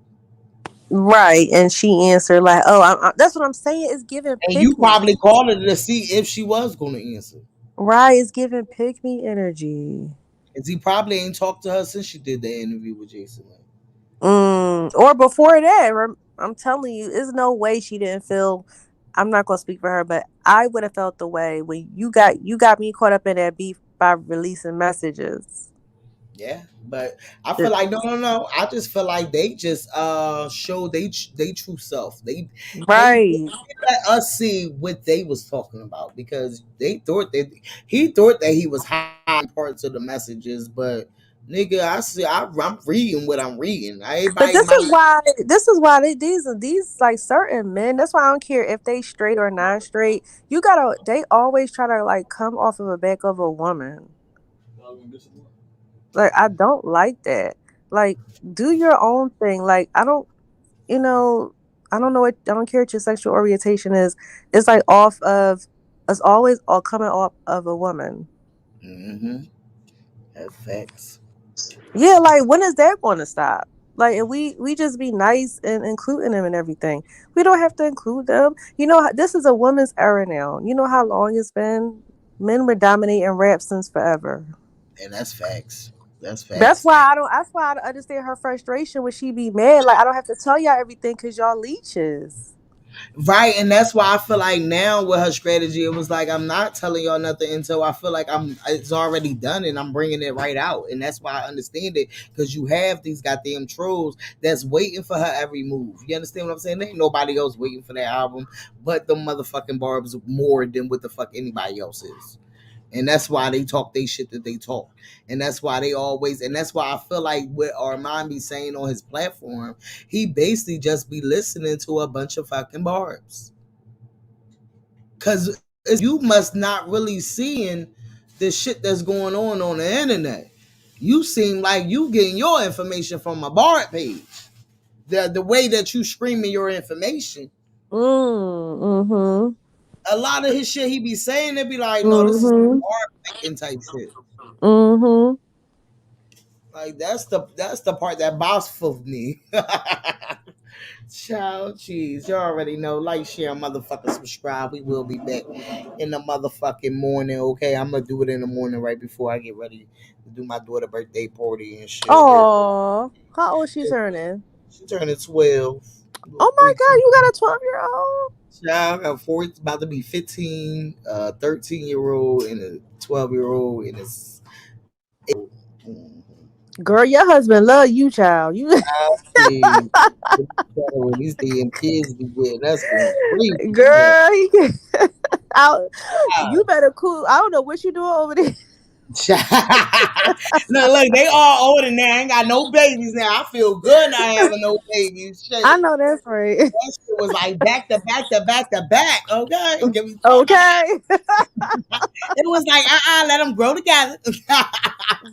Right, and she answered like, "Oh, that's what I'm saying. It's giving And you pick me." probably called her to see if she was going to answer. Right, it's giving pick me energy. Cause he probably ain't talked to her since she did the interview with Jason. Or before that, I'm telling you, there's no way she didn't feel. I'm not gonna speak for her, but I would have felt the way when you got me caught up in that beef by releasing messages. Yeah, but I feel like no. I just feel like they just showed they true self. They Right. let us see what they was talking about, because they thought that he thought that he was hiding parts of the messages, but nigga, I'm reading what I'm reading. But Everybody this might. is why these like certain men. That's why I don't care if they straight or not straight. They always try to like come off of the back of a woman. Like I don't like that. Like do your own thing. Like you know, I don't care what your sexual orientation is. It's like it's always all coming off of a woman. Effects. Yeah, like when is that going to stop? Like if we just be nice and including them and everything. We don't have to include them. This is a woman's era now. You know how long it's been? Men were dominating rap since forever. And that's facts. That's That's facts. why I don't. That's why I don't understand her frustration when she be mad. Like I don't have to tell y'all everything because y'all leeches. Right, and that's why I feel like now with her strategy, it was like I'm not telling y'all nothing until I feel like it's already done and I'm bringing it right out, and that's why I understand it, because you have these goddamn trolls that's waiting for her every move. You understand what I'm saying? There ain't nobody else waiting for that album but the motherfucking Barbs more than what the fuck anybody else is. And that's why they talk they shit that they talk. And that's why that's why I feel like what Armand be saying on his platform, he basically just be listening to a bunch of fucking barbs. Cause you must not really seeing the shit that's going on the internet. You seem like you getting your information from a bar page. The way that you screaming your information. Mm-hmm. A lot of his shit he be saying, it be like, no, this is Mm-hmm. bar picking type shit. Mm-hmm. Like that's the part that bothers me. Child, jeez, you already know. Like, share, motherfucker, subscribe. We will be back in the motherfucking morning. Okay, I'm gonna do it in the morning right before I get ready to do my daughter's birthday party and shit. Oh, how old she turning? She turning 12. Oh my God, you got a 12-year-old? Child, I got four. It's about to be 15, 13-year-old and a 12-year-old and it's. Girl, your husband love you, child. You These damn kids be getting us going crazy. girl, you better cool. I don't know what you doing over there. Look, they all older now. I ain't got no babies now. I feel good not having no babies. Shit. I know that's right. That shit was like back to back to back to back. Okay, give me okay. It was like let them grow together.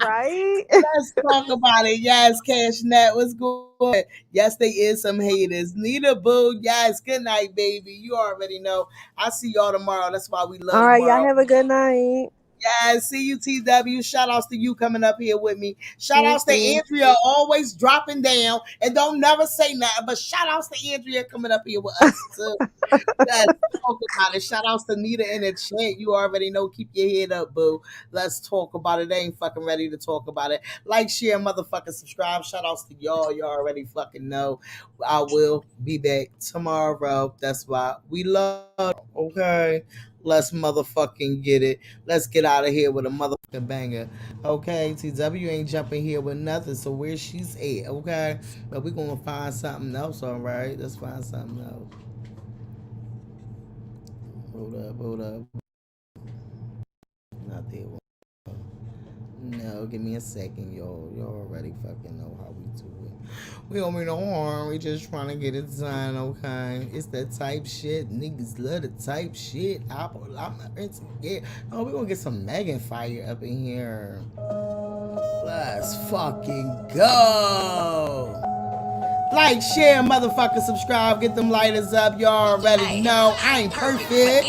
Right. Let's talk about it. Yes, Cashnet, what's going on? Yes, they is some haters. Nita Boo, yes, good night, baby. You already know. I'll see y'all tomorrow. That's why we love All right, tomorrow. y'all have a good night. Yeah, see you, TW. Shout outs to you coming up here with me. Shout outs to Andrea, always dropping down and don't never say nothing. But shout outs to Andrea coming up here with us too. Let's talk about it. Shout outs to Nita in the chat. You already know. Keep your head up, boo. Let's talk about it. They ain't fucking ready to talk about it. Like, share, motherfucking subscribe. Shout outs to y'all. You already fucking know. I will be back tomorrow. That's why we love. Okay. Let's motherfucking get it. Let's get out of here with a motherfucking banger. Okay, TW ain't jumping here with nothing, so where she's at, okay? But we're gonna find something else, all right? Let's find something else. Hold up. Not there. No, give me a second, y'all. Y'all already fucking know how we do it. We don't mean no harm. We just trying to get it done, okay? It's that type shit. Niggas love the type shit. I'm not into it. Oh, we're gonna get some Megan fire up in here. Let's fucking go. Like, share, motherfucker, subscribe, get them lighters up. Y'all already know I ain't perfect.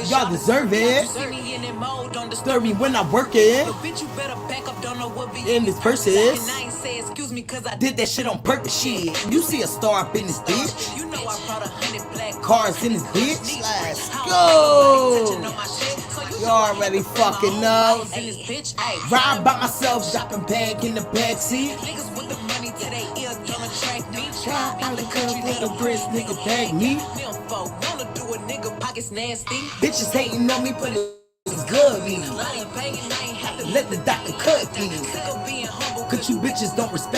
Y'all deserve it. Disturb me when I'm working. In this purses. Did that shit on purpose, shit. You see a star up in this bitch. Cars in this bitch. Let's go. You already fucking know. Ride by myself, dropping bag in the backseat. I look up with the bricks, nigga bag me. Bitches hating on me, but it's good me. Let the doctor cut me. Cause you bitches don't respect